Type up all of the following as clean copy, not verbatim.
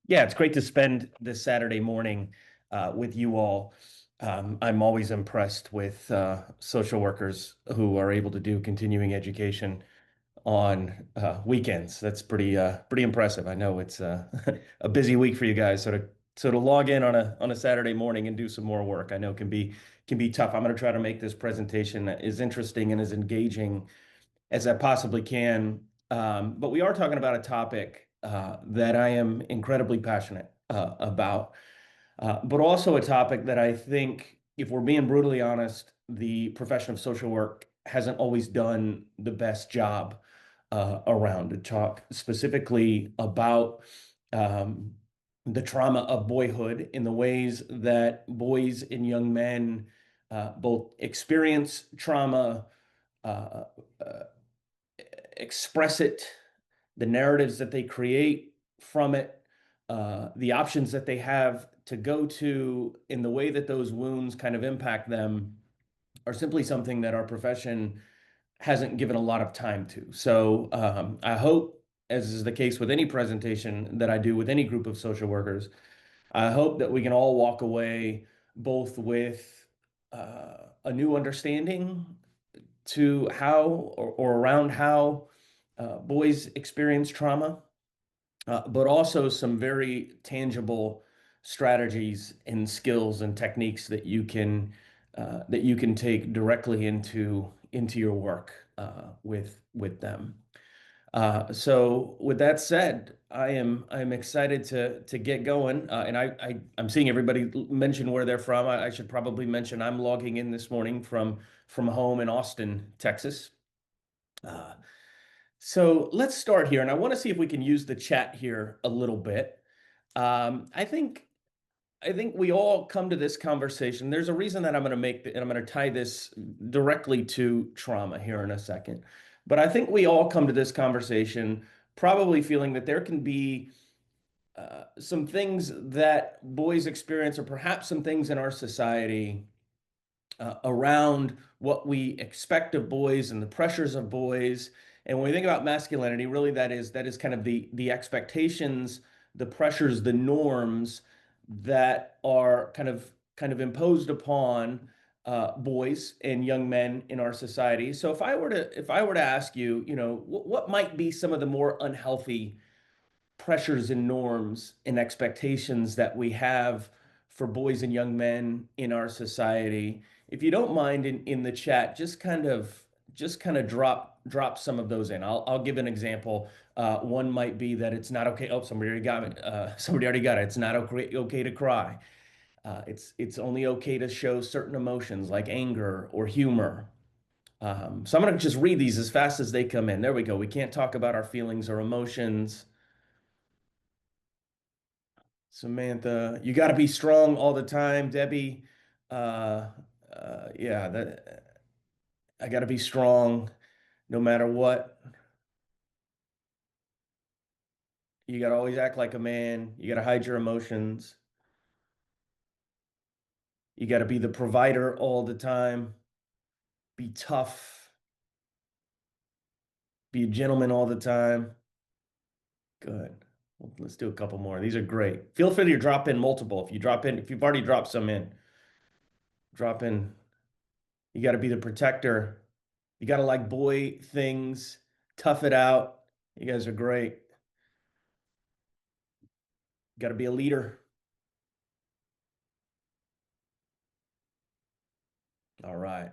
Yeah, it's great to spend this Saturday morning with you all. I'm always impressed with social workers who are able to do continuing education on weekends. That's pretty impressive. I know it's a busy week for you guys, so to log in on a Saturday morning and do some more work, I know can be tough. I'm going to try to make this presentation as interesting and as engaging as I possibly can. But we are talking about a topic that I am incredibly passionate about, but also a topic that I think, if we're being brutally honest, the profession of social work hasn't always done the best job around, to talk specifically about um, the trauma of boyhood in the ways that boys and young men both experience trauma, uh, uh, express it, the narratives that they create from it, the options that they have to go to, in the way that those wounds kind of impact them, are simply something that our profession hasn't given a lot of time to. So I hope, as is the case with any presentation that I do with any group of social workers, I hope that we can all walk away both with a new understanding to how, or around how boys experience trauma, but also some very tangible strategies and skills and techniques that you can take directly into your work with them. So with that said, I'm excited to get going, and I'm seeing everybody mention where they're from. I should probably mention I'm logging in this morning from home in Austin, Texas. Uh, so let's start here, and I want to see if we can use the chat here a little bit. I think we all come to this conversation. There's a reason that and I'm going to tie this directly to trauma here in a second. But I think we all come to this conversation probably feeling that there can be some things that boys experience, or perhaps some things in our society around what we expect of boys and the pressures of boys. And when we think about masculinity, really that is kind of the expectations, the pressures, the norms that are kind of imposed upon boys and young men in our society. So if I were to ask you, what might be some of the more unhealthy pressures and norms and expectations that we have for boys and young men in our society. If you don't mind, in the chat, just kind of drop some of those in. I'll give an example. One might be that it's not okay. Oh, somebody already got it. Somebody already got it. It's not okay to cry. It's only okay to show certain emotions like anger or humor. So I'm going to just read these as fast as they come in. There we go. We can't talk about our feelings or emotions. Samantha, you got to be strong all the time. Debbie, uh, yeah, that I got to be strong no matter what. You got to always act like a man. You got to hide your emotions. You got to be the provider all the time. Be tough. Be a gentleman all the time. Good. Well, let's do a couple more. These are great. Feel free to drop in multiple. If you've already dropped some in, drop in. You got to be the protector. You got to like boy things, tough it out. You guys are great. You got to be a leader. All right.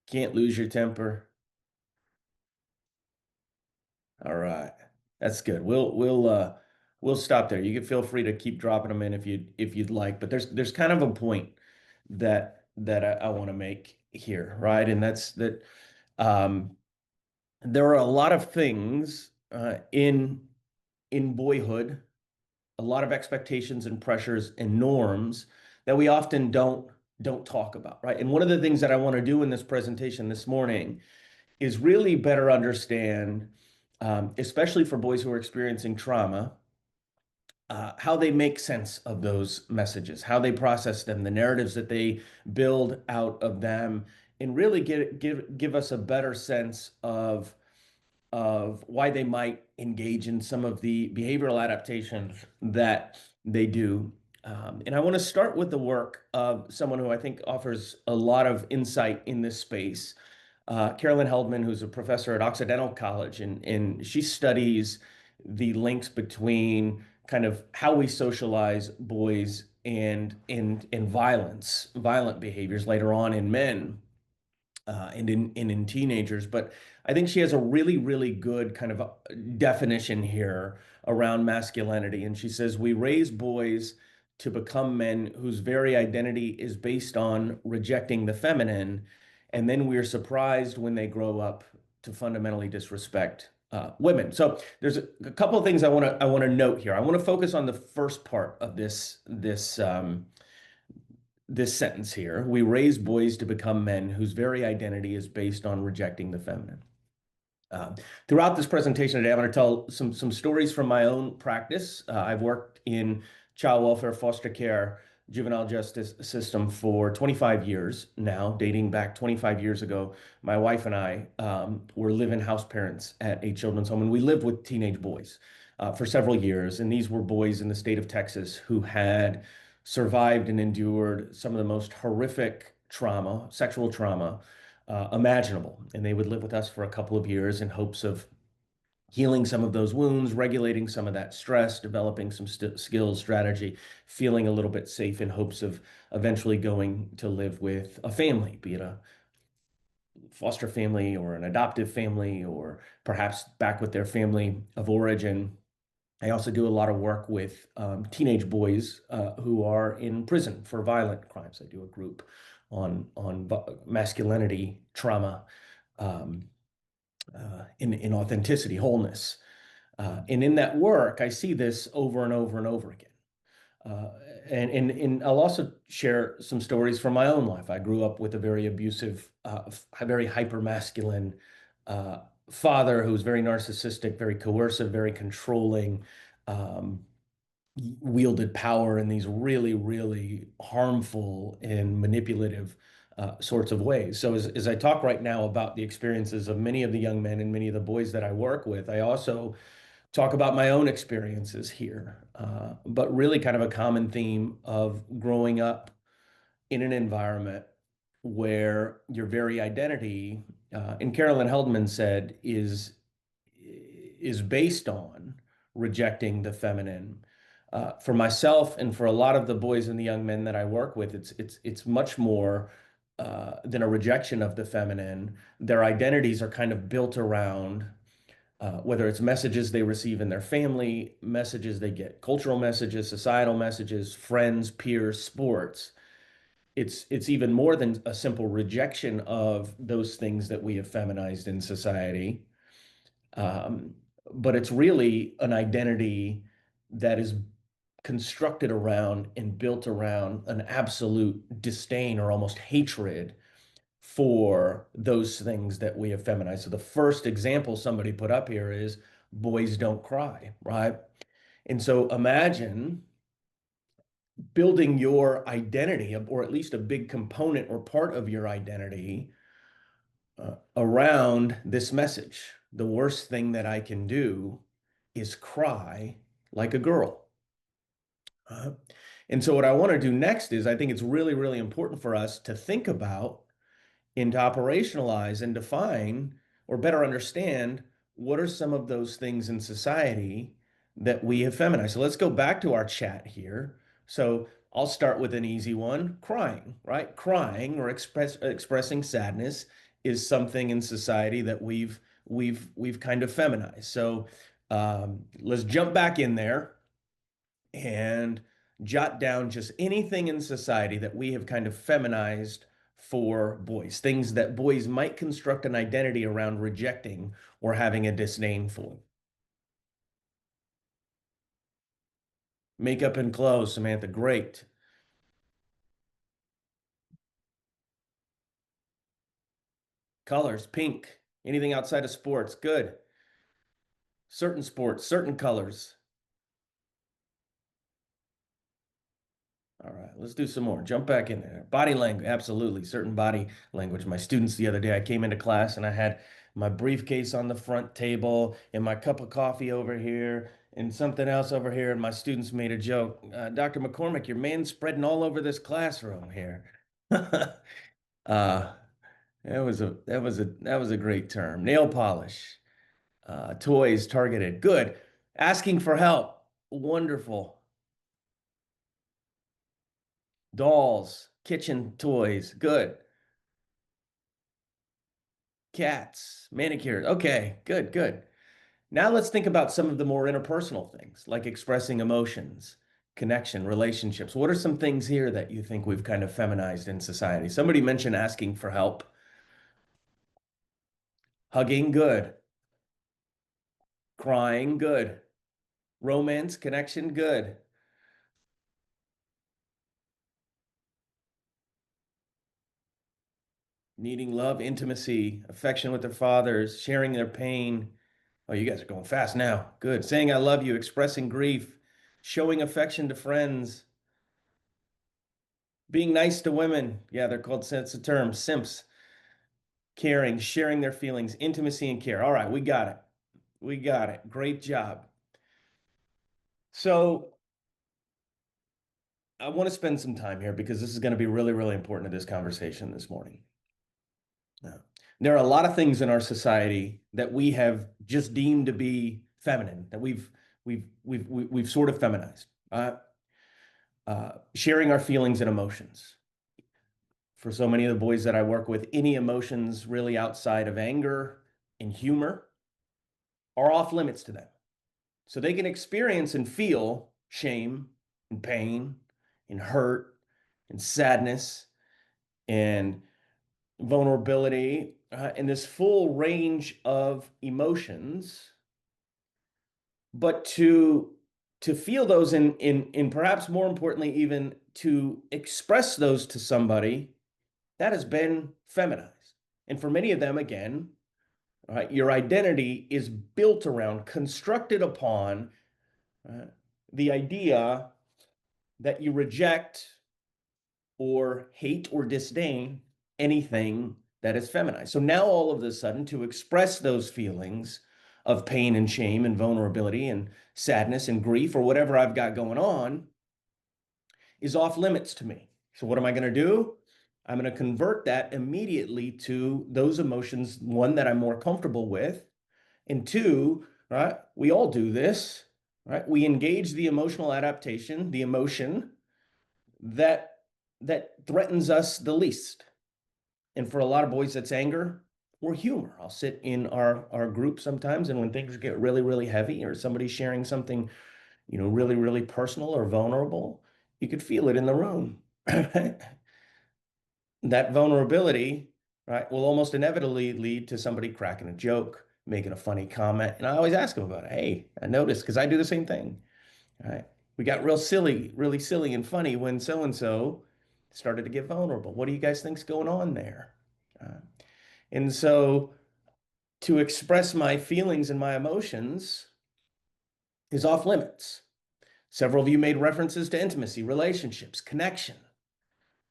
Can't lose your temper. All right. That's good. We'll stop there. You can feel free to keep dropping them in if you'd like, but there's kind of a point that I want to make here, right? And that's that um there are a lot of things in boyhood, a lot of expectations and pressures and norms that we often don't talk about, right? And one of the things that I want to do in this presentation this morning is really better understand, especially for boys who are experiencing trauma, how they make sense of those messages, how they process them, the narratives that they build out of them, and really give us a better sense of of why they might engage in some of the behavioral adaptations that they do. And I want to start with the work of someone who I think offers a lot of insight in this space, Carolyn Heldman, who's a professor at Occidental College, and she studies the links between kind of how we socialize boys and violent behaviors later on in men and in teenagers. But I think she has a really, really good kind of definition here around masculinity. And she says, we raise boys to become men whose very identity is based on rejecting the feminine. And then we're surprised when they grow up to fundamentally disrespect women. So there's a couple of things I want to note here. I want to focus on the first part of this sentence here. We raise boys to become men whose very identity is based on rejecting the feminine. Uh, Throughout this presentation today, I'm going to tell some stories from my own practice. I've worked in child welfare, foster care, juvenile justice system for 25 years now, dating back 25 years ago. My wife and I were live-in house parents at a children's home, and we lived with teenage boys for several years. And these were boys in the state of Texas who had survived and endured some of the most horrific trauma, sexual trauma imaginable. And they would live with us for a couple of years in hopes of healing some of those wounds, regulating some of that stress, developing some skills, strategy, feeling a little bit safe in hopes of eventually going to live with a family, be it a foster family or an adoptive family, or perhaps back with their family of origin. I also do a lot of work with teenage boys who are in prison for violent crimes. I do a group on masculinity, trauma, um, in authenticity, wholeness, and in that work, I see this over and over and over again. Uh, and I'll also share some stories from my own life. I grew up with a very abusive, very hyper masculine father who was very narcissistic, very coercive, very controlling, um, wielded power in these really, really harmful and manipulative sorts of ways. So as I talk right now about the experiences of many of the young men and many of the boys that I work with, I also talk about my own experiences here, but really kind of a common theme of growing up in an environment where your very identity, and Carolyn Heldman said, is based on rejecting the feminine. For myself and for a lot of the boys and the young men that I work with, it's much more than a rejection of the feminine. Their identities are kind of built around whether it's messages they receive in their family, messages they get, cultural messages, societal messages, friends, peers, sports. It's even more than a simple rejection of those things that we have feminized in society. Um, but it's really an identity that is constructed around and built around an absolute disdain or almost hatred for those things that we have feminized. So the first example somebody put up here is boys don't cry, right? And so imagine building your identity, or at least a big component or part of your identity, around this message. The worst thing that I can do is cry like a girl. Uh, and so what I want to do next is I think it's really, really important for us to think about and to operationalize and define or better understand what are some of those things in society that we have feminized. So let's go back to our chat here. So I'll start with an easy one, crying, right? Crying or expressing sadness is something in society that we've kind of feminized. So let's jump back in there and jot down just anything in society that we have kind of feminized for boys, things that boys might construct an identity around rejecting or having a disdain for. Makeup and clothes, Samantha, great. Colors, pink. Anything outside of sports, good. Certain sports, certain colors. All right, let's do some more. Jump back in there. Body language, absolutely. Certain body language. My students the other day, I came into class and I had my briefcase on the front table, and my cup of coffee over here, and something else over here. And my students made a joke, Dr. McCormick, your man's spreading all over this classroom here. Uh, that was a great term. Nail polish, toys targeted, good. Asking for help, wonderful. Dolls, kitchen toys, good. Cats, manicures, okay, good, good. Now let's think about some of the more interpersonal things, like expressing emotions, connection, relationships. What are some things here that you think we've kind of feminized in society? Somebody mentioned asking for help. Hugging, good. Crying, good. Romance, connection, good. Needing love, intimacy, affection with their fathers, sharing their pain. Oh, you guys are going fast now. Good. Saying I love you, expressing grief, showing affection to friends, being nice to women. Yeah, they're called, that's the term, simps. Caring, sharing their feelings, intimacy and care. All right, we got it. We got it. Great job. So I want to spend some time here because this is going to be really, really important to this conversation this morning. Now, there are a lot of things in our society that we have just deemed to be feminine, that we've sort of feminized. Sharing our feelings and emotions. For so many of the boys that I work with, any emotions really outside of anger and humor are off limits to them. So they can experience and feel shame and pain and hurt and sadness and vulnerability and this full range of emotions. But to feel those in perhaps more importantly, even to express those to somebody, that has been feminized. And for many of them, again, right, your identity is built around, constructed upon the idea that you reject or hate or disdain anything that is feminized. So now all of a sudden, to express those feelings of pain and shame and vulnerability and sadness and grief or whatever I've got going on is off limits to me. So what am I going to do? I'm going to convert that immediately to those emotions, one, that I'm more comfortable with, and two, right, we all do this, right? We engage the emotional adaptation, the emotion that threatens us the least. And for a lot of boys, that's anger or humor. I'll sit in our group sometimes, and when things get really, really heavy, or somebody's sharing something, really, really personal or vulnerable, you could feel it in the room. That vulnerability, right, will almost inevitably lead to somebody cracking a joke, making a funny comment. And I always ask them about it. Hey, I noticed, because I do the same thing. Right? We got real silly, really silly and funny when so-and-so started to get vulnerable. What do you guys think's going on there? And so to express my feelings and my emotions is off limits. Several of you made references to intimacy, relationships, connection,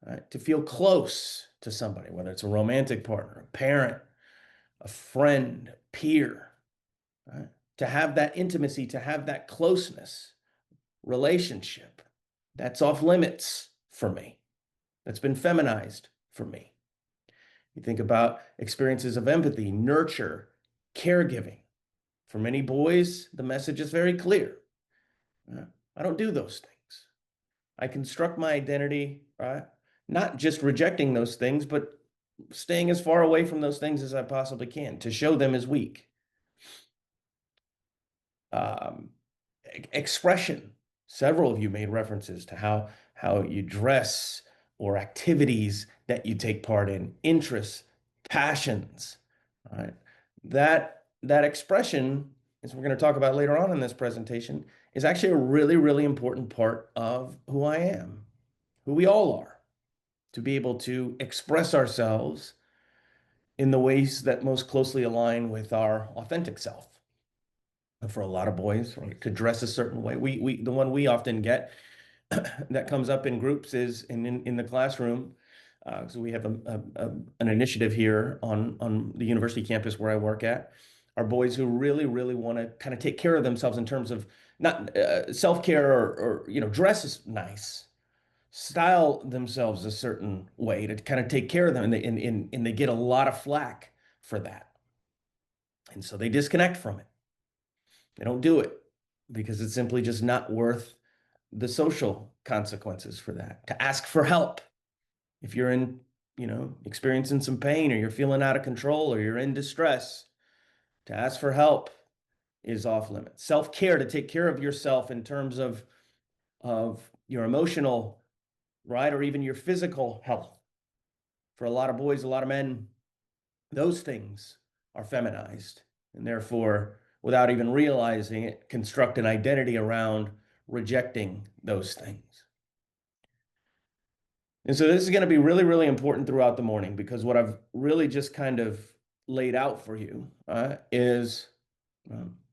right? To feel close to somebody, whether it's a romantic partner, a parent, a friend, a peer, right? To have that intimacy, to have that closeness, relationship, that's off limits for me. That's been feminized for me. You think about experiences of empathy, nurture, caregiving. For many boys, the message is very clear. I don't do those things. I construct my identity, right? Not just rejecting those things, but staying as far away from those things as I possibly can to show them as weak. Expression. Several of you made references to how you dress or activities that you take part in, interests, passions, right? That expression, as we're going to talk about later on in this presentation, is actually a really, really important part of who I am, who we all are, to be able to express ourselves in the ways that most closely align with our authentic self. For a lot of boys, right, to dress a certain way. The one we often get that comes up in groups is in the classroom. So we have an initiative here on the university campus where I work at. Our boys who really, really want to kind of take care of themselves in terms of not self-care or dress is nice, style themselves a certain way to kind of take care of them, and they get a lot of flack for that, and so they disconnect from it. They don't do it because it's simply just not worth the social consequences for that. To ask for help if you're experiencing some pain or you're feeling out of control or you're in distress, to ask for help is off limits. Self-care, to take care of yourself in terms of your emotional, right, or even your physical health. For a lot of boys, a lot of men, those things are feminized, and therefore, without even realizing it, construct an identity around rejecting those things. And so this is going to be really, really important throughout the morning, because what I've really just kind of laid out for you is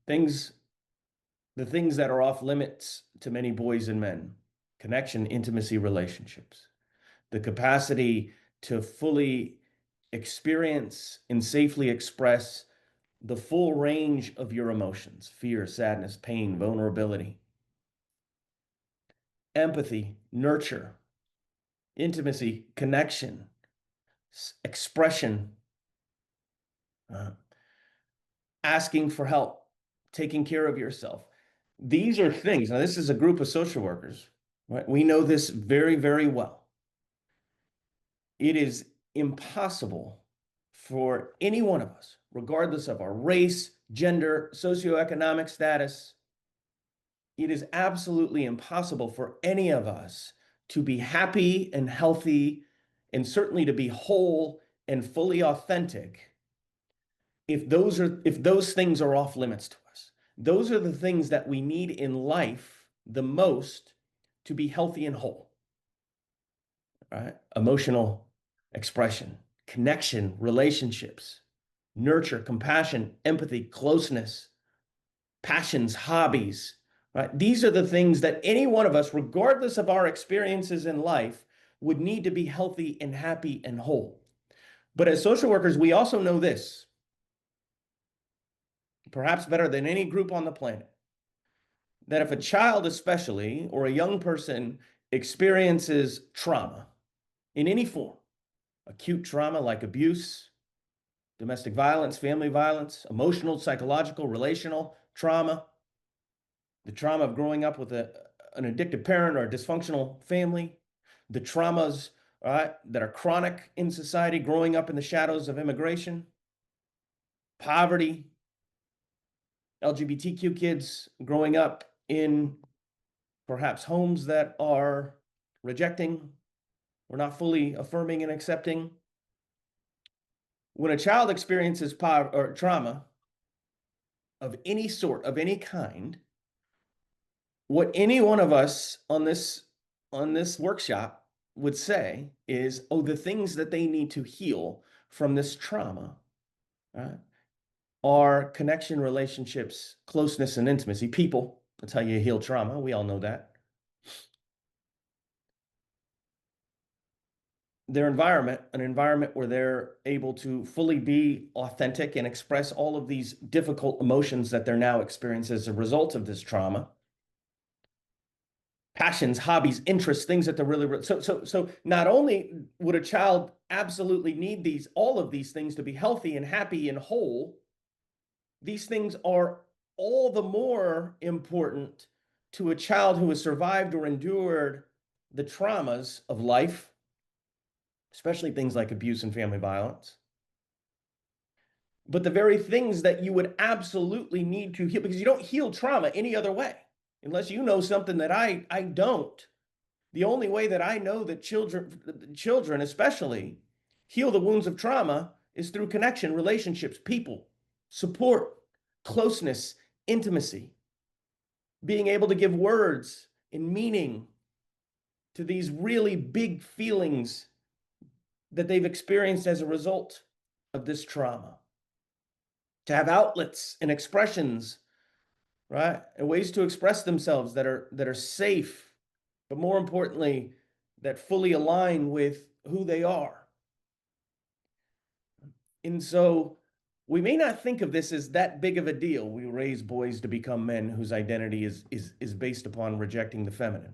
things, the things that are off limits to many boys and men: connection, intimacy, relationships, the capacity to fully experience and safely express the full range of your emotions: fear, sadness, pain, vulnerability, empathy, nurture, intimacy, connection, expression, asking for help, taking care of yourself. These are things. Now, this is a group of social workers, right? We know this very, very well. It is impossible for any one of us, regardless of our race, gender, socioeconomic status, it is absolutely impossible for any of us to be happy and healthy, and certainly to be whole and fully authentic, if those things are off limits to us. Those are the things that we need in life the most to be healthy and whole, right? Emotional expression, connection, relationships, nurture, compassion, empathy, closeness, passions, hobbies, right? These are the things that any one of us, regardless of our experiences in life, would need to be healthy and happy and whole. But as social workers, we also know this, perhaps better than any group on the planet, that if a child especially, or a young person, experiences trauma in any form, acute trauma like abuse, domestic violence, family violence, emotional, psychological, relational trauma, the trauma of growing up with an addictive parent or a dysfunctional family, the traumas, right, that are chronic in society, growing up in the shadows of immigration, poverty, LGBTQ kids growing up in perhaps homes that are rejecting or not fully affirming and accepting. When a child experiences or trauma of any sort, of any kind, what any one of us on this workshop would say is, oh, the things that they need to heal from this trauma, right, are connection, relationships, closeness, and intimacy. People, that's how you heal trauma. We all know that. Their environment, an environment where they're able to fully be authentic and express all of these difficult emotions that they're now experiencing as a result of this trauma. Passions, hobbies, interests, things that they're really so not only would a child absolutely need all of these things to be healthy and happy and whole, these things are all the more important to a child who has survived or endured the traumas of life, especially things like abuse and family violence. But the very things that you would absolutely need to heal, because you don't heal trauma any other way, unless you know something that I don't. The only way that I know that children especially, heal the wounds of trauma is through connection, relationships, people, support, closeness, intimacy, being able to give words and meaning to these really big feelings that they've experienced as a result of this trauma. To have outlets and expressions, right? And ways to express themselves that are safe, but more importantly, that fully align with who they are. And so we may not think of this as that big of a deal. We raise boys to become men whose identity is based upon rejecting the feminine.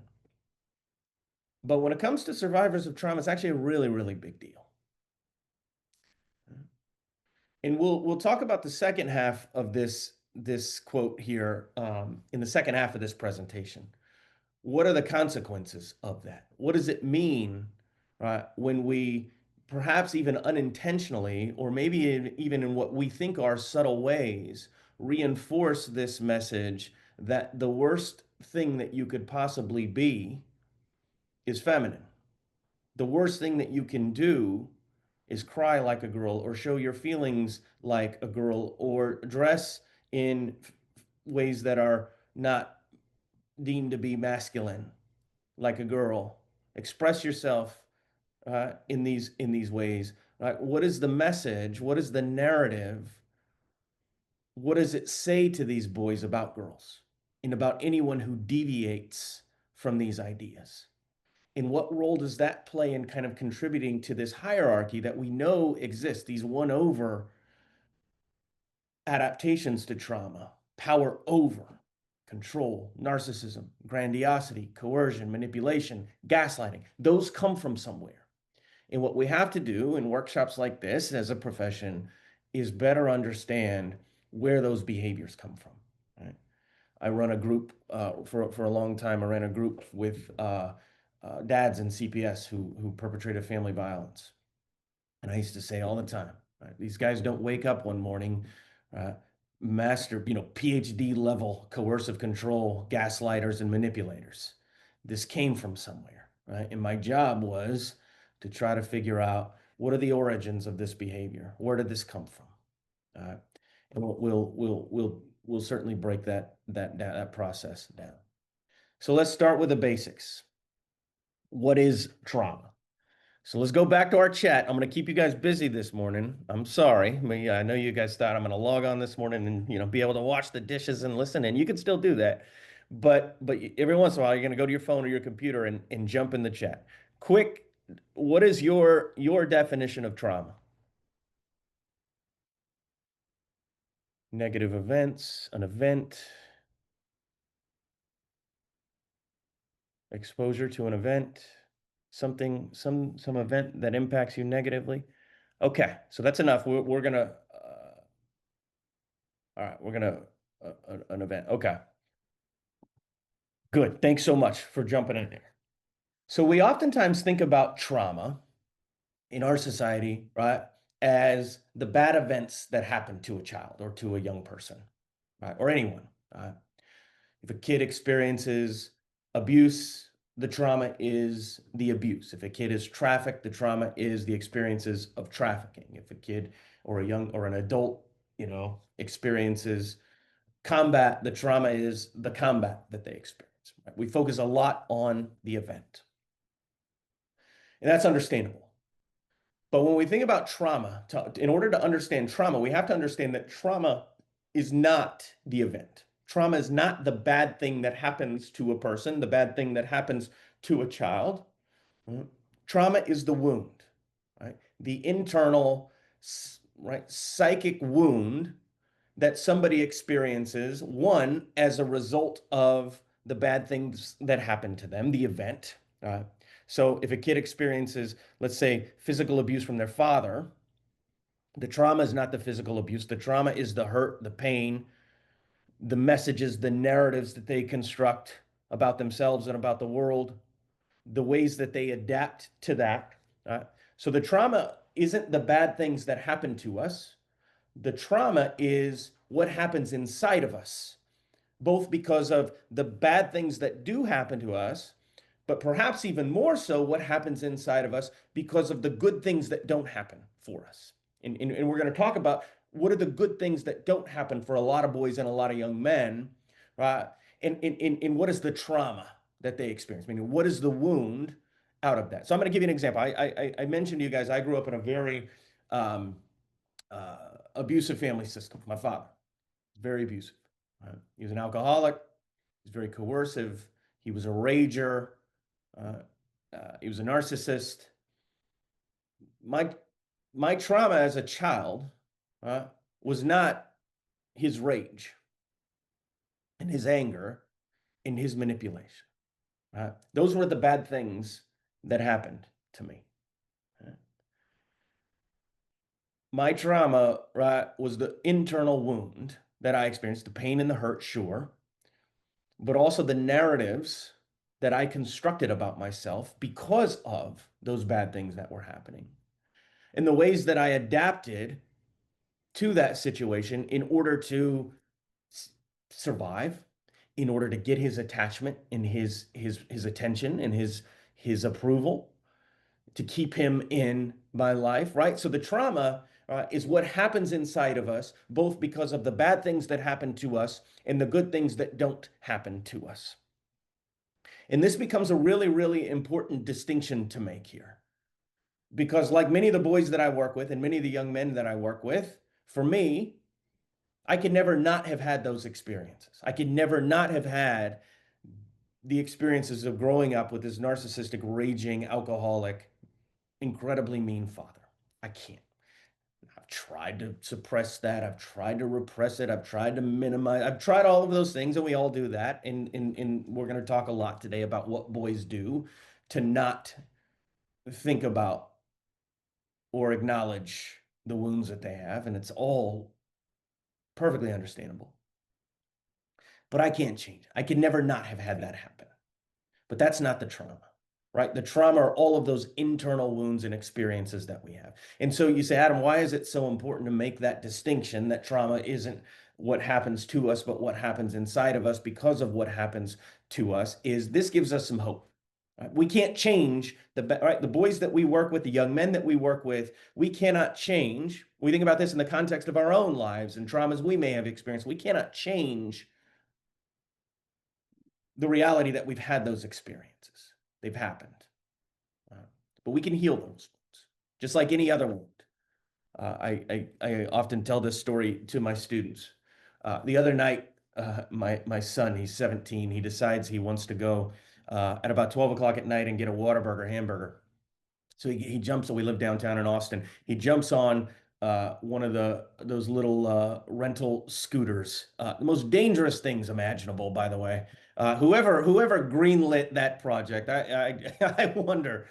But when it comes to survivors of trauma, it's actually a really, really big deal. And we'll talk about the second half of this quote here in the second half of this presentation. What are the consequences of that? What does it mean when we perhaps even unintentionally, or maybe even in what we think are subtle ways, reinforce this message that the worst thing that you could possibly be is feminine? The worst thing that you can do is cry like a girl or show your feelings like a girl or dress in ways that are not deemed to be masculine like a girl. Express yourself in these ways. Right? What is the message? What is the narrative? What does it say to these boys about girls and about anyone who deviates from these ideas? And what role does that play in kind of contributing to this hierarchy that we know exists, these one over adaptations to trauma, power over, control, narcissism, grandiosity, coercion, manipulation, gaslighting? Those come from somewhere. And what we have to do in workshops like this as a profession is better understand where those behaviors come from. Right? I run a group for a long time. I ran a group with dads in CPS who perpetrated family violence. And I used to say all the time, right, these guys don't wake up one morning, master, PhD level coercive control, gaslighters and manipulators. This came from somewhere, right? And my job was to try to figure out what are the origins of this behavior? Where did this come from? And we'll certainly break that process down. So let's start with the basics. What is trauma? So let's go back to our chat. I'm going to keep you guys busy this morning. I'm sorry. But yeah, I know you guys thought I'm going to log on this morning and be able to wash the dishes and listen, and you can still do that. But every once in a while, you're going to go to your phone or your computer and jump in the chat. Quick, what is your definition of trauma? Negative events, an event, exposure to an event, something, some event that impacts you negatively. Okay, so that's enough. We're gonna, all right, we're gonna, an event. Okay, good. Thanks so much for jumping in there. So we oftentimes think about trauma in our society, right, as the bad events that happen to a child or to a young person, right, or anyone. If a kid experiences abuse, the trauma is the abuse. If a kid is trafficked, the trauma is the experiences of trafficking. If a kid or a young or an adult, experiences combat, the trauma is the combat that they experience. Right? We focus a lot on the event. And that's understandable. But when we think about trauma, in order to understand trauma, we have to understand that trauma is not the event. Trauma is not the bad thing that happens to a person, the bad thing that happens to a child. Right? Trauma is the wound, right? The internal, right, psychic wound that somebody experiences, one, as a result of the bad things that happen to them, the event. So if a kid experiences, let's say, physical abuse from their father, the trauma is not the physical abuse. The trauma is the hurt, the pain, the messages, the narratives that they construct about themselves and about the world, the ways that they adapt to that. So the trauma isn't the bad things that happen to us. The trauma is what happens inside of us, both because of the bad things that do happen to us, but perhaps even more so what happens inside of us because of the good things that don't happen for us. And we're going to talk about what are the good things that don't happen for a lot of boys and a lot of young men, right? And what is the trauma that they experience? I mean, what is the wound out of that? So I'm going to give you an example. I mentioned to you guys, I grew up in a very abusive family system. My father, very abusive. He was an alcoholic. He was very coercive. He was a rager. He was a narcissist. my my trauma as a child uh, was not his rage and his anger and his manipulation. Those were the bad things that happened to me. My trauma, right, was the internal wound that I experienced, the pain and the hurt, sure, but also the narratives that I constructed about myself because of those bad things that were happening, and the ways that I adapted to that situation in order to survive, in order to get his attachment and his attention and his approval, to keep him in my life, right? So the trauma is what happens inside of us, both because of the bad things that happen to us and the good things that don't happen to us. And this becomes a really, really important distinction to make here. Because, like many of the boys that I work with and many of the young men that I work with, for me, I could never not have had those experiences. I could never not have had the experiences of growing up with this narcissistic, raging, alcoholic, incredibly mean father. I can't. I've tried to suppress that. I've tried to repress it. I've tried to minimize. I've tried all of those things, and we all do that. And we're going to talk a lot today about what boys do to not think about or acknowledge the wounds that they have. And it's all perfectly understandable. But I can't change it. I could never not have had that happen. But that's not the trauma, right? The trauma are all of those internal wounds and experiences that we have. And so you say, Adam, why is it so important to make that distinction that trauma isn't what happens to us, but what happens inside of us because of what happens to us? Is this gives us some hope. Right? We can't change the boys that we work with, the young men that we work with. We cannot change. We think about this in the context of our own lives and traumas we may have experienced. We cannot change the reality that we've had those experiences. They've happened. Uh, but we can heal those wounds, just like any other wound. I often tell this story to my students. The other night, my son, he's 17, he decides he wants to go at about 12 o'clock at night and get a Whataburger hamburger. So he jumps, we live downtown in Austin. He jumps on one of those little rental scooters, the most dangerous things imaginable, by the way. Whoever greenlit that project, I wonder.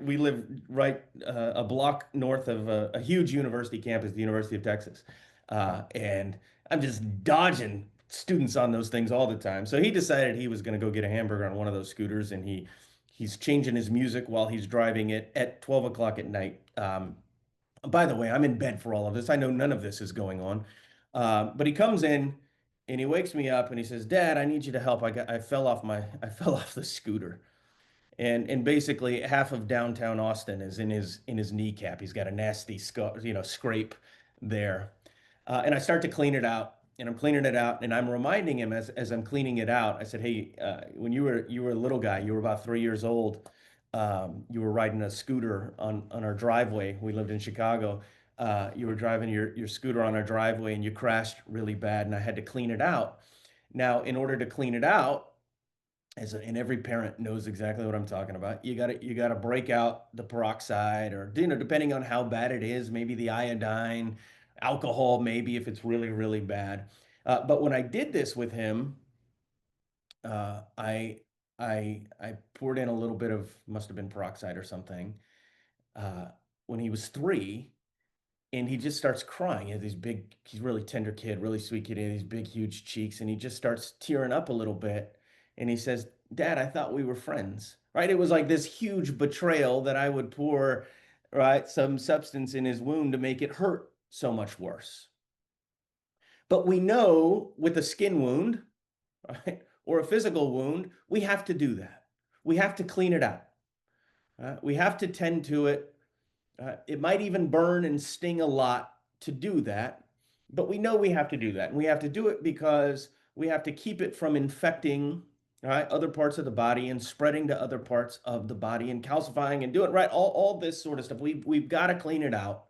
We live right a block north of a huge university campus, the University of Texas, and I'm just dodging students on those things all the time. So he decided he was going to go get a hamburger on one of those scooters, and he's changing his music while he's driving it at 12 o'clock at night. By the way, I'm in bed for all of this. I know none of this is going on. But he comes in and he wakes me up and he says, Dad, I need you to help. I fell off I fell off the scooter. And basically half of downtown Austin is in his kneecap. He's got a nasty scrape there. And I start to clean it out, and I'm cleaning it out, and I'm reminding him as I'm cleaning it out. I said, "Hey, when you were a little guy, you were about 3 years old. You were riding a scooter on our driveway. We lived in Chicago. You were driving your scooter on our driveway, and you crashed really bad, and I had to clean it out. Now, in order to clean it out, and every parent knows exactly what I'm talking about. You gotta break out the peroxide, or depending on how bad it is, maybe the iodine, alcohol, maybe if it's really really bad. But when I did this with him, uh, I I poured in a little bit of must have been peroxide or something uh, when he was 3, and he just starts crying. He has these big, he's a really tender kid, really sweet kid. He has these big, huge cheeks, and he just starts tearing up a little bit. And he says, Dad, I thought we were friends, right? It was like this huge betrayal that I would pour, right, some substance in his wound to make it hurt so much worse. But we know with a skin wound, right, or a physical wound, we have to do that. We have to clean it out. We have to tend to it. It might even burn and sting a lot to do that, but we know we have to do that. And we have to do it because we have to keep it from infecting, right, other parts of the body and spreading to other parts of the body and calcifying and doing right, all this sort of stuff. We've got to clean it out,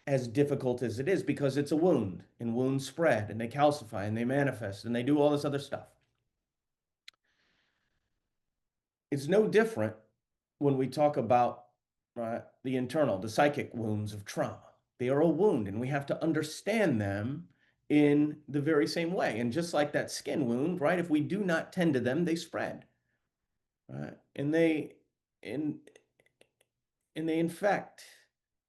as difficult as it is, because it's a wound, and wounds spread and they calcify and they manifest and they do all this other stuff. It's no different when we talk about right? The internal, the psychic wounds of trauma. They are a wound, and we have to understand them in the very same way. And just like that skin wound, right? If we do not tend to them, they spread, right? And and they infect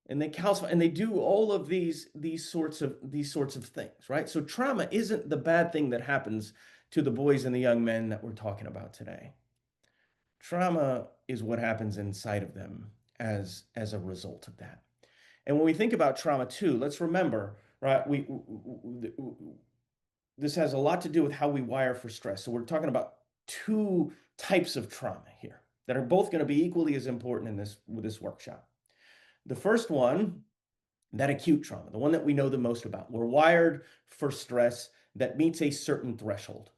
and they calcify and they do all of these sorts of things, right? So trauma isn't the bad thing that happens to the boys and the young men that we're talking about today. Trauma is what happens inside of them as a result of that. And when we think about trauma too, let's remember, right? This has a lot to do with how we wire for stress. So we're talking about two types of trauma here that are both going to be equally as important in this workshop. The first one, that acute trauma, the one that we know the most about. We're wired for stress that meets a certain threshold.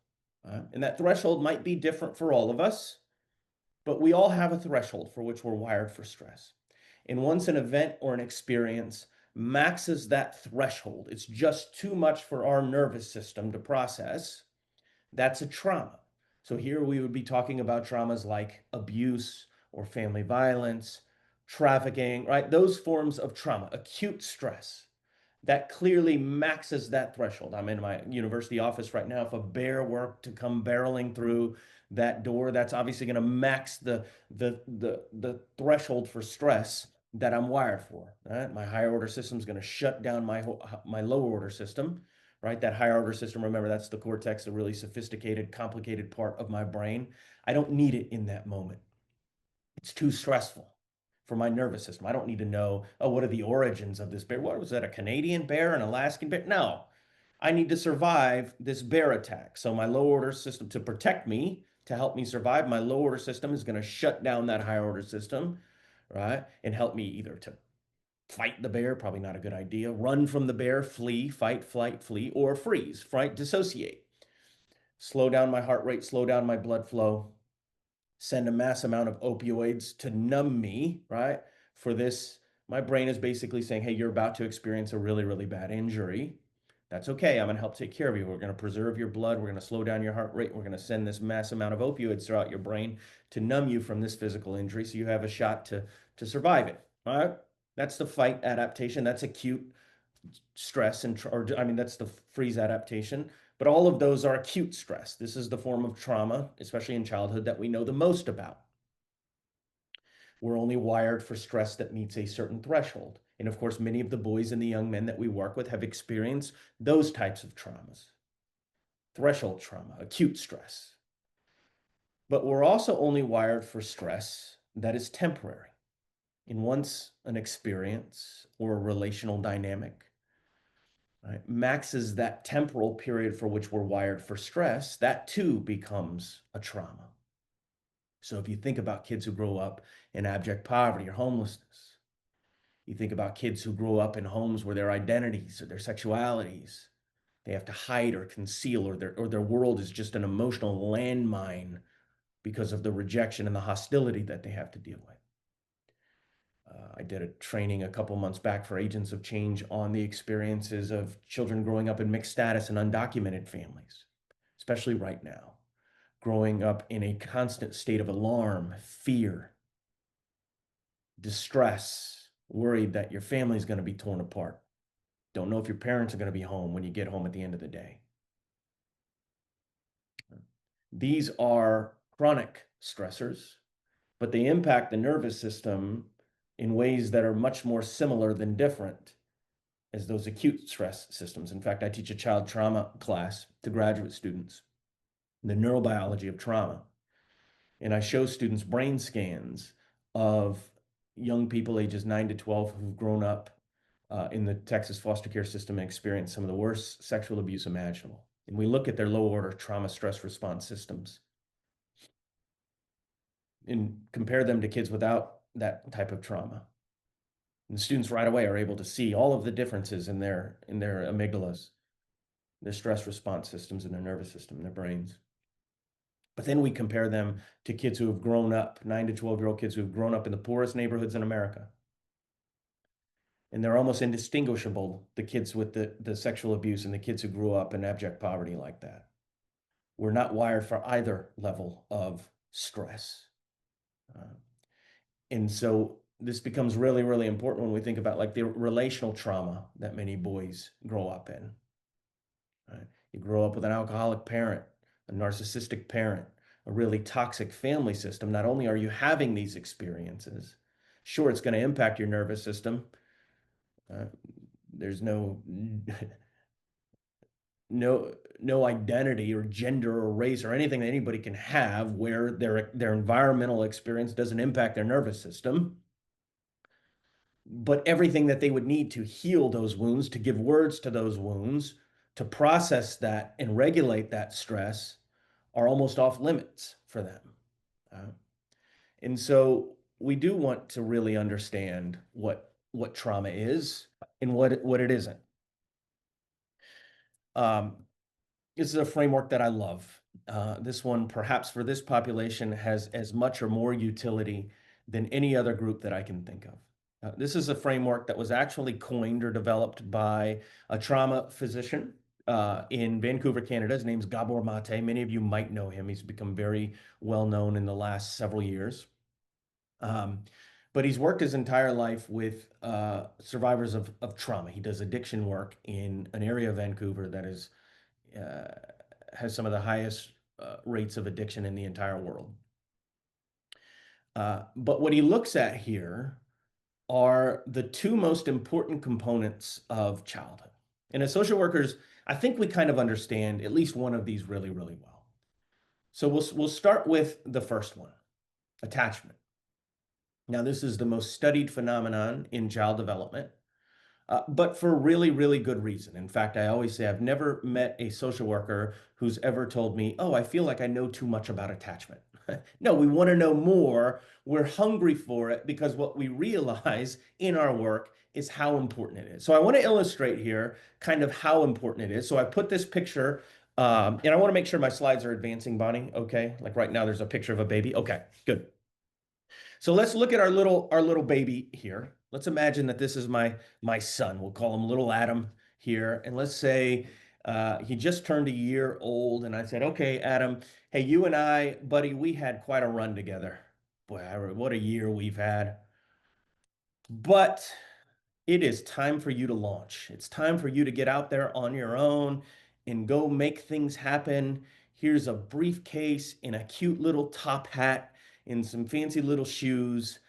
And that threshold might be different for all of us, but we all have a threshold for which we're wired for stress. And once an event or an experience maxes that threshold, it's just too much for our nervous system to process, that's a trauma. So here we would be talking about traumas like abuse or family violence, trafficking, right? Those forms of trauma, acute stress that clearly maxes that threshold. I'm in my university office right now. If a bear were to come barreling through that door, that's obviously going to max the threshold for stress that I'm wired for. Right? My higher order system is going to shut down my lower order system. Right? That higher order system, remember, that's the cortex, the really sophisticated, complicated part of my brain. I don't need it in that moment. It's too stressful for my nervous system. I don't need to know, oh, what are the origins of this bear? What was that, a Canadian bear, an Alaskan bear? No, I need to survive this bear attack. So my low order system, to protect me, to help me survive, my low order system is going to shut down that higher order system, right? And help me either to fight the bear, probably not a good idea, run from the bear, flee, fight, flight, flee, or freeze, fright, dissociate. Slow down my heart rate, slow down my blood flow, send a mass amount of opioids to numb me, right? For this, my brain is basically saying, hey, you're about to experience a really, really bad injury. That's okay. I'm going to help take care of you. We're going to preserve your blood. We're going to slow down your heart rate. We're going to send this mass amount of opioids throughout your brain to numb you from this physical injury so you have a shot to survive it. All right. That's the fight adaptation. That's acute stress or I mean, that's the freeze adaptation. But all of those are acute stress. This is the form of trauma, especially in childhood, that we know the most about. We're only wired for stress that meets a certain threshold. And of course, many of the boys and the young men that we work with have experienced those types of traumas. Threshold trauma, acute stress. But we're also only wired for stress that is temporary. And once an experience or a relational dynamic, right, maxes that temporal period for which we're wired for stress, that too becomes a trauma. So if you think about kids who grow up in abject poverty or homelessness, you think about kids who grow up in homes where their identities or their sexualities, they have to hide or conceal, or their world is just an emotional landmine because of the rejection and the hostility that they have to deal with. I did a training a couple months back for agents of change on the experiences of children growing up in mixed status and undocumented families, especially right now, growing up in a constant state of alarm, fear, distress, worried that your family is going to be torn apart. Don't know if your parents are going to be home when you get home at the end of the day. These are chronic stressors, but they impact the nervous system in ways that are much more similar than different as those acute stress systems. In fact, I teach a child trauma class to graduate students, the neurobiology of trauma. And I show students brain scans of young people ages 9 to 12 who've grown up in the Texas foster care system and experienced some of the worst sexual abuse imaginable. And we look at their low order trauma stress response systems and compare them to kids without that type of trauma. And the students right away are able to see all of the differences in their amygdalas, their stress response systems, in their nervous system, in their brains. But then we compare them to kids who have grown up, 9 to 12-year-old kids who have grown up in the poorest neighborhoods in America. And they're almost indistinguishable, the kids with the sexual abuse and the kids who grew up in abject poverty like that. We're not wired for either level of stress. And so this becomes really, really important when we think about like the relational trauma that many boys grow up in. Right? You grow up with an alcoholic parent, a narcissistic parent, a really toxic family system. Not only are you having these experiences, sure, it's going to impact your nervous system. Uh, there's no identity or gender or race or anything that anybody can have where their environmental experience doesn't impact their nervous system. But everything that they would need to heal those wounds, to give words to those wounds, to process that and regulate that stress are almost off limits for them. Uh, and so we do want to really understand what trauma is and what it isn't. Um, this is a framework that I love. This one, perhaps for this population, has as much or more utility than any other group that I can think of. This is a framework that was actually coined or developed by a trauma physician in Vancouver, Canada. His name's Gabor Mate. Many of you might know him. He's become very well known in the last several years. Um, but he's worked his entire life with survivors of trauma. He does addiction work in an area of Vancouver that is uh, has some of the highest rates of addiction in the entire world. But what he looks at here are the two most important components of childhood. And as social workers, I think we kind of understand at least one of these really, really well. So we'll start with the first one, attachment. Now, this is the most studied phenomenon in child development. But for really, really good reason. In fact, I always say I've never met a social worker who's ever told me, oh, I feel like I know too much about attachment. No, we want to know more. We're hungry for it because what we realize in our work is how important it is. So I want to illustrate here kind of how important it is. So I put this picture, and I want to make sure my slides are advancing, Bonnie. Okay. Like right now, there's a picture of a baby. Okay, good. So let's look at our little baby here. Let's imagine that this is my son. We'll call him little Adam here. And let's say he just turned a year old. And I said, okay, Adam, hey, you and I, buddy, we had quite a run together. Boy, what a year we've had. But it is time for you to launch. It's time for you to get out there on your own and go make things happen. Here's a briefcase and a cute little top hat and some fancy little shoes.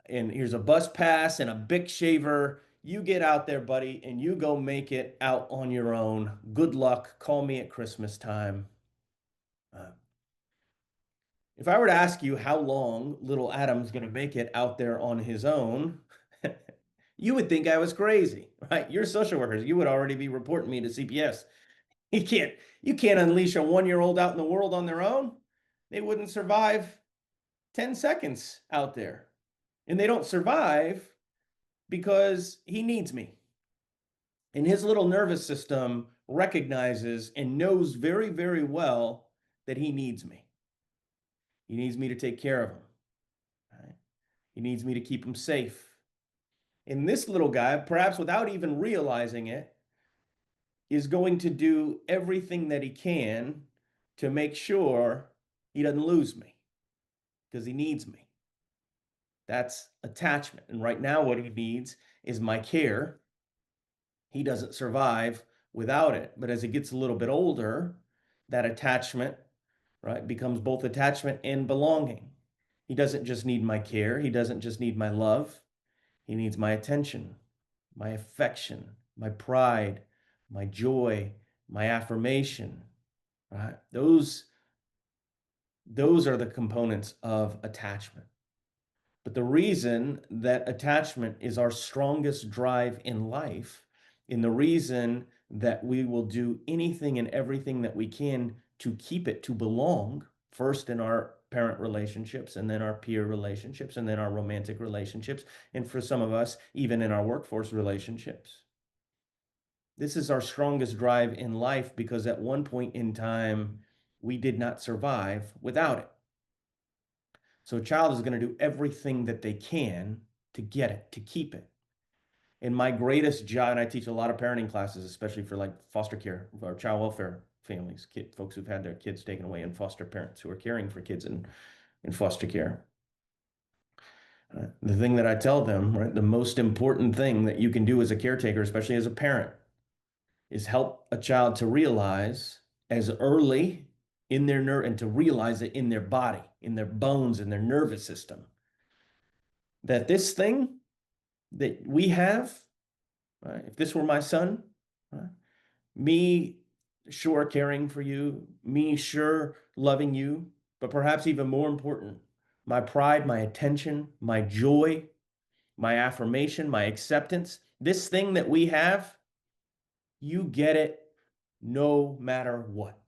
And here's a bus pass and a Bic shaver. You get out there, buddy, and you go make it out on your own. Good luck. Call me at Christmas time. Uh, if I were to ask you how long little Adam's going to make it out there on his own, you would think I was crazy, right? You're social workers. You would already be reporting me to CPS. You can't, you can't unleash a 1-year-old out in the world on their own. They wouldn't survive 10 seconds out there. And they don't survive because he needs me. And his little nervous system recognizes and knows very, very well that he needs me. He needs me to take care of him. Right? He needs me to keep him safe. And this little guy, perhaps without even realizing it, is going to do everything that he can to make sure he doesn't lose me because he needs me. That's attachment. And right now, what he needs is my care. He doesn't survive without it. But as he gets a little bit older, that attachment, right, becomes both attachment and belonging. He doesn't just need my care. He doesn't just need my love. He needs my attention, my affection, my pride, my joy, my affirmation, right? Those are the components of attachment. But the reason that attachment is our strongest drive in life, and the reason that we will do anything and everything that we can to keep it to belong, first in our parent relationships, and then our peer relationships, and then our romantic relationships, and for some of us, even in our workforce relationships. This is our strongest drive in life because at one point in time, we did not survive without it. So a child is going to do everything that they can to get it, to keep it. And my greatest job, and I teach a lot of parenting classes, especially for like foster care or child welfare families, folks who've had their kids taken away and foster parents who are caring for kids in foster care. The thing that I tell them, right, the most important thing that you can do as a caretaker, especially as a parent, is help a child to realize as early in their nerve and to realize it in their body, in their bones, in their nervous system, that this thing that we have, right, if this were my son, right, me sure caring for you, me sure loving you, but perhaps even more important, my pride, my attention, my joy, my affirmation, my acceptance, this thing that we have, you get it no matter what.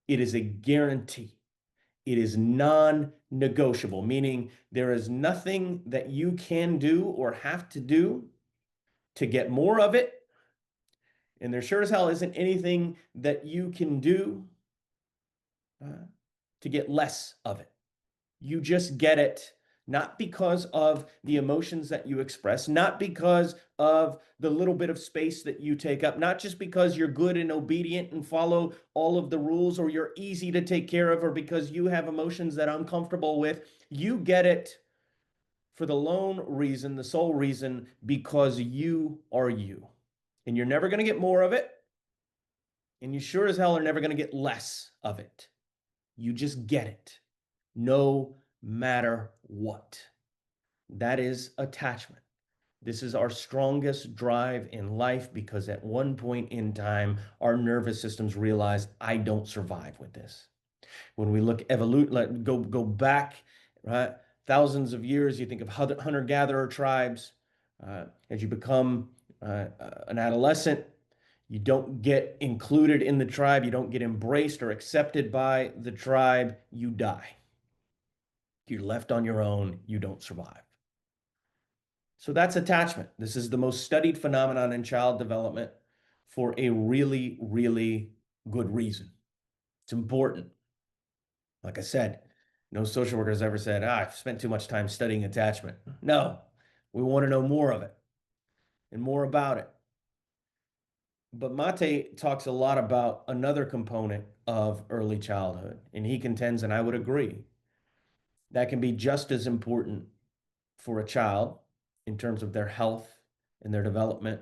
It is a guarantee. It is non-negotiable, meaning there is nothing that you can do or have to do to get more of it. And there sure as hell isn't anything that you can do to get less of it. You just get it, not because of the emotions that you express, not because of the little bit of space that you take up, not just because you're good and obedient and follow all of the rules, or you're easy to take care of, or because you have emotions that I'm comfortable with. You get it for the lone reason, the sole reason, because you are you. And you're never going to get more of it. And you sure as hell are never going to get less of it. You just get it, no matter what. That is attachment. This is our strongest drive in life, because at one point in time, our nervous systems realized, I don't survive with this. When we look go back, right, thousands of years, you think of hunter-gatherer tribes. As you become an adolescent, you don't get included in the tribe, you don't get embraced or accepted by the tribe, you die. You're left on your own, you don't survive. So that's attachment. This is the most studied phenomenon in child development for a really, really good reason. It's important. Like I said, no social worker has ever said, I've spent too much time studying attachment. No, we want to know more of it and more about it. But Mate talks a lot about another component of early childhood, and he contends, and I would agree, that can be just as important for a child in terms of their health and their development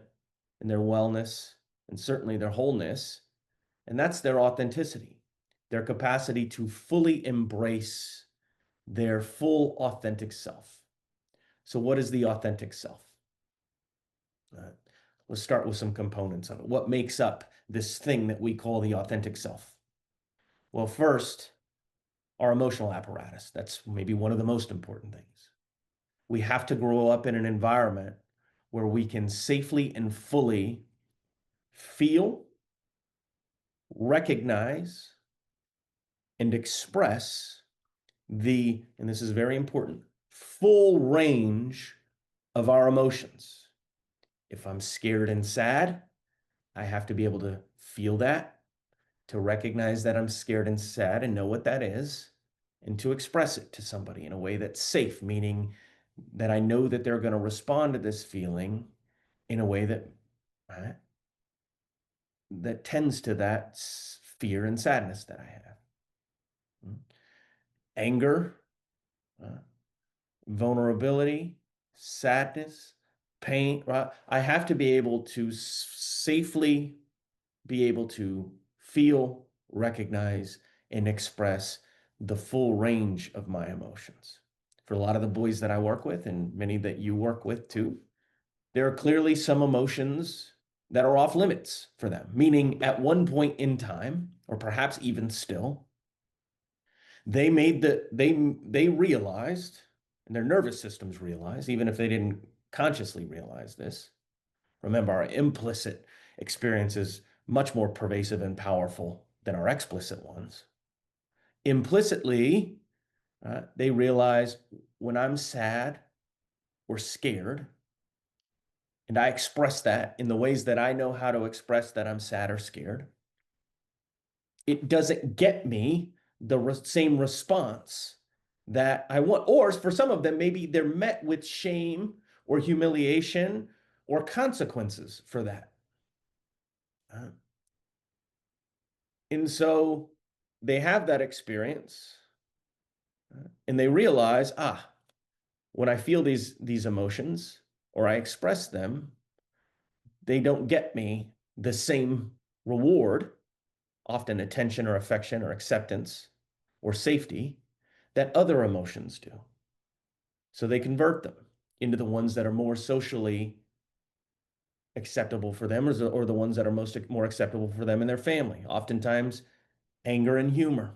and their wellness and certainly their wholeness. And that's their authenticity, their capacity to fully embrace their full authentic self. So what is the authentic self? Let's start with some components of it. What makes up this thing that we call the authentic self? Well, first, our emotional apparatus. That's maybe one of the most important things. We have to grow up in an environment where we can safely and fully feel, recognize, and express and this is very important, full range of our emotions. If I'm scared and sad, I have to be able to feel that, to recognize that I'm scared and sad and know what that is, and to express it to somebody in a way that's safe, meaning that I know that they're going to respond to this feeling in a way that that tends to that fear and sadness that I have. Anger, vulnerability, sadness, pain, right? I have to be able to safely be able to feel, recognize, and express the full range of my emotions. For a lot of the boys that I work with, and many that you work with too, there are clearly some emotions that are off limits for them, meaning at one point in time, or perhaps even still, they realized, and their nervous systems realized, even if they didn't consciously realize this. Remember, our implicit experience is much more pervasive and powerful than our explicit ones. Implicitly, they realize, when I'm sad or scared, and I express that in the ways that I know how to express that I'm sad or scared, it doesn't get me the same response that I want. Or for some of them, maybe they're met with shame or humiliation or consequences for that. And so they have that experience and they realize, when I feel these emotions or I express them, they don't get me the same reward, often attention or affection or acceptance or safety, that other emotions do. So they convert them into the ones that are more socially acceptable for them, or the ones that are more acceptable for them and their family. Oftentimes, anger and humor.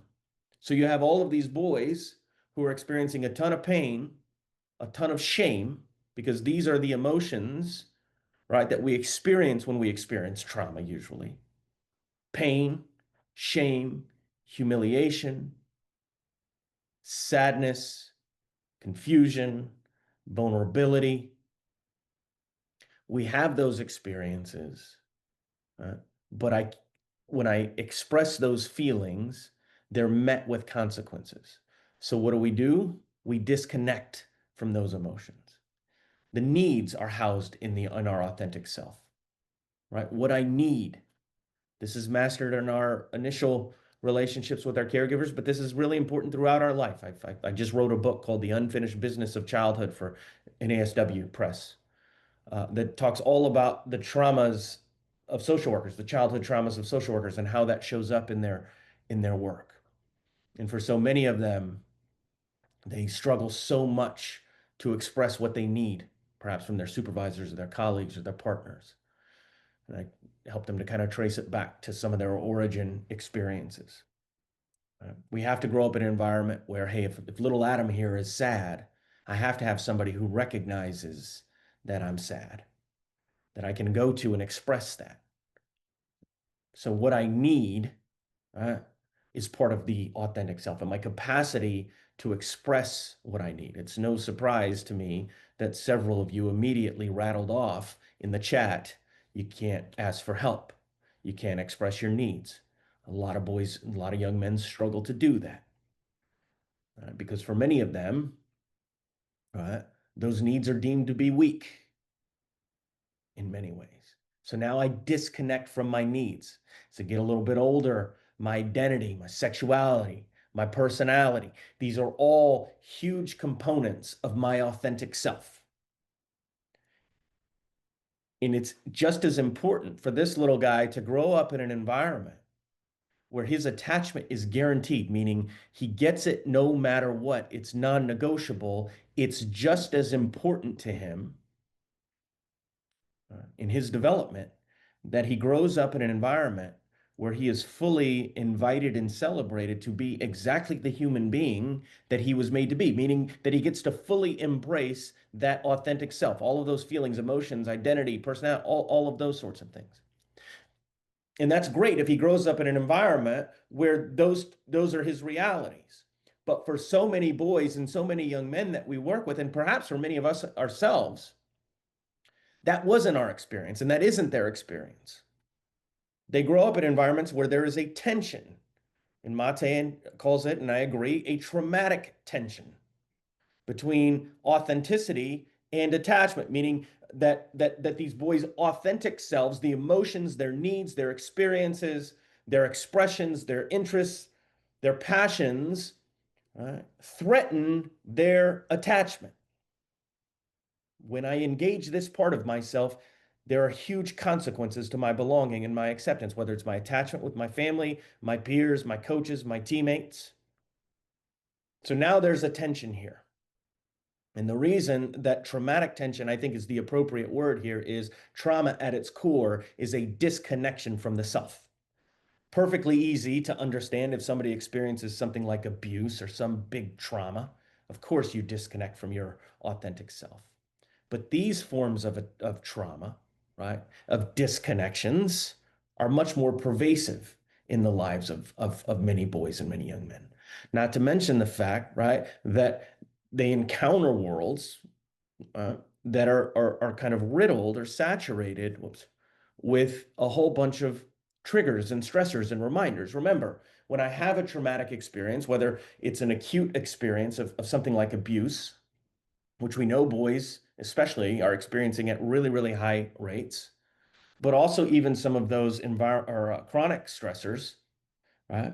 So you have all of these boys who are experiencing a ton of pain, a ton of shame, because these are the emotions, right, that we experience when we experience trauma, usually. Pain, shame, humiliation, sadness, confusion, vulnerability. We have those experiences, right? But when I express those feelings, they're met with consequences. So what do? We disconnect from those emotions. The needs are housed in our authentic self, right? What I need. This is mastered in our initial relationships with our caregivers, but this is really important throughout our life. I just wrote a book called The Unfinished Business of Childhood for an ASW Press that talks all about the traumas of social workers, the childhood traumas of social workers, and how that shows up in their work. And for so many of them, they struggle so much to express what they need, perhaps from their supervisors or their colleagues or their partners. And I help them to kind of trace it back to some of their origin experiences. We have to grow up in an environment where, hey, if little Adam here is sad, I have to have somebody who recognizes that I'm sad, that I can go to and express that. So what I need uh, is part of the authentic self and my capacity to express what I need. It's no surprise to me that several of you immediately rattled off in the chat. You can't ask for help. You can't express your needs. A lot of boys, a lot of young men struggle to do that because for many of them, those needs are deemed to be weak in many ways. So now I disconnect from my needs. As I get a little bit older, my identity, my sexuality, my personality, these are all huge components of my authentic self. And it's just as important for this little guy to grow up in an environment where his attachment is guaranteed, meaning he gets it no matter what. It's non-negotiable. It's just as important to him in his development that he grows up in an environment where he is fully invited and celebrated to be exactly the human being that he was made to be, meaning that he gets to fully embrace that authentic self, all of those feelings, emotions, identity, personality, all of those sorts of things. And that's great if he grows up in an environment where those are his realities. But for so many boys and so many young men that we work with, and perhaps for many of us ourselves, that wasn't our experience, and that isn't their experience. They grow up in environments where there is a tension, and Mate calls it, and I agree, a traumatic tension between authenticity and attachment, meaning that these boys' authentic selves, the emotions, their needs, their experiences, their expressions, their interests, their passions, threaten their attachment. When I engage this part of myself, there are huge consequences to my belonging and my acceptance, whether it's my attachment with my family, my peers, my coaches, my teammates. So now there's a tension here. And the reason that traumatic tension, I think, is the appropriate word here is trauma at its core is a disconnection from the self. Perfectly easy to understand if somebody experiences something like abuse or some big trauma. Of course, you disconnect from your authentic self. But these forms of trauma, right, of disconnections, are much more pervasive in the lives of many boys and many young men. Not to mention the fact, right, that they encounter worlds that are kind of riddled or saturated, with a whole bunch of triggers and stressors and reminders. Remember, when I have a traumatic experience, whether it's an acute experience of something like abuse, which we know boys especially are experiencing at really, really high rates, but also even some of those chronic stressors, right?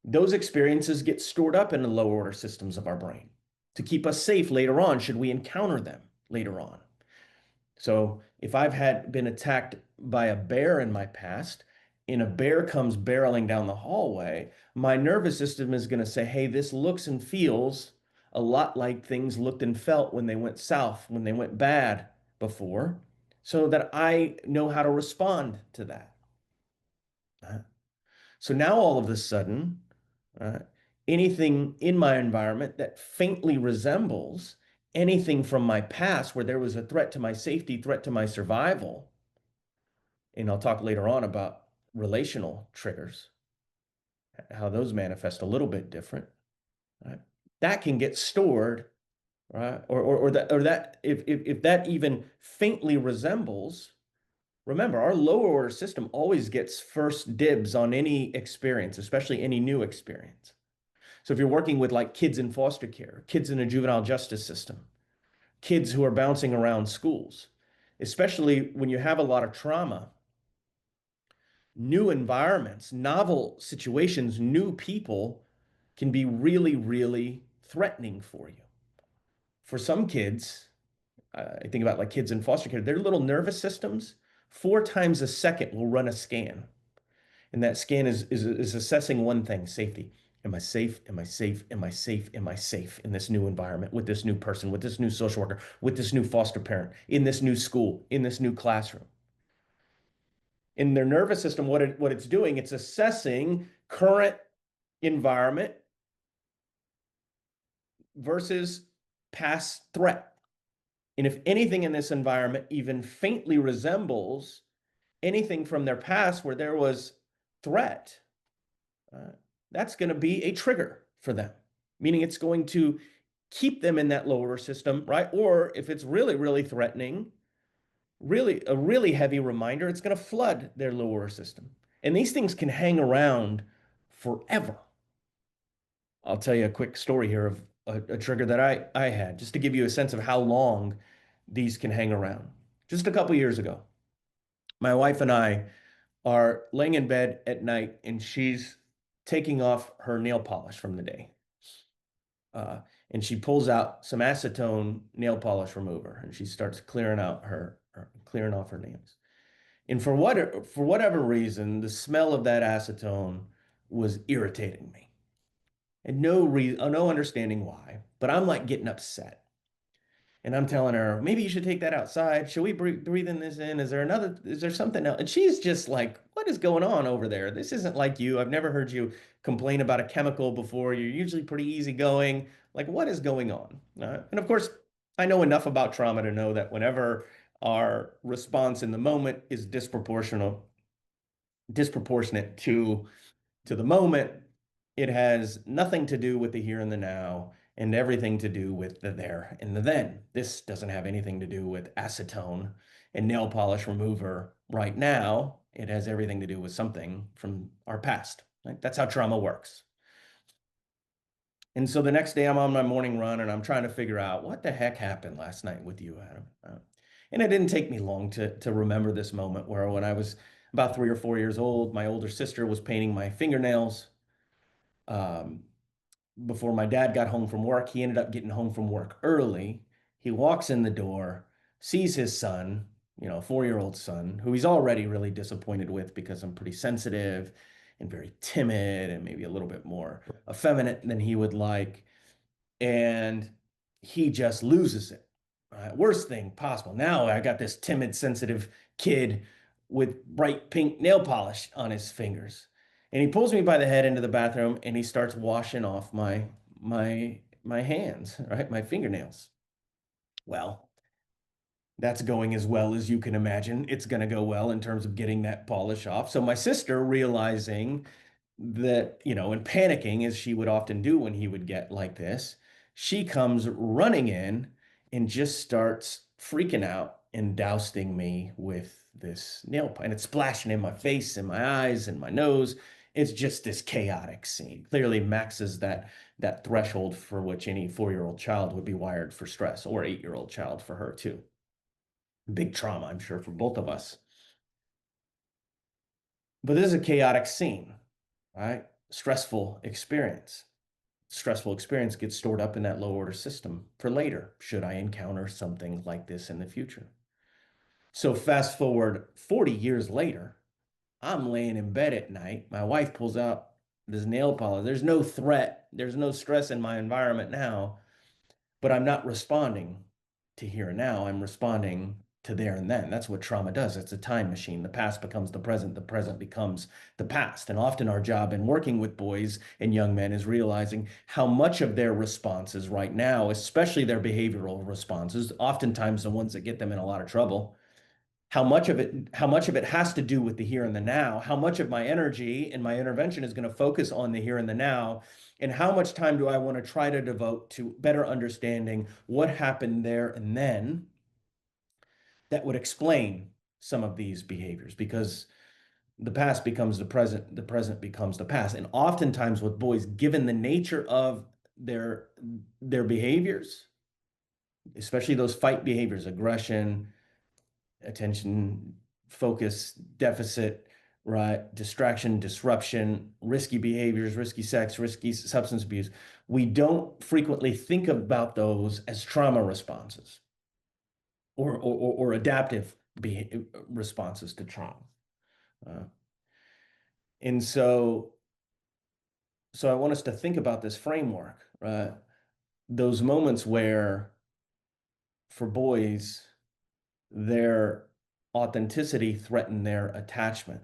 Those experiences get stored up in the lower order systems of our brain. to keep us safe later on, should we encounter them later on. So if I've been attacked by a bear in my past, and a bear comes barreling down the hallway, my nervous system is going to say, hey, this looks and feels a lot like things looked and felt when they went south, when they went bad before, so that I know how to respond to that. So now all of a sudden, uh, anything in my environment that faintly resembles anything from my past where there was a threat to my safety, threat to my survival, and I'll talk later on about relational triggers, how those manifest a little bit different, right? That can get stored, right? Or that if that even faintly resembles, remember, our lower order system always gets first dibs on any experience, especially any new experience. So if you're working with like kids in foster care, kids in a juvenile justice system, kids who are bouncing around schools, especially when you have a lot of trauma, new environments, novel situations, new people can be really, really threatening for you. For some kids, I think about like kids in foster care, their little nervous systems, 4 times a second will run a scan. And that scan is assessing one thing, safety. Am I safe? Am I safe? Am I safe? Am I safe in this new environment, with this new person, with this new social worker, with this new foster parent, in this new school, in this new classroom? In their nervous system, what it's doing, it's assessing current environment versus past threat. And if anything in this environment even faintly resembles anything from their past where there was threat, that's going to be a trigger for them, meaning it's going to keep them in that lower system, right? Or if it's really, really threatening, really a really heavy reminder, it's going to flood their lower system. And these things can hang around forever. I'll tell you a quick story here of a trigger that I had, just to give you a sense of how long these can hang around. Just a couple years ago, my wife and I are laying in bed at night, and she's taking off her nail polish from the day. Uh, and she pulls out some acetone nail polish remover, and she starts clearing off her nails. And for whatever reason, the smell of that acetone was irritating me, and no understanding why. But I'm like getting upset. And I'm telling her, maybe you should take that outside. Should we breathe in this in? Is there something else? And she's just like, what is going on over there? This isn't like you. I've never heard you complain about a chemical before. You're usually pretty easygoing. Like, what is going on? And of course, I know enough about trauma to know that whenever our response in the moment is disproportionate to the moment, it has nothing to do with the here and the now and everything to do with the there and the then. This doesn't have anything to do with acetone and nail polish remover right now. It has everything to do with something from our past. Right? That's how trauma works. And so the next day I'm on my morning run and I'm trying to figure out what the heck happened last night with you, Adam. And it didn't take me long to remember this moment where when I was about 3 or 4 years old, my older sister was painting my fingernails. Um, Before my dad got home from work, he ended up getting home from work early. He walks in the door, sees his son, 4-year-old son, who he's already really disappointed with because I'm pretty sensitive and very timid and maybe a little bit more effeminate than he would like. And he just loses it. Worst thing possible. Now I got this timid, sensitive kid with bright pink nail polish on his fingers. And he pulls me by the head into the bathroom and he starts washing off my hands, right? My fingernails. Well, that's going as well as you can imagine. It's going to go well in terms of getting that polish off. So my sister, realizing that, and panicking as she would often do when he would get like this, she comes running in and just starts freaking out and dousing me with this nail polish. And it's splashing in my face and my eyes and my nose. It's just this chaotic scene. Clearly maxes that threshold for which any 4-year-old child would be wired for stress, or 8-year-old child for her too. Big trauma, I'm sure, for both of us. But this is a chaotic scene, right? Stressful experience. stressful experience gets stored up in that low order system for later, should I encounter something like this in the future. So fast forward 40 years later, I'm laying in bed at night. My wife pulls out this nail polish. There's no threat, there's no stress in my environment now, but I'm not responding to here and now. I'm responding to there and then. That's what trauma does. It's a time machine. The past becomes the present becomes the past. And often our job in working with boys and young men is realizing how much of their responses right now, especially their behavioral responses, oftentimes the ones that get them in a lot of trouble, how much of it has to do with the here and the now, how much of my energy and my intervention is going to focus on the here and the now, and how much time do I want to try to devote to better understanding what happened there and then that would explain some of these behaviors, because the past becomes the present becomes the past. And oftentimes with boys, given the nature of their behaviors, especially those fight behaviors, aggression, attention, focus, deficit, right? Distraction, disruption, risky behaviors, risky sex, risky substance abuse. We don't frequently think about those as trauma responses or adaptive responses to trauma. Uh, and so I want us to think about this framework, right? Those moments where for boys, their authenticity threatened their attachment.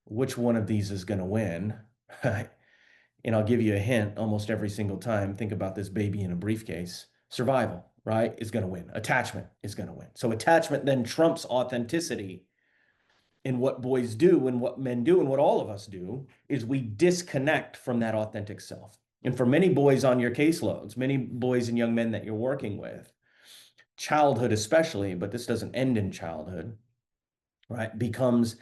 Which one of these is going to win? And I'll give you a hint almost every single time. Think about this baby in a briefcase. Survival, right, is going to win. Attachment is going to win. So attachment then trumps authenticity. And what boys do and what men do and what all of us do is we disconnect from that authentic self. And for many boys on your caseloads, many boys and young men that you're working with, childhood especially, but this doesn't end in childhood, right, becomes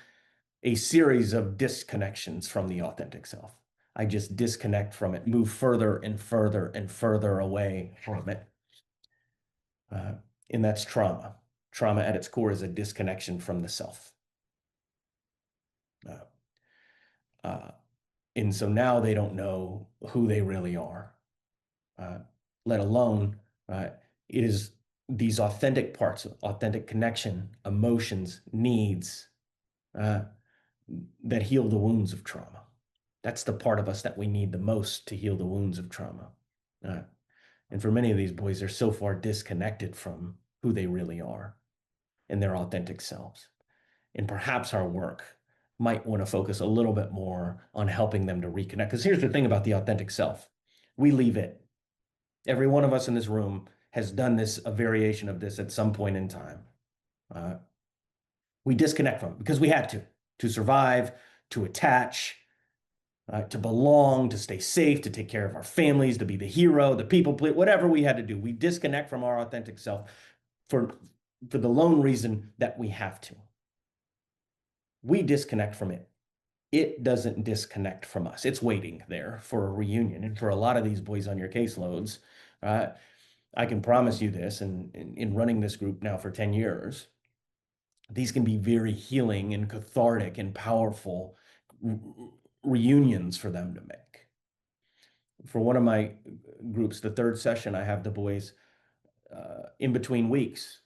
a series of disconnections from the authentic self. I just disconnect from it, move further and further and further away from it. Uh, and that's trauma. Trauma at its core is a disconnection from the self. Uh, and so now they don't know who they really are, let alone it is these authentic parts, authentic connection, emotions, needs that heal the wounds of trauma. That's the part of us that we need the most to heal the wounds of trauma. And for many of these boys, they're so far disconnected from who they really are and their authentic selves. And perhaps our work might want to focus a little bit more on helping them to reconnect. Because here's the thing about the authentic self. We leave it. Every one of us in this room has done this, a variation of this at some point in time. We disconnect from it because we had to survive, to attach, to belong, to stay safe, to take care of our families, to be the hero, the people, whatever we had to do. We disconnect from our authentic self for the lone reason that we have to. We disconnect from it. It doesn't disconnect from us. It's waiting there for a reunion. And for a lot of these boys on your caseloads, I can promise you this, and in running this group now for 10 years, these can be very healing and cathartic and powerful reunions for them to make. For one of my groups, the third session, I have the boys in between weeks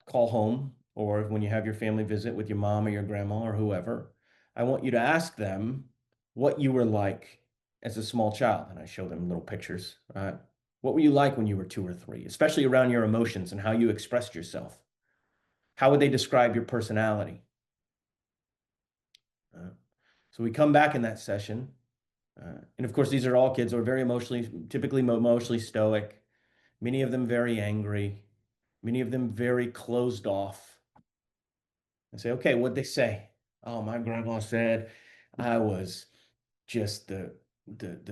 call home, or when you have your family visit with your mom or your grandma or whoever, I want you to ask them what you were like as a small child. And I show them little pictures. What were you like when you were 2 or 3, especially around your emotions and how you expressed yourself? How would they describe your personality? So we come back in that session. And of course, these are all kids who are very typically emotionally stoic, many of them very angry, many of them very closed off. I say, okay, what'd they say? Oh, my grandma said I was just the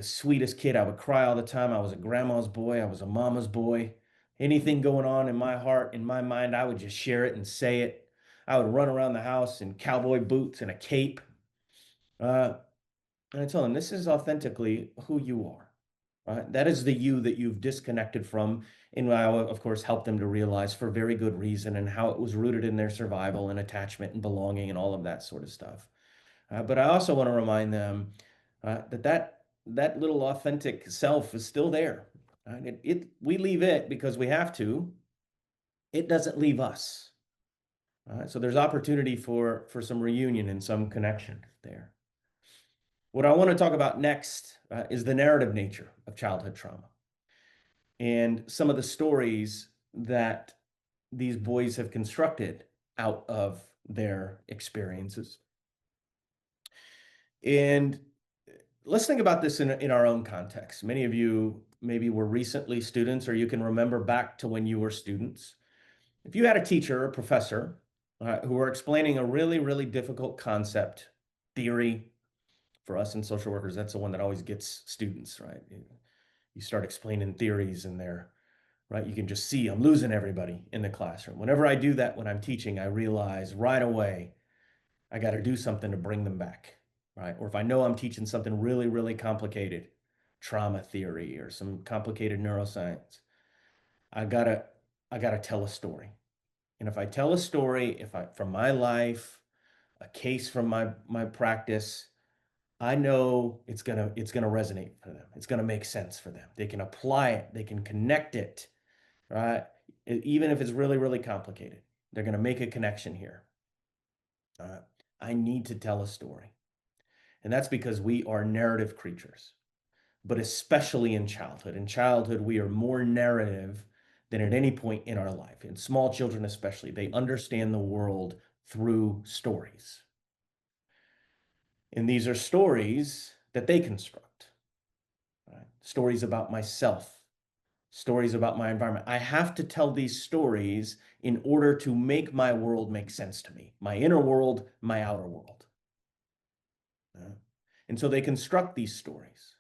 sweetest kid. I would cry all the time. I was a grandma's boy. I was a mama's boy. Anything going on in my heart, in my mind, I would just share it and say it. I would run around the house in cowboy boots and a cape. And I tell them, this is authentically who you are. Right? That is the you that you've disconnected from. And I will, of course, help them to realize for very good reason and how it was rooted in their survival and attachment and belonging and all of that sort of stuff. But I also want to remind them that that little authentic self is still there. Right? We leave it because we have to. It doesn't leave us. So there's opportunity for some reunion and some connection there. What I want to talk about next is the narrative nature of childhood trauma and some of the stories that these boys have constructed out of their experiences. And let's think about this in our own context. Many of you maybe were recently students, or you can remember back to when you were students. If you had a teacher or professor who were explaining a really, really difficult concept, theory, for us in social workers, that's the one that always gets students, right? You start explaining theories in there, right? You can just see I'm losing everybody in the classroom. Whenever I do that when I'm teaching, I realize right away I got to do something to bring them back, right? Or if I know I'm teaching something really, really complicated, trauma theory or some complicated neuroscience, I gotta tell a story. And if I tell a story, if I from my life, a case from my practice, I know it's gonna resonate for them. It's gonna make sense for them. They can apply it, they can connect it, right? Even if it's really, really complicated, they're gonna make a connection here. I need to tell a story. And that's because we are narrative creatures, but especially in childhood. In childhood, we are more narrative than at any point in our life. In small children, especially, they understand the world through stories. And these are stories that they construct, right? Stories about myself, stories about my environment. I have to tell these stories in order to make my world make sense to me, my inner world, my outer world. And so they construct these stories.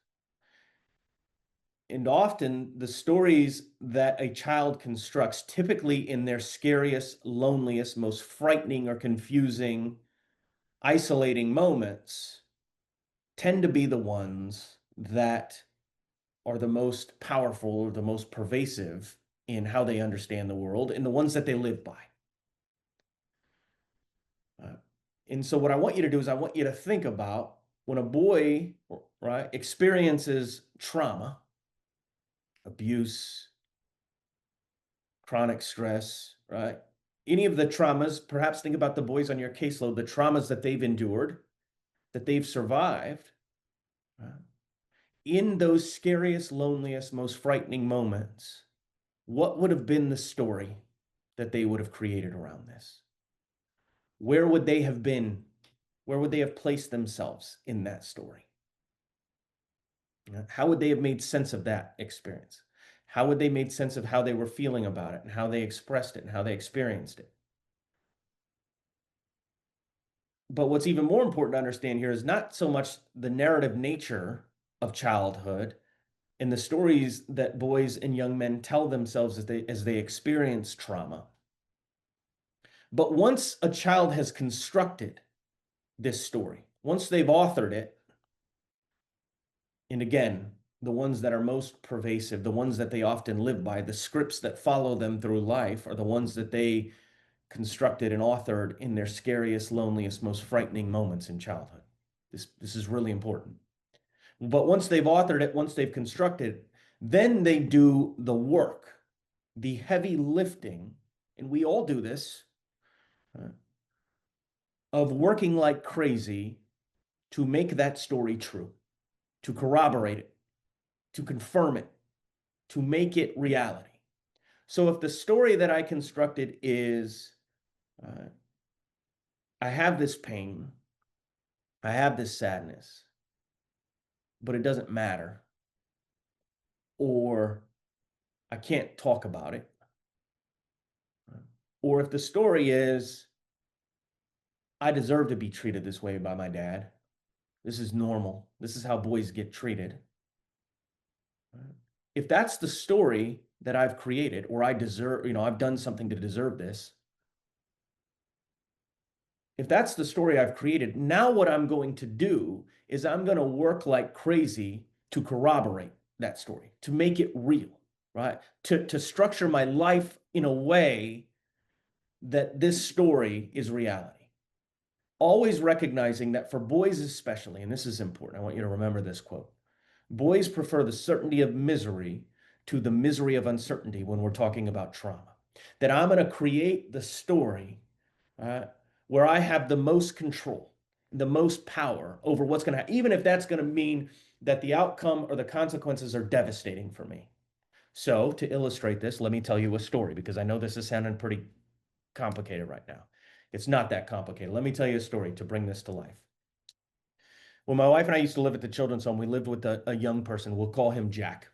And often the stories that a child constructs, typically in their scariest, loneliest, most frightening or confusing, isolating moments, tend to be the ones that are the most powerful or the most pervasive in how they understand the world and the ones that they live by. And so what I want you to do is I want you to think about when a boy, right, experiences trauma, abuse, chronic stress, right? Any of the traumas, perhaps think about the boys on your caseload, the traumas that they've endured, that they've survived. Right? In those scariest, loneliest, most frightening moments, what would have been the story that they would have created around this? Where would they have been? Where would they have placed themselves in that story? How would they have made sense of that experience? How would they made sense of how they were feeling about it and how they expressed it and how they experienced it? But what's even more important to understand here is not so much the narrative nature of childhood and the stories that boys and young men tell themselves as they experience trauma. But once a child has constructed this story, once they've authored it, and again, the ones that are most pervasive, the ones that they often live by, the scripts that follow them through life are the ones that they constructed and authored in their scariest, loneliest, most frightening moments in childhood. This is really important. But once they've authored it, once they've constructed, then they do the work, the heavy lifting, and we all do this, of working like crazy to make that story true, to corroborate it, to confirm it, to make it reality. So if the story that I constructed is, I have this pain, I have this sadness, but it doesn't matter, or I can't talk about it, or if the story is, I deserve to be treated this way by my dad, this is normal, this is how boys get treated. If that's the story that I've created, or I deserve, I've done something to deserve this, if that's the story I've created, now what I'm going to do is I'm going to work like crazy to corroborate that story, to make it real, right? To structure my life in a way that this story is reality. Always recognizing that for boys especially, and this is important, I want you to remember this quote, Boys prefer the certainty of misery to the misery of uncertainty when we're talking about trauma. That I'm going to create the story uh, where I have the most control, the most power over what's going to happen, even if that's going to mean that the outcome or the consequences are devastating for me. So, to illustrate this, let me tell you a story because I know this is sounding pretty complicated right now. It's not that complicated. Let me tell you a story to bring this to life. When my wife and I used to live at the children's home, we lived with a young person. We'll call him Jack.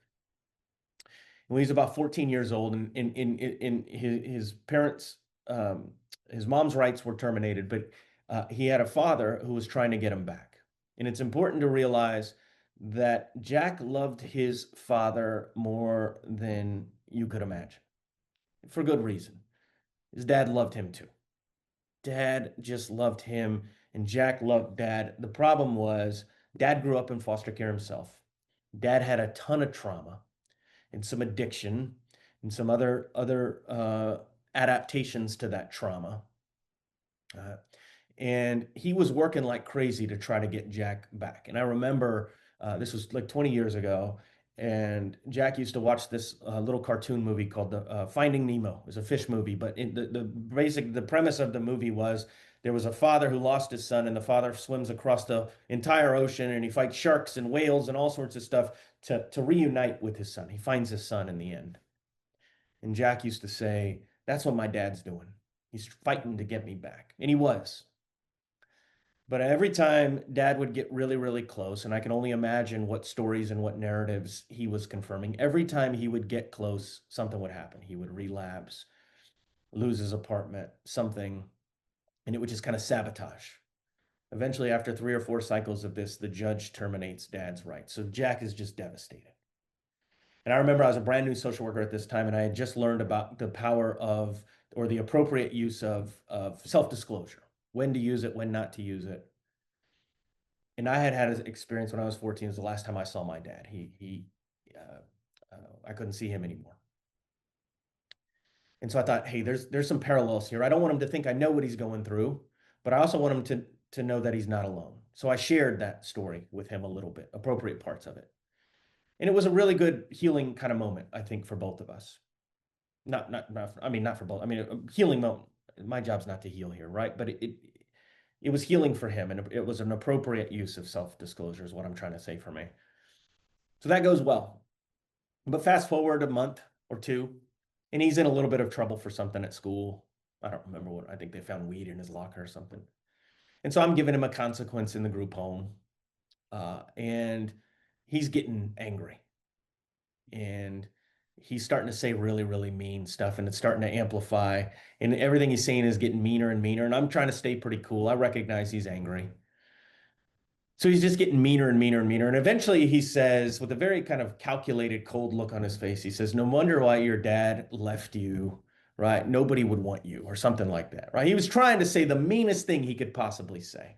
When he was about 14 years old, and in his parents, his mom's rights were terminated, but he had a father who was trying to get him back. And it's important to realize that Jack loved his father more than you could imagine, for good reason. His dad loved him too. Dad just loved him, and Jack loved dad. The problem was, dad grew up in foster care himself. Dad had a ton of trauma and some addiction and some other adaptations to that trauma. Uh, and he was working like crazy to try to get Jack back. And I remember this was like 20 years ago, and Jack used to watch this little cartoon movie called the Finding Nemo. It was a fish movie, but the premise of the movie was there was a father who lost his son, and the father swims across the entire ocean, and he fights sharks and whales and all sorts of stuff to reunite with his son. He finds his son in the end. And Jack used to say, "That's what my dad's doing. He's fighting to get me back." And he was. But every time dad would get really, really close, and I can only imagine what stories and what narratives he was confirming, every time he would get close, something would happen. He would relapse, lose his apartment, something, and it would just kind of sabotage. Eventually, after 3 or 4 cycles of this, the judge terminates dad's rights. So Jack is just devastated. And I remember I was a brand new social worker at this time, and I had just learned about the power of, or the appropriate use of self-disclosure, when to use it, when not to use it. And I had an experience when I was 14. It was the last time I saw my dad. I couldn't see him anymore. And so I thought, hey, there's some parallels here. I don't want him to think I know what he's going through, but I also want him to know that he's not alone. So I shared that story with him a little bit, appropriate parts of it. And it was a really good healing kind of moment, I think, for both of us. I mean, not for both. I mean, a healing moment. My job's not to heal here, right? But it was healing for him, and it was an appropriate use of self-disclosure is what I'm trying to say for me. So that goes well. But fast forward a month or two, and he's in a little bit of trouble for something at school. I don't remember what. I think they found weed in his locker or something. And so I'm giving him a consequence in the group home, and he's getting angry, and he's starting to say really, really mean stuff, and it's starting to amplify. And everything he's saying is getting meaner and meaner. And I'm trying to stay pretty cool. I recognize he's angry. So he's just getting meaner and meaner and meaner. And eventually he says, with a very kind of calculated, cold look on his face, he says, "No wonder why your dad left you, right? Nobody would want you," or something like that, right? He was trying to say the meanest thing he could possibly say.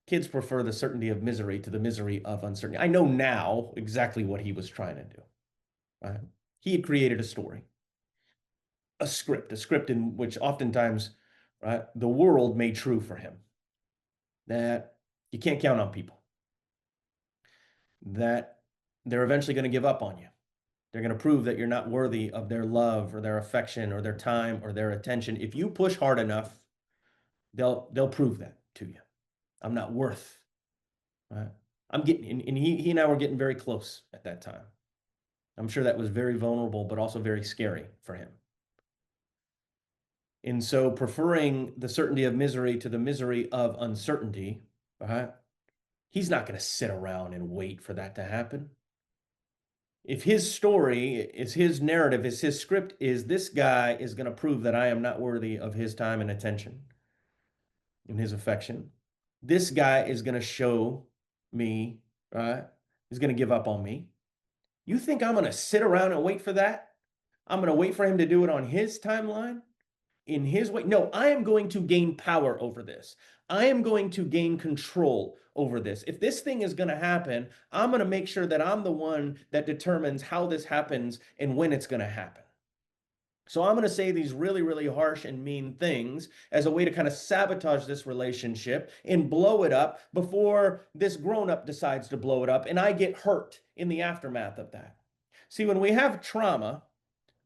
Kids prefer the certainty of misery to the misery of uncertainty. I know now exactly what he was trying to do, right? He had created a story, a script in which oftentimes, right, the world made true for him that you can't count on people, that they're eventually going to give up on you. They're going to prove that you're not worthy of their love or their affection or their time or their attention. If you push hard enough, they'll prove that to you. I'm not worth. Right? I'm getting, and he and I were getting very close at that time. I'm sure that was very vulnerable, but also very scary for him. And so, preferring the certainty of misery to the misery of uncertainty, right? He's not going to sit around and wait for that to happen. If his story is his narrative, is his script, is this guy is going to prove that I am not worthy of his time and attention and his affection. This guy is going to show me, right? He's going to give up on me. You think I'm going to sit around and wait for that? I'm going to wait for him to do it on his timeline, in his way? No, I am going to gain power over this. I am going to gain control over this. If this thing is going to happen, I'm going to make sure that I'm the one that determines how this happens and when it's going to happen. So I'm going to say these really, really harsh and mean things as a way to kind of sabotage this relationship and blow it up before this grown-up decides to blow it up and I get hurt in the aftermath of that. See, when we have trauma,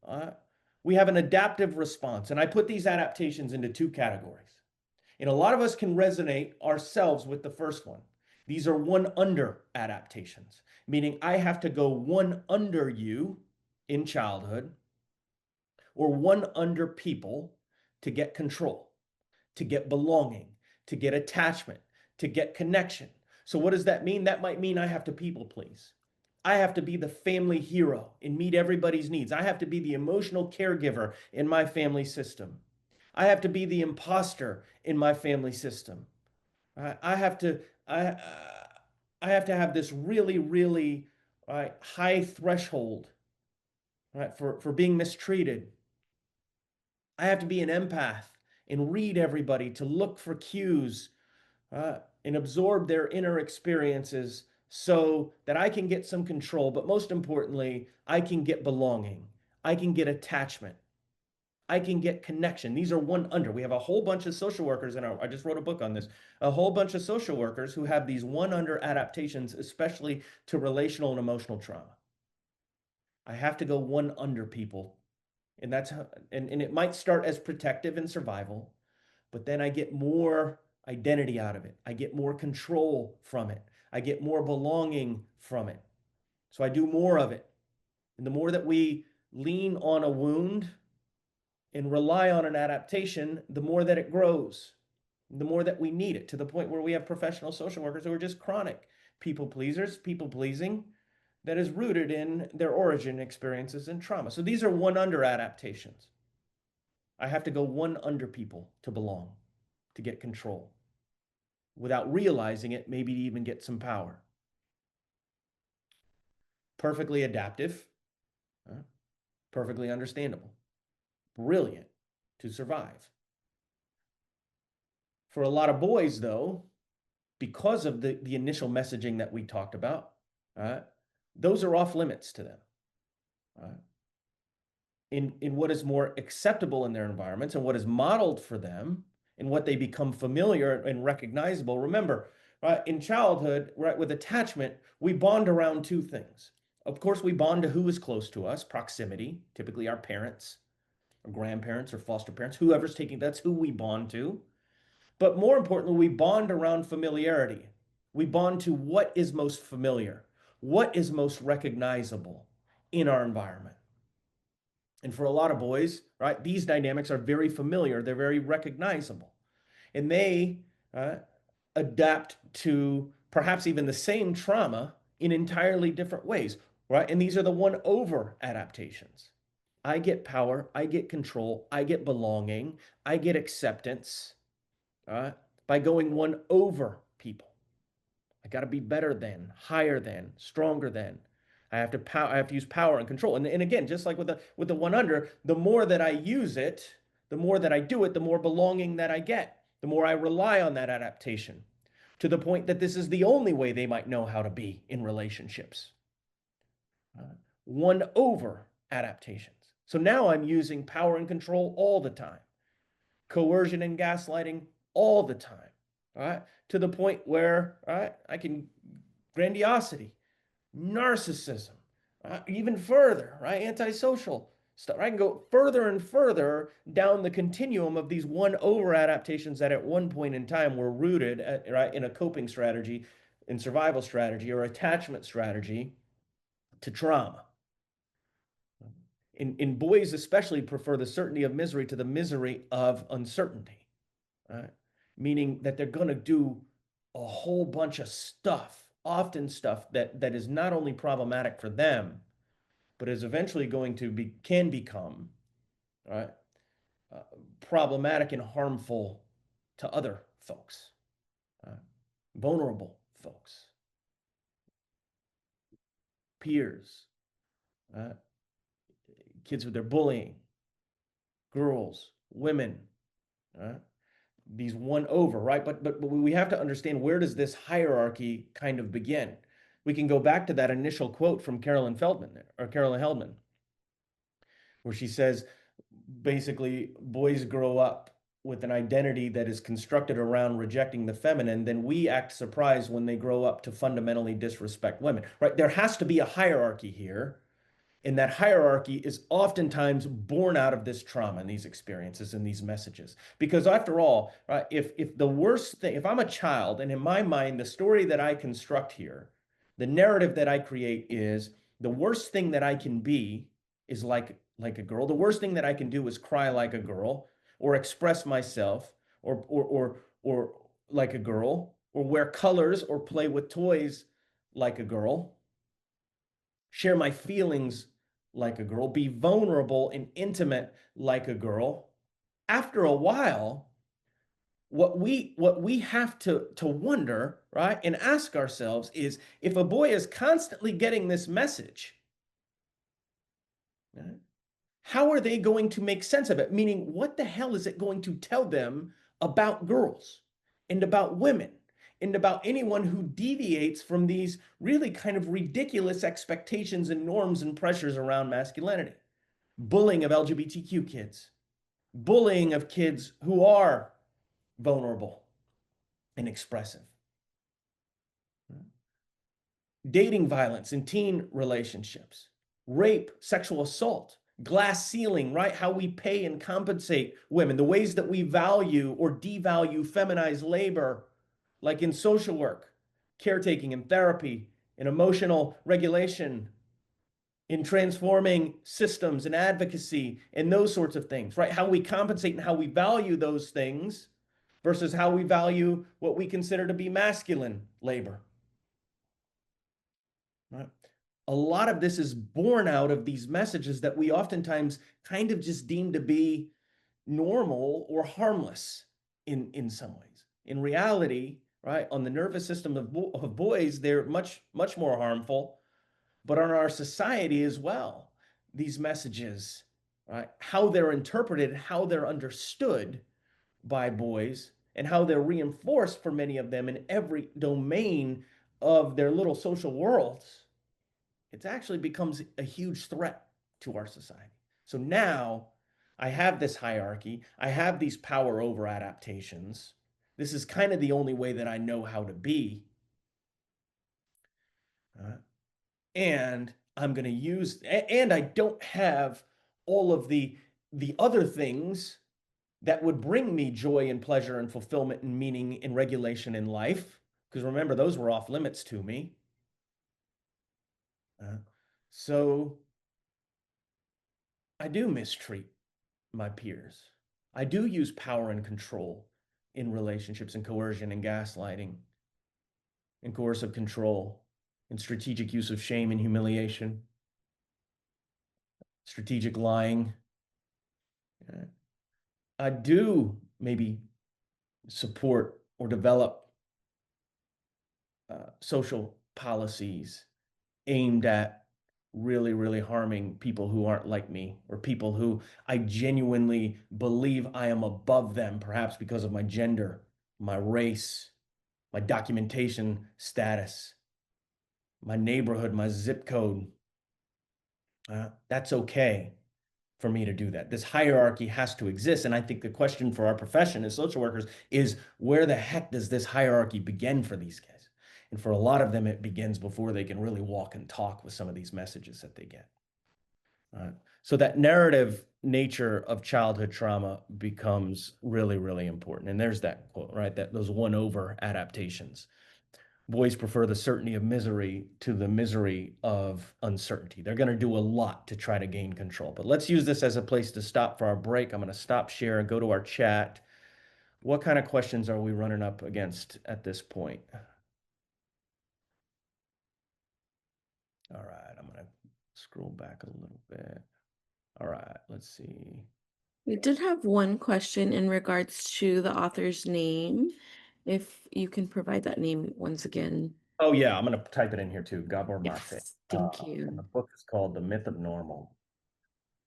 uh, we have an adaptive response. And I put these adaptations into two categories. And a lot of us can resonate ourselves with the first one. These are one under adaptations, meaning I have to go one under you in childhood or one under people to get control, to get belonging, to get attachment, to get connection. So, what does that mean? That might mean I have to people please. I have to be the family hero and meet everybody's needs. I have to be the emotional caregiver in my family system. I have to be the imposter in my family system. I have to I I have to have this really really high threshold for being mistreated. I have to be an empath and read everybody to look for cues and absorb their inner experiences so that I can get some control. But most importantly, I can get belonging. I can get attachment. I can get connection. These are one under. We have a whole bunch of social workers, and I just wrote a book on this, a whole bunch of social workers who have these one under adaptations, especially to relational and emotional trauma. I have to go one under people. And that's how, and it might start as protective and survival, but then I get more identity out of it. I get more control from it. I get more belonging from it. So I do more of it. And the more that we lean on a wound and rely on an adaptation, the more that it grows, the more that we need it, to the point where we have professional social workers who are just chronic people pleasers, people pleasing, that is rooted in their origin experiences and trauma. So these are one under adaptations. I have to go one under people to belong, to get control. Without realizing it, maybe to even get some power. Perfectly adaptive, perfectly understandable, brilliant to survive. For a lot of boys, though, because of the initial messaging that we talked about, those are off limits to them. In what is more acceptable in their environments and what is modeled for them and what they become familiar and recognizable. Remember, right, in childhood, right, with attachment, we bond around two things. Of course, we bond to who is close to us, proximity, typically our parents or grandparents or foster parents, whoever's taking, that's who we bond to. But more importantly, we bond around familiarity. We bond to what is most familiar, what is most recognizable in our environment. And for a lot of boys, right, these dynamics are very familiar. They're very recognizable. And they adapt to perhaps even the same trauma in entirely different ways, right? And these are the one over adaptations. I get power, I get control, I get belonging, I get acceptance by going one over people. I got to be better than, higher than, stronger than. I have to use power and control. And again, just like with the one under, the more that I use it, the more that I do it, the more belonging that I get, the more I rely on that adaptation, to the point that this is the only way they might know how to be in relationships. One over adaptations. So now I'm using power and control all the time, coercion and gaslighting all the time, right? To the point where, right, I can grandiosity, narcissism, even further, right? Antisocial stuff. I can go further and further down the continuum of these one over adaptations that at one point in time were rooted right, in a coping strategy, in survival strategy or attachment strategy to trauma. In boys especially prefer the certainty of misery to the misery of uncertainty, right? Meaning that they're going to do a whole bunch of stuff, often stuff that is not only problematic for them, but is eventually going to can become right, problematic and harmful to other folks, vulnerable folks, peers, kids with their bullying, girls, women, these one over, right? But we have to understand, where does this hierarchy kind of begin? We can go back to that initial quote from Carolyn Feldman or Carolyn Heldman, where she says, basically boys grow up with an identity that is constructed around rejecting the feminine, then we act surprised when they grow up to fundamentally disrespect women, right? There has to be a hierarchy here. And that hierarchy is oftentimes born out of this trauma and these experiences and these messages. Because after all, right, if the worst thing, if I'm a child and in my mind, the story that I construct here, the narrative that I create is the worst thing that I can be is like a girl. The worst thing that I can do is cry like a girl or express myself or like a girl or wear colors or play with toys like a girl, share my feelings like a girl, be vulnerable and intimate like a girl. After a while, what we have to wonder, right, and ask ourselves is if a boy is constantly getting this message, right, how are they going to make sense of it? Meaning, what the hell is it going to tell them about girls and about women and about anyone who deviates from these really kind of ridiculous expectations and norms and pressures around masculinity? Bullying of LGBTQ kids, bullying of kids who are vulnerable and expressive, dating violence in teen relationships, rape, sexual assault, glass ceiling, right? How we pay and compensate women, the ways that we value or devalue feminized labor, like in social work, caretaking and therapy, in emotional regulation, in transforming systems and advocacy and those sorts of things, right? How we compensate and how we value those things versus how we value what we consider to be masculine labor. Right? A lot of this is born out of these messages that we oftentimes kind of just deem to be normal or harmless in some ways. In reality, right, on the nervous system of boys, they're much more harmful, but on our society as well. These messages, right, how they're interpreted, how they're understood by boys, and how they're reinforced for many of them in every domain of their little social worlds, it actually becomes a huge threat to our society. So now I have this hierarchy, I have these power over adaptations. This is kind of the only way that I know how to be. And I'm going to use, and I don't have all of the other things that would bring me joy and pleasure and fulfillment and meaning and regulation in life. Because remember, those were off limits to me. So I do mistreat my peers. I do use power and control in relationships and coercion and gaslighting and coercive control and strategic use of shame and humiliation, strategic lying. I do maybe support or develop social policies aimed at really harming people who aren't like me or people who I genuinely believe I am above them, perhaps because of my gender, my race, my documentation status, my neighborhood, my zip code. That's okay for me to do that. This hierarchy has to exist. And I think the question for our profession as social workers is where the heck does this hierarchy begin for these guys? And for a lot of them, it begins before they can really walk and talk with some of these messages that they get. So that narrative nature of childhood trauma becomes really important. And there's that quote, right? That those won over adaptations. Boys prefer the certainty of misery to the misery of uncertainty. They're going to do a lot to try to gain control. But let's use this as a place to stop for our break. I'm going to stop share and go to our chat. What kind of questions are we running up against at this point? All right, I'm going to scroll back a little bit. All right, let's see. We did have one question in regards to the author's name. If you can provide that name once again. Oh, yeah, I'm going to type it in here too. Gabor Mate. Yes, thank And the you. book is called The Myth of Normal.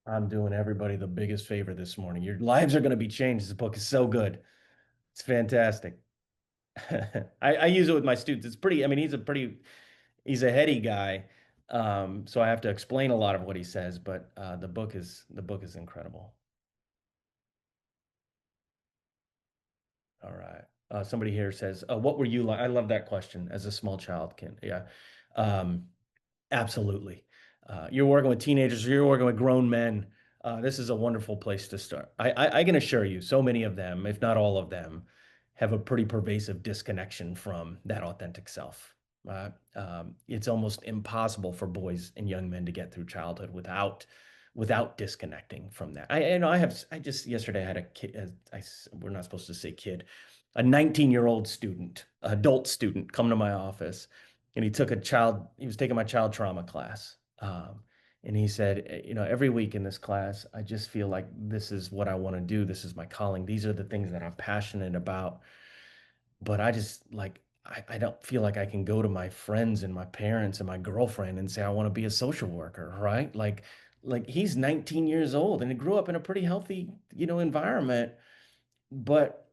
I'm doing everybody the biggest favor this morning. Your lives are going to be changed. This book is so good. It's fantastic. I use it with my students. It's pretty, I mean, he's a heady guy. So I have to explain a lot of what he says, but the book is incredible. Somebody here says, "What were you like?" I love that question as a small child. Can Yeah, um, absolutely. You're working with teenagers, you're working with grown men. This is a wonderful place to start. I can assure you, so many of them, if not all of them, have a pretty pervasive disconnection from that authentic self. It's almost impossible for boys and young men to get through childhood without disconnecting from that. I just yesterday I had a kid. We're not supposed to say kid, a 19-year-old student, adult student, come to my office, and he was taking my child trauma class. And he said, every week in this class, I just feel like this is what I want to do. This is my calling. These are the things that I'm passionate about. But I just like, I don't feel like I can go to my friends and my parents and my girlfriend and say, I want to be a social worker, right? Like he's 19 years old and he grew up in a pretty healthy, environment, but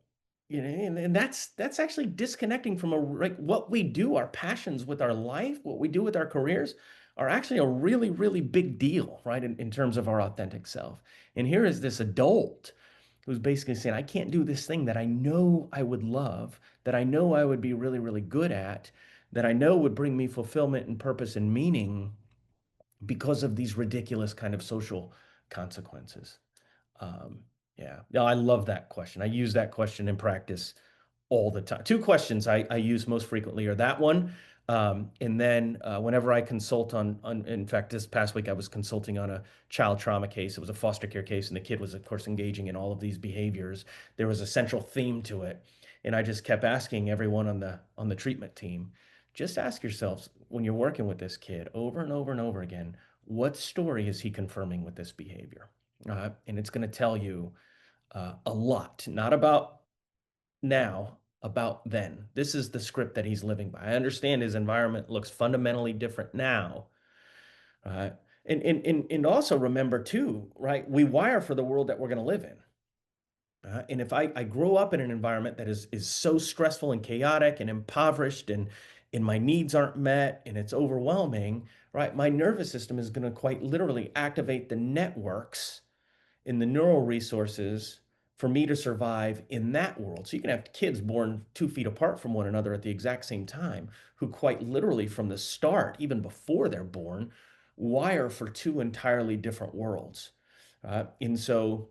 and that's actually disconnecting from like what we do, our passions with our life, what we do with our careers are actually a really, really big deal, right? In terms of our authentic self. And here is this adult who's basically saying, I can't do this thing that I know I would love, that I know I would be really, really good at, that I know would bring me fulfillment and purpose and meaning because of these ridiculous kind of social consequences. Um, yeah. No, I love that question. I use that question in practice all the time. Two questions I use most frequently are that one. And then whenever I consult in fact, this past week I was consulting on a child trauma case. It was a foster care case, and the kid was, of course, engaging in all of these behaviors. There was a central theme to it. And I just kept asking everyone on the treatment team, just ask yourselves when you're working with this kid over and over and over again, what story is he confirming with this behavior? And it's going to tell you a lot, not about now, about then. This is the script that he's living by. I understand his environment looks fundamentally different now. Uh, and also remember too, right? We wire for the world that we're going to live in. And if I grow up in an environment that is so stressful and chaotic and impoverished, and my needs aren't met and it's overwhelming, right? My nervous system is going to quite literally activate the networks in the neural resources for me to survive in that world. So you can have kids born 2 feet apart from one another at the exact same time, who quite literally from the start, even before they're born, wire for two entirely different worlds. And so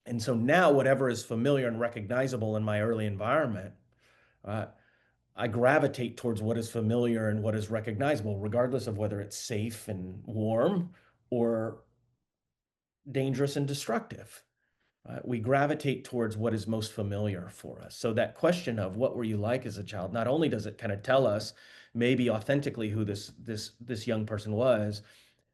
now whatever is familiar and recognizable in my early environment, uh, I gravitate towards what is familiar and what is recognizable, regardless of whether it's safe and warm or dangerous and destructive. We gravitate towards what is most familiar for us. So that question of what were you like as a child, not only does it kind of tell us maybe authentically who this young person was,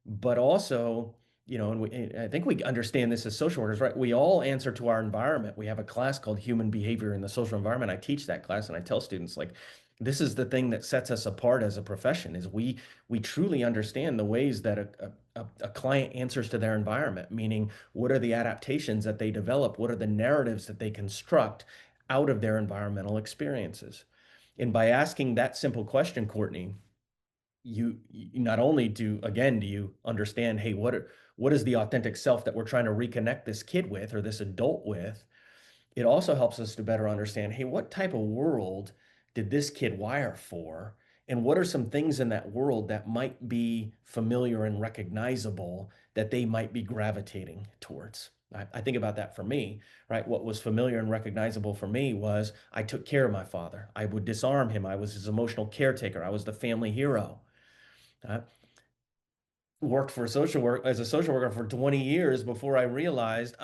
but also, and I think we understand this as social workers, right? We all answer to our environment. We have a class called Human Behavior in the Social Environment. I teach that class and I tell students, like, this is the thing that sets us apart as a profession is we truly understand the ways that a client answers to their environment, meaning what are the adaptations that they develop? What are the narratives that they construct out of their environmental experiences? And by asking that simple question, Courtney, you not only do you understand, hey, what is the authentic self that we're trying to reconnect this kid with or this adult with? It also helps us to better understand, hey, what type of world did this kid wire for? And what are some things in that world that might be familiar and recognizable that they might be gravitating towards? I think about that for me, right? What was familiar and recognizable for me was I took care of my father. I would disarm him. I was his emotional caretaker. I was the family hero. I worked for social work as a social worker for 20 years before I realized,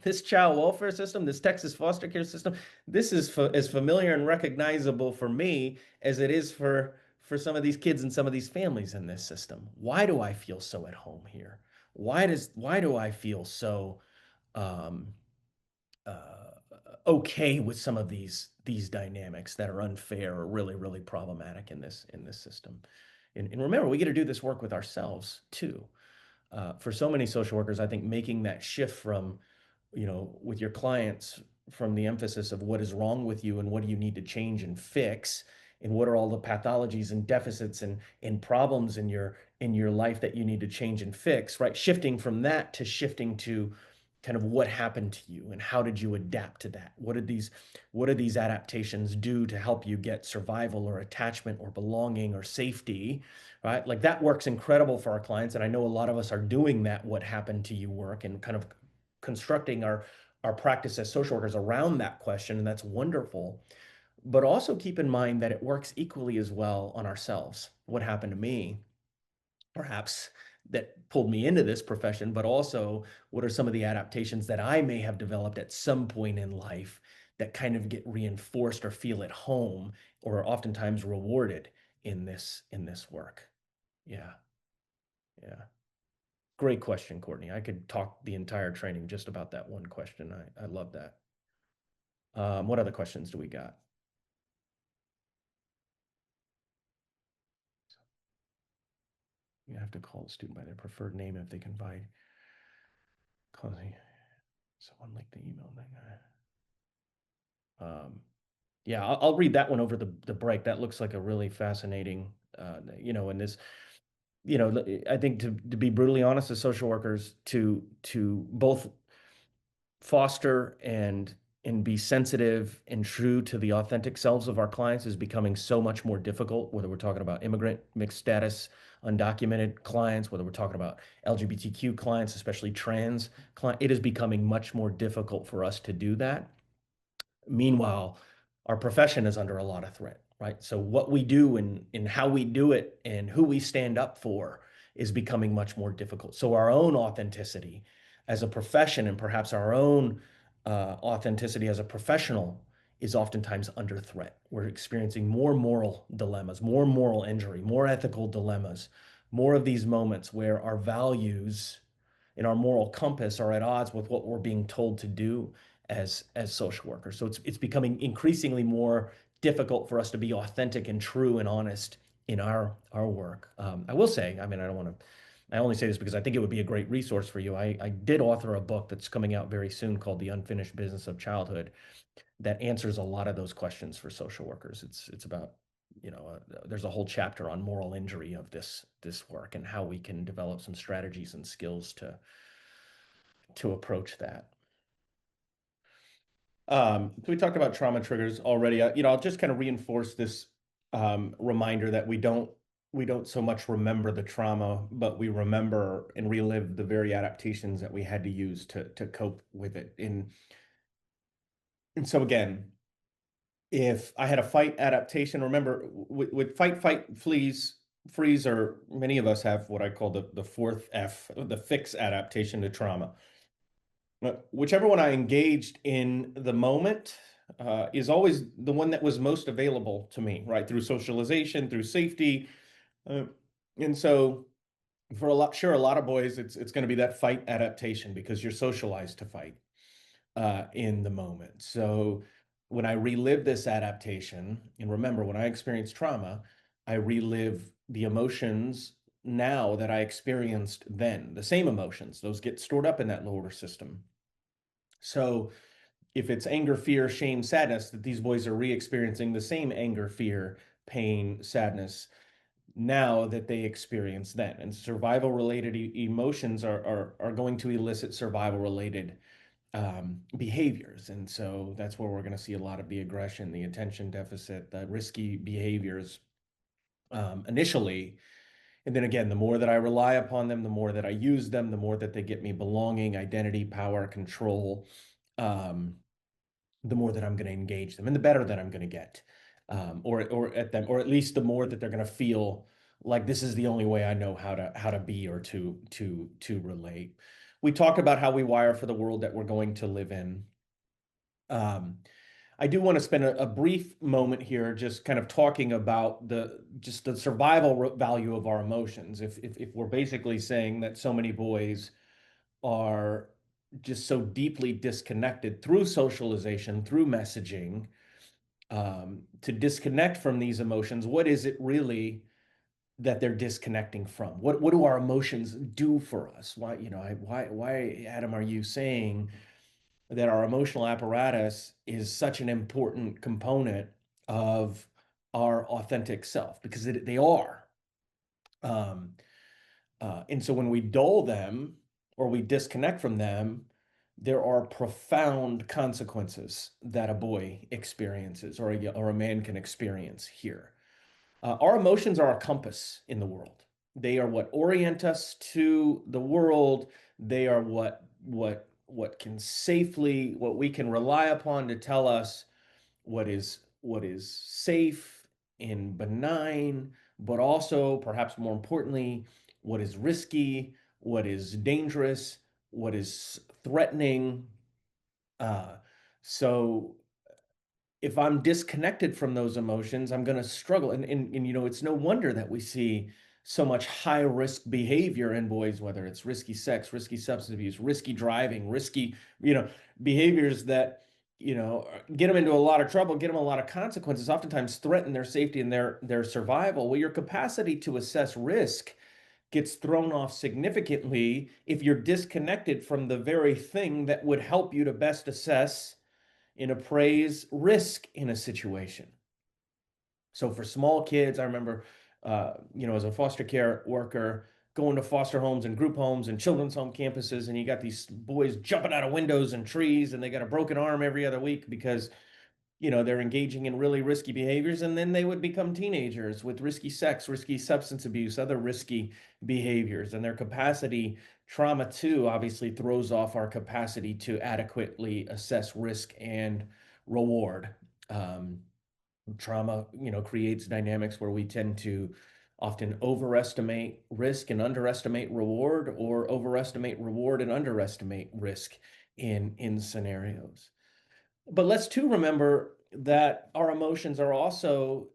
this child welfare system, this Texas foster care system, this is as familiar and recognizable for me as it is for some of these kids and some of these families in this system. Why do I feel so at home here? Why do I feel so um, okay with some of these dynamics that are unfair or really, really problematic in this system? And remember, we get to do this work with ourselves too. For so many social workers, I think making that shift from, with your clients, from the emphasis of what is wrong with you and what do you need to change and fix, and what are all the pathologies and deficits and problems in your life that you need to change and fix, right? Shifting from that to shifting to kind of what happened to you and how did you adapt to that? What did these adaptations do to help you get survival or attachment or belonging or safety, right? Like that works incredible for our clients. And I know a lot of us are doing that what happened to you work and kind of constructing our practice as social workers around that question. And that's wonderful. But also keep in mind that it works equally as well on ourselves. What happened to me, perhaps that pulled me into this profession, but also what are some of the adaptations that I may have developed at some point in life that kind of get reinforced or feel at home or are oftentimes rewarded in this work. Yeah, yeah. Great question, Courtney. I could talk the entire training just about that one question. I love that. What other questions do we got? You have to call the student by their preferred name if they can provide causing someone like the email. Um, yeah, I'll read that one over the break. That looks like a really fascinating, and this, I think to be brutally honest, as social workers, to both foster and be sensitive and true to the authentic selves of our clients is becoming so much more difficult, whether we're talking about immigrant, mixed status, undocumented clients, whether we're talking about LGBTQ clients, especially trans clients, it is becoming much more difficult for us to do that. Meanwhile, our profession is under a lot of threat, right? So what we do and how we do it and who we stand up for is becoming much more difficult. So our own authenticity as a profession and perhaps our own authenticity as a professional is oftentimes under threat. We're experiencing more moral dilemmas, more moral injury, more ethical dilemmas, more of these moments where our values and our moral compass are at odds with what we're being told to do as social workers. So it's becoming increasingly more difficult for us to be authentic and true and honest in our work. I will say, I mean, I don't want to. I only say this because I think it would be a great resource for you. I did author a book that's coming out very soon called The Unfinished Business of Childhood that answers a lot of those questions for social workers. It's about there's a whole chapter on moral injury of this work and how we can develop some strategies and skills to approach that. So we talked about trauma triggers already. I'll just kind of reinforce this reminder that we don't so much remember the trauma, but we remember and relive the very adaptations that we had to use to cope with it. And so again, if I had a fight adaptation, remember with fight, freeze, or many of us have what I call the fourth F, the fix adaptation to trauma. Whichever one I engaged in the moment is always the one that was most available to me, right? Through socialization, through safety. Uh, and so sure, a lot of boys, it's going to be that fight adaptation because you're socialized to fight in the moment. So when I relive this adaptation, and remember, when I experience trauma, I relive the emotions now that I experienced then, the same emotions, those get stored up in that lower system. So if it's anger, fear, shame, sadness, that these boys are re-experiencing the same anger, fear, pain, sadness now that they experience then. And survival related emotions are going to elicit survival related behaviors. And so that's where we're going to see a lot of the aggression, the attention deficit, the risky behaviors initially. And then again, the more that I rely upon them, the more that I use them, the more that they get me belonging, identity, power, control. Um, the more that I'm going to engage them and the better that I'm going to get, or at them, or at least the more that they're going to feel like this is the only way I know how to be or to relate. We talk about how we wire for the world that we're going to live in. Um, I do want to spend a brief moment here just kind of talking about the survival value of our emotions. If we're basically saying that so many boys are just so deeply disconnected through socialization, through messaging, to disconnect from these emotions. What is it really that they're disconnecting from? What do our emotions do for us? Why, Adam, are you saying that our emotional apparatus is such an important component of our authentic self? Because they are. And so when we dull them or we disconnect from them, there are profound consequences that a boy experiences or a man can experience here. Our emotions are a compass in the world. They are what orient us to the world. They are what can safely, what we can rely upon to tell us what is safe and benign, but also perhaps more importantly, what is risky, what is dangerous, what is threatening. Uh, so if I'm disconnected from those emotions, I'm going to struggle. And it's no wonder that we see so much high risk behavior in boys, whether it's risky sex, risky substance abuse, risky driving, risky, behaviors that, get them into a lot of trouble, get them a lot of consequences, oftentimes threaten their safety and their survival. Well, your capacity to assess risk gets thrown off significantly if you're disconnected from the very thing that would help you to best assess and appraise risk in a situation. So for small kids, I remember, as a foster care worker, going to foster homes and group homes and children's home campuses, and you got these boys jumping out of windows and trees, and they got a broken arm every other week because they're engaging in really risky behaviors, and then they would become teenagers with risky sex, risky substance abuse, other risky behaviors, and their capacity, trauma too, obviously throws off our capacity to adequately assess risk and reward. Um, Trauma, creates dynamics where we tend to often overestimate risk and underestimate reward, or overestimate reward and underestimate risk in scenarios. But let's too remember that our emotions are also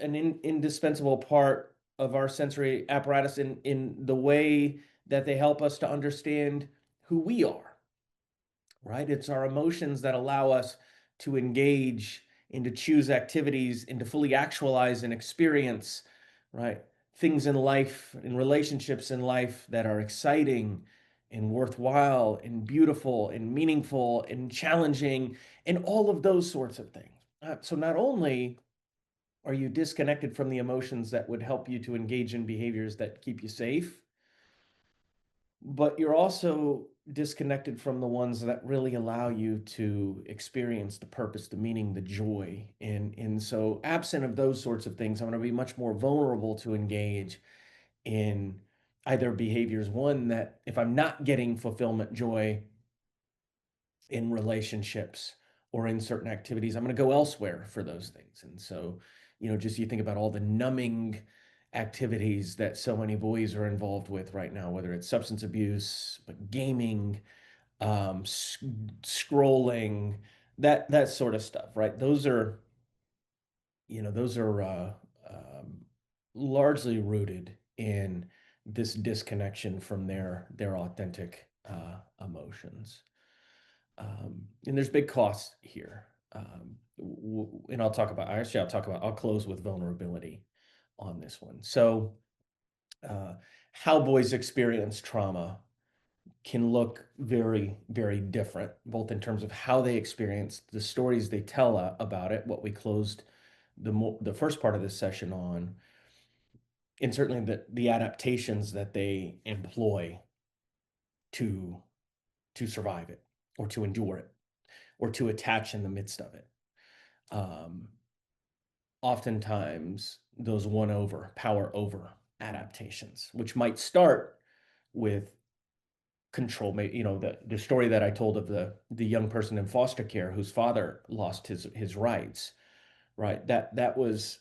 an indispensable part of our sensory apparatus in the way that they help us to understand who we are, right? It's our emotions that allow us to engage and to choose activities and to fully actualize and experience, right? Things in life, in relationships in life that are exciting and worthwhile and beautiful and meaningful and challenging and all of those sorts of things. So not only are you disconnected from the emotions that would help you to engage in behaviors that keep you safe, but you're also disconnected from the ones that really allow you to experience the purpose, the meaning, the joy. And so absent of those sorts of things, I'm going to be much more vulnerable to engage in either behaviors, one, that if I'm not getting fulfillment, joy in relationships or in certain activities, I'm going to go elsewhere for those things. And so, just you think about all the numbing activities that so many boys are involved with right now, whether it's substance abuse, but gaming, scrolling, that sort of stuff, right? Those are largely rooted in this disconnection from their authentic emotions. And there's big costs here. And I'll close with vulnerability on this one. So, uh, how boys experience trauma can look very, very different, both in terms of how they experience the stories they tell about it, what we closed the first part of this session on, and certainly the adaptations that they employ to survive it, or to endure it, or to attach in the midst of it. Um, Oftentimes, those power over adaptations, which might start with control. The story that I told of the young person in foster care whose father lost his rights, right? That was,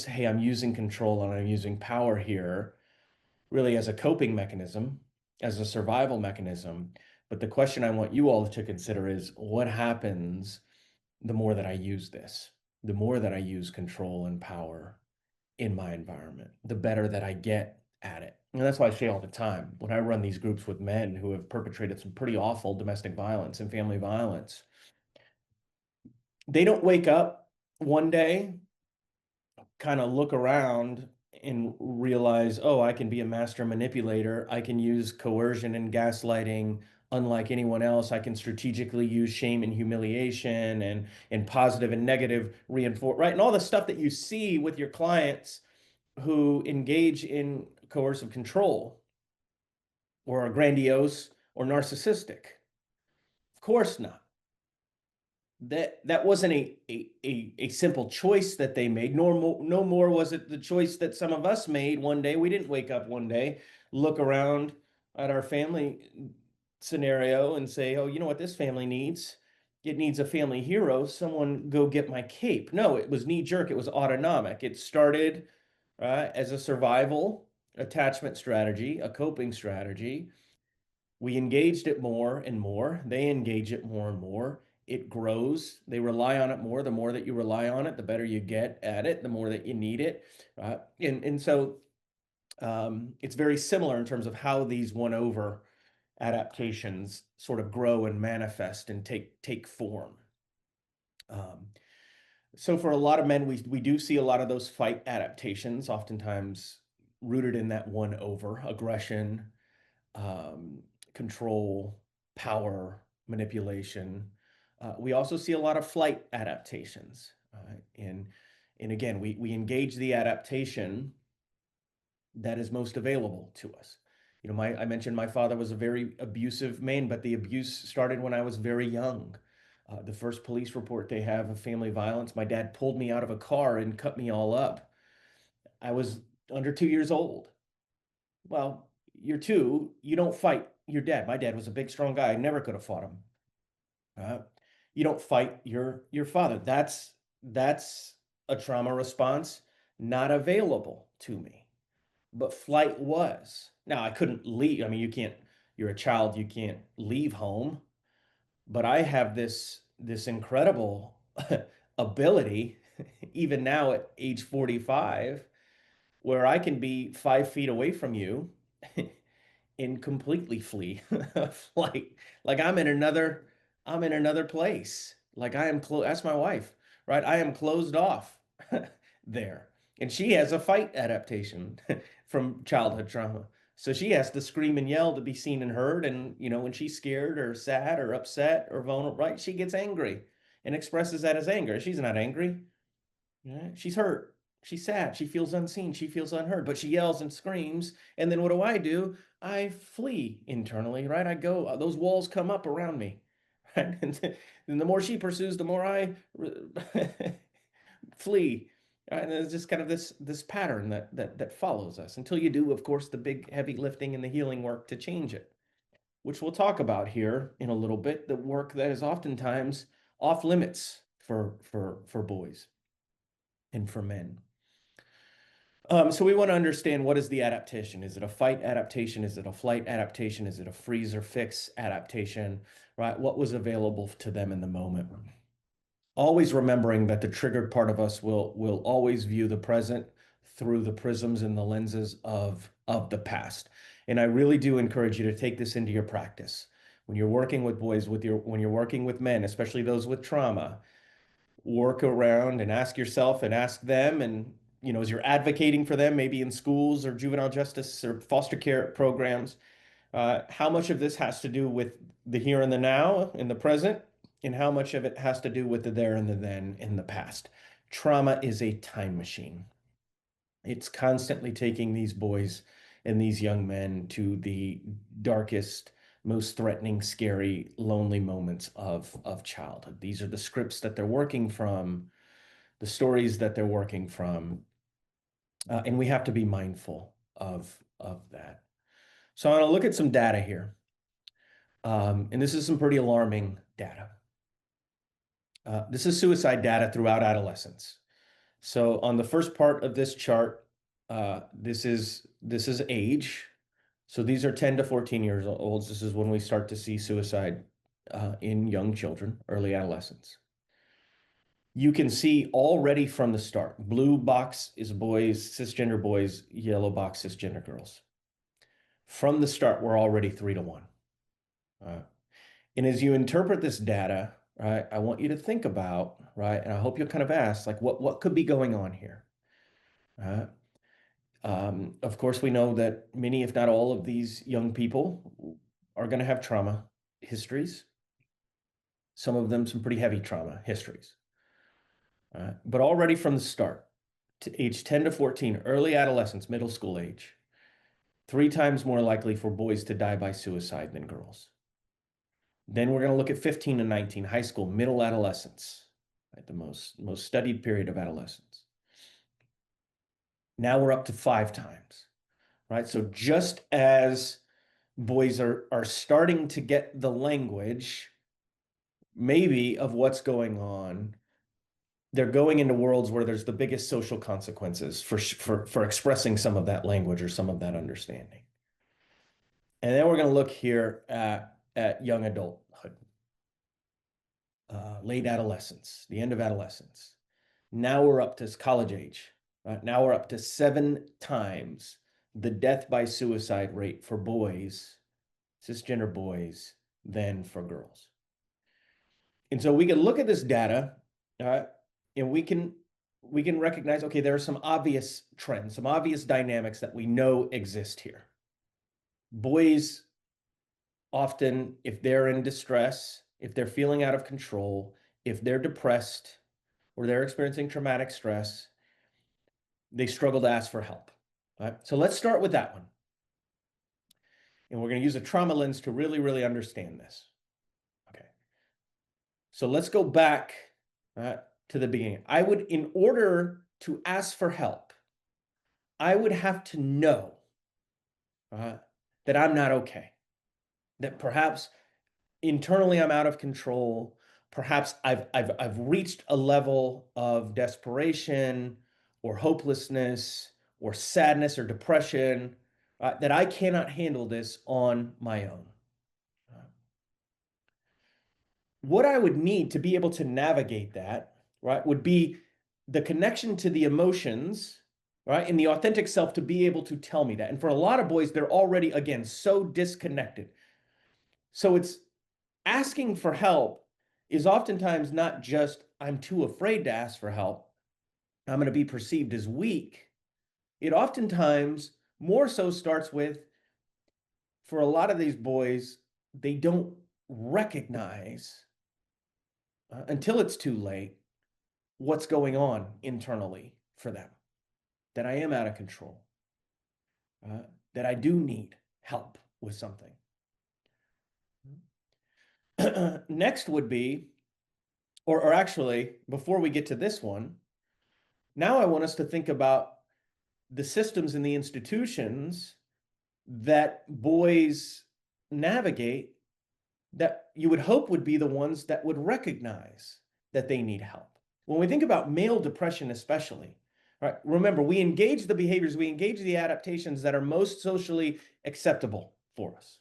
hey, I'm using control and I'm using power here, really as a coping mechanism, as a survival mechanism. But the question I want you all to consider is, what happens the more that I use this, the more that I use control and power in my environment, the better that I get at it. And that's why I say all the time, when I run these groups with men who have perpetrated some pretty awful domestic violence and family violence, they don't wake up one day, kind of look around and realize, oh, I can be a master manipulator. I can use coercion and gaslighting unlike anyone else. I can strategically use shame and humiliation and positive and negative reinforce, right? And all the stuff that you see with your clients who engage in coercive control or are grandiose or narcissistic. course not. That wasn't a simple choice that they made, nor no more was it the choice that some of us made one day. We didn't wake up one day, look around at our family scenario and say, oh, you know what this family needs? It needs a family hero. Someone go get my cape. No, it was knee jerk. It was autonomic. It started as a survival attachment strategy, a coping strategy. We engaged it more and more. They engage it more and more. It grows. They rely on it more. The more that you rely on it, the better you get at it, the more that you need it. And so it's very similar in terms of how these one over adaptations sort of grow and manifest and take form. Um, so for a lot of men, we do see a lot of those fight adaptations, oftentimes rooted in that one over aggression, um, control, power, manipulation. We also see a lot of flight adaptations. And again, we engage the adaptation that is most available to us. You know, I mentioned my father was a very abusive man, but the abuse started when I was very young. The first police report they have of family violence, my dad pulled me out of a car and cut me all up. I was under 2 years old. Well, you're two, you don't fight your dad. My dad was a big, strong guy. I never could have fought him. Uh, you don't fight your father. That's a trauma response not available to me. But flight was. Now I couldn't leave. I mean, you can't, you're a child, you can't leave home. But I have this incredible ability, even now at age 45, where I can be 5 feet away from you and completely flee flight. Like I'm in another place. Like I am close. That's my wife, right? I am closed off there. And she has a fight adaptation from childhood trauma. So she has to scream and yell to be seen and heard. And, you know, when she's scared or sad or upset or vulnerable, right, she gets angry and expresses that as anger. She's not angry. Yeah, she's hurt. She's sad. She feels unseen. She feels unheard, but she yells and screams. And then what do? I flee internally, right? I go, those walls come up around me, right? And the more she pursues, the more I flee. Right? And there's just kind of this pattern that follows us until you do, of course, the big heavy lifting and the healing work to change it, which we'll talk about here in a little bit. The work that is oftentimes off limits for boys and for men. So we want to understand, what is the adaptation? Is it a fight adaptation? Is it a flight adaptation? Is it a freeze or fix adaptation? Right? What was available to them in the moment? Always remembering that the triggered part of us will always view the present through the prisms and the lenses of the past. And I really do encourage you to take this into your practice. When you're working with boys, when you're working with men, especially those with trauma, work around and ask yourself and ask them, and as you're advocating for them, maybe in schools or juvenile justice or foster care programs, how much of this has to do with the here and the now in the present, and how much of it has to do with the there and the then in the past. Trauma is a time machine. It's constantly taking these boys and these young men to the darkest, most threatening, scary, lonely moments of childhood. These are the scripts that they're working from, the stories that they're working from, and we have to be mindful of that. So I'm going to look at some data here, and this is some pretty alarming data. This is suicide data throughout adolescence. So on the first part of this chart, this is age. So these are 10 to 14 years old. This is when we start to see suicide in young children, early adolescents. You can see already from the start, blue box is boys, cisgender boys, yellow box, cisgender girls. From the start, we're already 3-1. And as you interpret this data, right, I want you to think about, right, and I hope you'll kind of ask, like, what could be going on here? Of course, we know that many, if not all, of these young people are going to have trauma histories. Some of them some pretty heavy trauma histories. But already from the start, to age 10 to 14, early adolescence, middle school age, 3 times more likely for boys to die by suicide than girls. Then we're going to look at 15 to 19, high school, middle adolescence, right? The most studied period of adolescence. Now we're up to 5 times, right? So just as boys are starting to get the language, maybe of what's going on, they're going into worlds where there's the biggest social consequences for expressing some of that language or some of that understanding. And then we're going to look here at young adulthood, late adolescence, the end of adolescence. Now we're up to college age. Right? Now we're up to 7 times the death by suicide rate for boys, cisgender boys, than for girls. And so we can look at this data, and we can recognize, okay, there are some obvious trends, some obvious dynamics that we know exist here. Boys often, if they're in distress, if they're feeling out of control, if they're depressed, or they're experiencing traumatic stress, they struggle to ask for help. Right? So let's start with that one. And we're going to use a trauma lens to really, really understand this. Okay. So let's go back to the beginning. In order to ask for help, I would have to know that I'm not okay, that perhaps internally I'm out of control. Perhaps I've reached a level of desperation or hopelessness or sadness or depression that I cannot handle this on my own. What I would need to be able to navigate that, right, would be the connection to the emotions, right, and the authentic self to be able to tell me that. And for a lot of boys, they're already, again, so disconnected. So it's asking for help is oftentimes not just, I'm too afraid to ask for help, I'm going to be perceived as weak. It oftentimes more so starts with, for a lot of these boys, they don't recognize until it's too late what's going on internally for them, that I am out of control, that I do need help with something. Next would be, or actually, before we get to this one, now I want us to think about the systems and the institutions that boys navigate that you would hope would be the ones that would recognize that they need help. When we think about male depression, especially, right, remember, we engage the behaviors, we engage the adaptations that are most socially acceptable for us.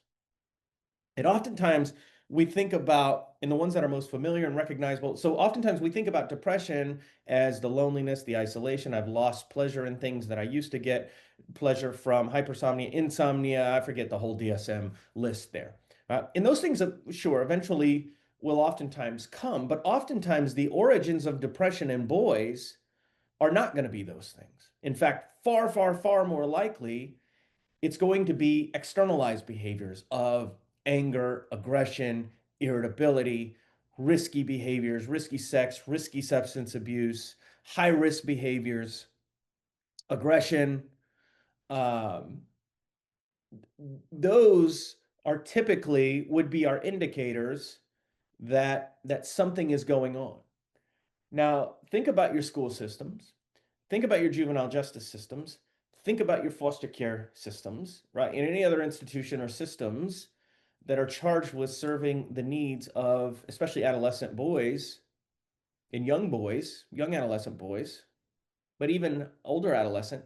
And oftentimes we think about, in the ones that are most familiar and recognizable, so oftentimes we think about depression as the loneliness, the isolation. I've lost pleasure in things that I used to get pleasure from, hypersomnia, insomnia, I forget the whole DSM list there. And those things, sure, eventually will oftentimes come, but oftentimes the origins of depression in boys are not going to be those things. In fact, far, far, far more likely, it's going to be externalized behaviors of anger, aggression, irritability, risky behaviors, risky sex, risky substance abuse, high risk behaviors, aggression. Those are typically would be our indicators that something is going on. Now, think about your school systems. Think about your juvenile justice systems. Think about your foster care systems, right? In any other institution or systems that are charged with serving the needs of especially adolescent boys and young adolescent boys, but even older adolescent.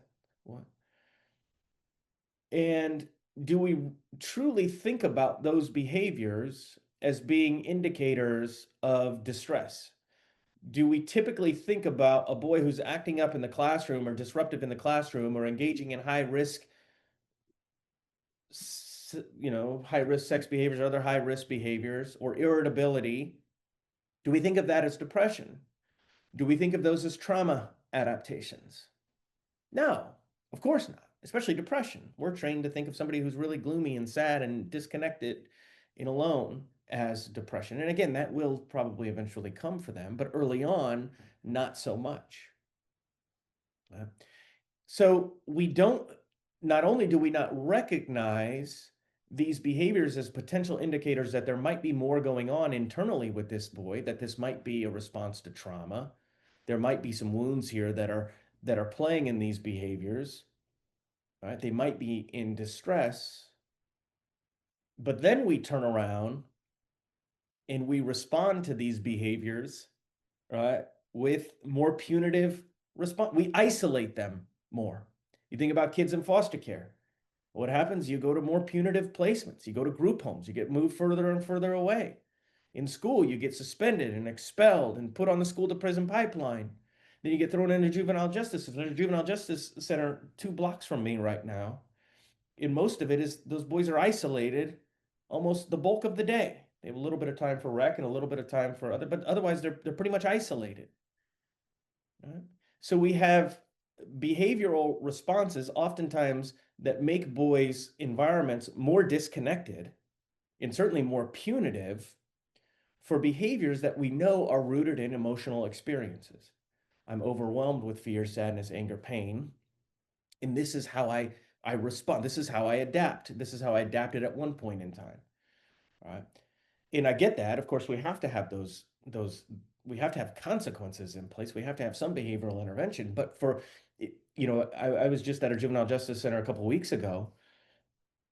And do we truly think about those behaviors as being indicators of distress? Do we typically think about a boy who's acting up in the classroom or disruptive in the classroom or engaging in high risk sex behaviors or other high risk behaviors or irritability? Do we think of that as depression? Do we think of those as trauma adaptations? No, of course not, especially depression. We're trained to think of somebody who's really gloomy and sad and disconnected and alone as depression. And again, that will probably eventually come for them, but early on, not so much. So we don't, not only do we not recognize these behaviors as potential indicators that there might be more going on internally with this boy, that this might be a response to trauma. There might be some wounds here that are playing in these behaviors, right? They might be in distress, but then we turn around and we respond to these behaviors, right, with more punitive response. We isolate them more. You think about kids in foster care. What happens? You go to more punitive placements. You go to group homes. You get moved further and further away. In school, you get suspended and expelled and put on the school to prison pipeline. Then you get thrown into juvenile justice. There's a juvenile justice center 2 blocks from me right now. And most of it is those boys are isolated almost the bulk of the day. They have a little bit of time for rec and a little bit of time for other, but otherwise they're pretty much isolated. Right? So we have behavioral responses oftentimes that make boys' environments more disconnected and certainly more punitive for behaviors that we know are rooted in emotional experiences. I'm overwhelmed with fear, sadness, anger, pain. And this is how I respond. This is how I adapt. This is how I adapted at one point in time. All right. And I get that. Of course, we have to have those we have to have consequences in place. We have to have some behavioral intervention. But I was just at a juvenile justice center a couple of weeks ago,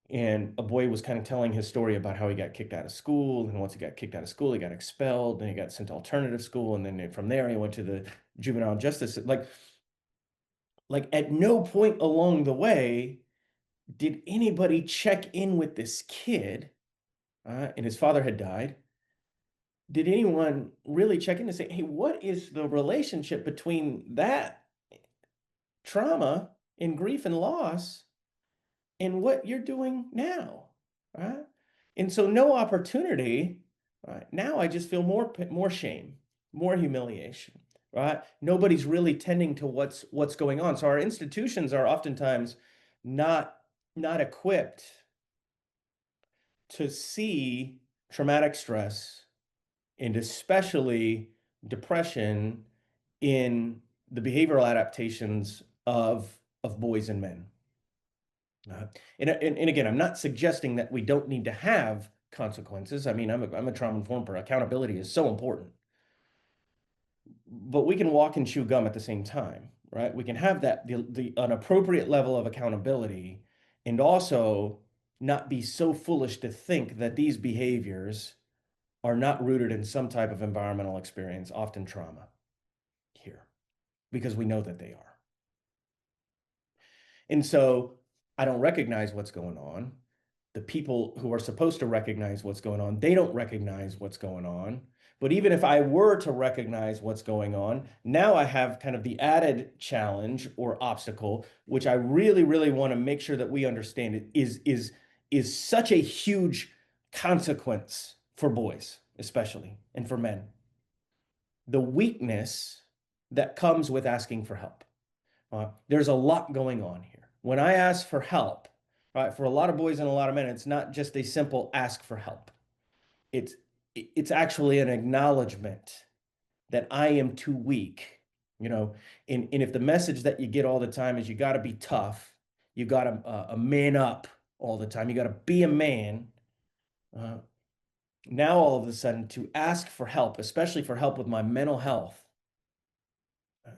and a boy was kind of telling his story about how he got kicked out of school. And once he got kicked out of school, he got expelled, then he got sent to alternative school. And then from there, he went to the juvenile justice. Like at no point along the way did anybody check in with this kid, and his father had died. Did anyone really check in to say, hey, what is the relationship between that trauma and grief and loss and what you're doing now? Right? And so no opportunity. Right? Now I just feel more shame, more humiliation. Right? Nobody's really tending to what's going on. So our institutions are oftentimes not equipped to see traumatic stress and especially depression in the behavioral adaptations of boys and men. Uh, and again, I'm not suggesting that we don't need to have consequences. I mean, I'm a trauma informed person. Accountability is so important, but we can walk and chew gum at the same time, right? We can have the an appropriate level of accountability, and also not be so foolish to think that these behaviors are not rooted in some type of environmental experience, often trauma here, because we know that they are. And so I don't recognize what's going on. The people who are supposed to recognize what's going on, they don't recognize what's going on. But even if I were to recognize what's going on, now I have kind of the added challenge or obstacle, which I really, really want to make sure that we understand it is such a huge consequence for boys, especially, and for men. The weakness that comes with asking for help. There's a lot going on here. When I ask for help, right, for a lot of boys and a lot of men, it's not just a simple ask for help. It's it's actually an acknowledgement that I am too weak, you know. And if the message that you get all the time is you got to be tough, you got to man up all the time, you got to be a man. Uh, Now all of a sudden to ask for help, especially for help with my mental health, uh,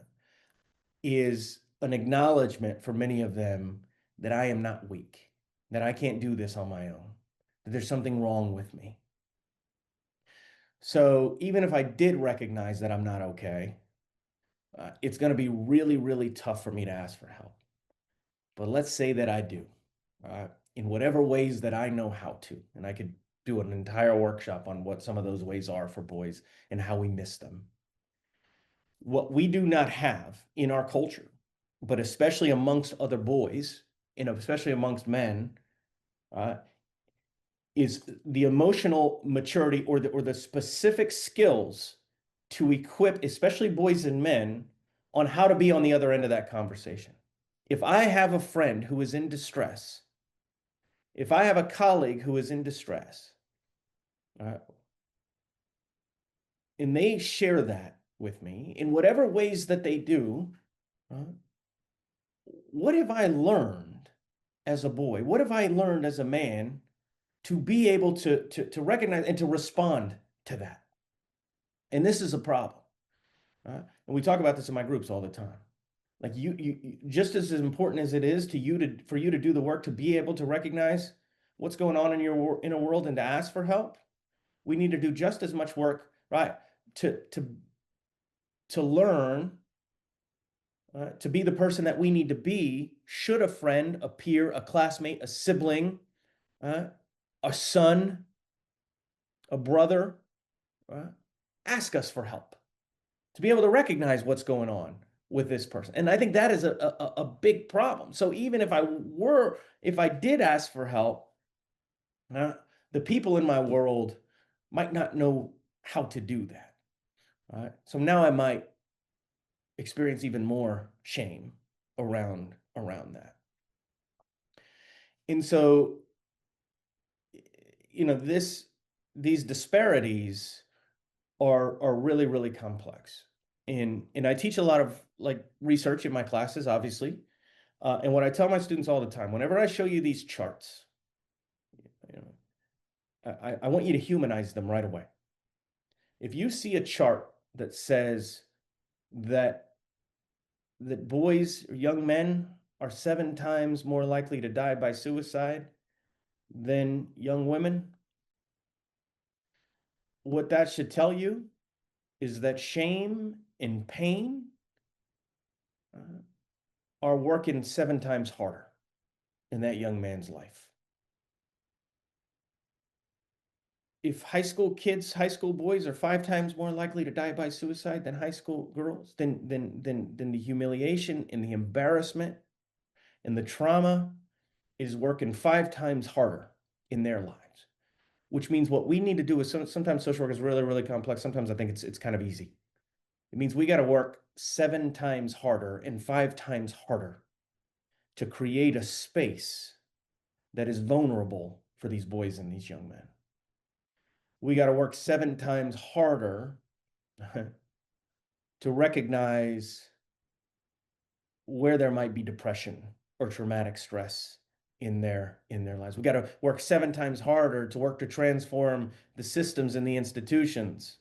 is an acknowledgement for many of them that I am not weak, that I can't do this on my own, that there's something wrong with me. So even if I did recognize that I'm not okay, it's going to be really, really tough for me to ask for help. But let's say that I do, in whatever ways that I know how to. And I could do an entire workshop on what some of those ways are for boys and how we miss them. What we do not have in our culture, but especially amongst other boys, and especially amongst men, uh, is the emotional maturity or the specific skills to equip, especially boys and men, on how to be on the other end of that conversation. If I have a friend who is in distress, if I have a colleague who is in distress, uh, and they share that with me in whatever ways that they do, uh, what have I learned as a boy? What have I learned as a man to be able to recognize and to respond to that. And this is a problem. Right? And we talk about this in my groups all the time. Like just as important as it is to you to for you to do the work to be able to recognize what's going on in your inner world and to ask for help, we need to do just as much work, right? To learn to be the person that we need to be should a friend, a peer, a classmate, a sibling, a son, a brother, ask us for help to be able to recognize what's going on with this person. And I think that is a big problem. So even if I did ask for help, the people in my world might not know how to do that. Right? So now I might experience even more shame around that. And so, these disparities are really, really complex. And I teach a lot of like research in my classes, obviously. And what I tell my students all the time, whenever I show you these charts, you I want you to humanize them right away. If you see a chart that says that boys or young men are 7 times more likely to die by suicide than young women, what that should tell you is that shame and pain are working 7 times harder in that young man's life. If high school boys are 5 times more likely to die by suicide than high school girls, then the humiliation and the embarrassment and the trauma is working 5 times harder in their lives. Which means what we need to do is sometimes social work is really, really complex. Sometimes I think it's kind of easy. It means we got to work 7 times harder and 5 times harder to create a space that is vulnerable for these boys and these young men. We got to work 7 times harder to recognize where there might be depression or traumatic stress in their lives. We got to work 7 times harder to work to transform the systems and the institutions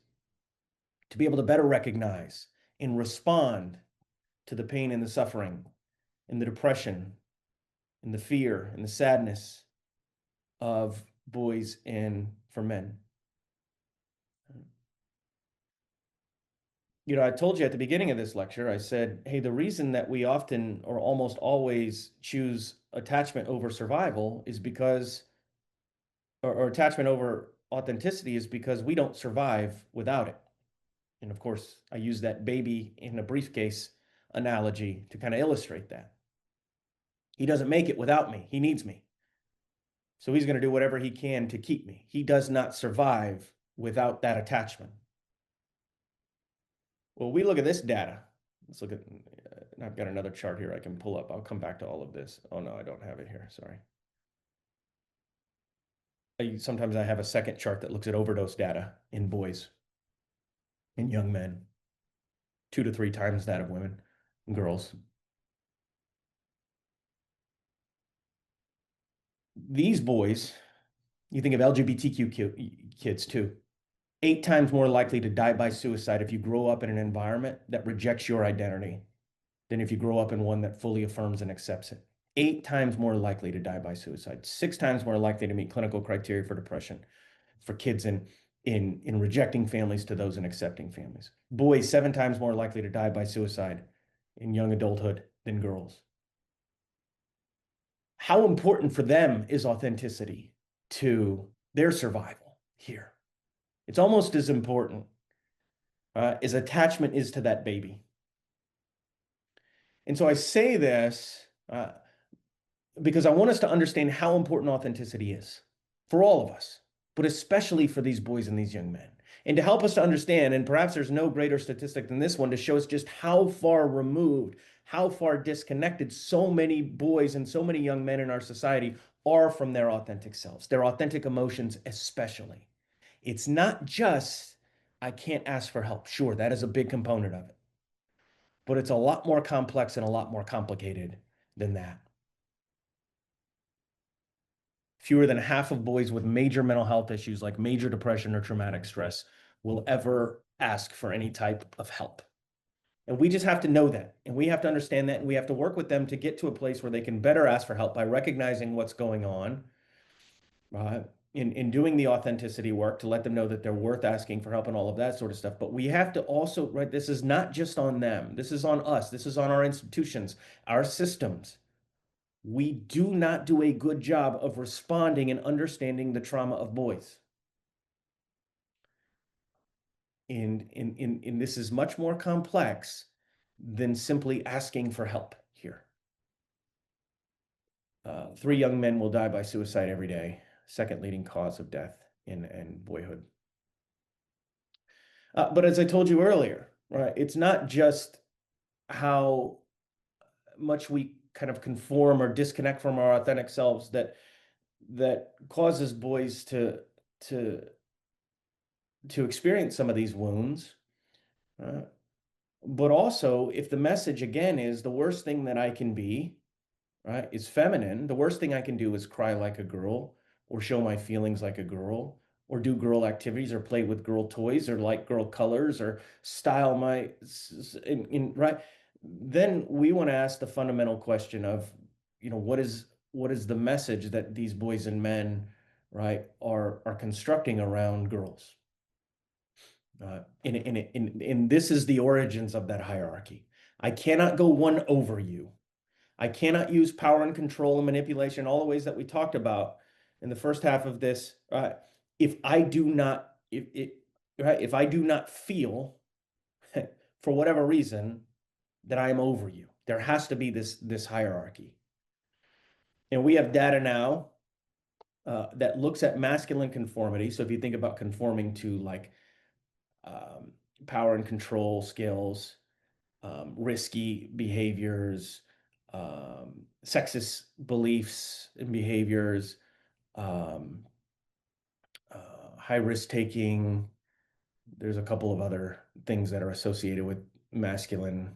to be able to better recognize and respond to the pain and the suffering and the depression and the fear and the sadness of boys and for men. I told you at the beginning of this lecture, I said, hey, the reason that we often or almost always choose attachment over survival is because, or attachment over authenticity is because we don't survive without it. And of course, I use that baby in a briefcase analogy to kind of illustrate that. He doesn't make it without me. He needs me. So he's going to do whatever he can to keep me. He does not survive without that attachment. Well, we look at this data. Let's look at, I've got another chart here I can pull up. I'll come back to all of this. Oh no, I don't have it here. Sorry. Sometimes I have a second chart that looks at overdose data in boys and young men, 2 to 3 times that of women and girls. These boys, you think of LGBTQ kids too, 8 times more likely to die by suicide if you grow up in an environment that rejects your identity than if you grow up in one that fully affirms and accepts it. 8 times more likely to die by suicide, 6 times more likely to meet clinical criteria for depression for kids in rejecting families to those in accepting families. Boys, 7 times more likely to die by suicide in young adulthood than girls. How important for them is authenticity to their survival here? It's almost as important as attachment is to that baby. And so I say this because I want us to understand how important authenticity is for all of us, but especially for these boys and these young men. And to help us to understand, and perhaps there's no greater statistic than this one to show us just how far removed, how far disconnected so many boys and so many young men in our society are from their authentic selves, their authentic emotions especially. It's not just, I can't ask for help. Sure, that is a big component of it. But it's a lot more complex and a lot more complicated than that. fewer than half of boys with major mental health issues like major depression or traumatic stress will ever ask for any type of help. And we just have to know that. And we have to understand that. And we have to work with them to get to a place where they can better ask for help by recognizing what's going on, uh, in doing the authenticity work to let them know that they're worth asking for help and all of that sort of stuff. But we have to also, right, this is not just on them. This is on us. This is on our institutions, our systems. We do not do a good job of responding and understanding the trauma of boys. And this is much more complex than simply asking for help here. 3 young men will die by suicide every day, second leading cause of death in boyhood. But as I told you earlier, right, it's not just how much we kind of conform or disconnect from our authentic selves that causes boys to experience some of these wounds. Uh, but also, if the message again is the worst thing that I can be, right, is feminine, the worst thing I can do is cry like a girl or show my feelings like a girl or do girl activities or play with girl toys or like girl colors or style my right, then we want to ask the fundamental question of, what is the message that these boys and men, right, are constructing around girls. And this is the origins of that hierarchy. I cannot go one over you. I cannot use power and control and manipulation, all the ways that we talked about in the first half of this. If I do not, if I do not feel for whatever reason that I am over you, there has to be this hierarchy. And we have data now that looks at masculine conformity. So if you think about conforming to like power and control skills, risky behaviors, sexist beliefs and behaviors, um, high risk taking. There's a couple of other things that are associated with masculine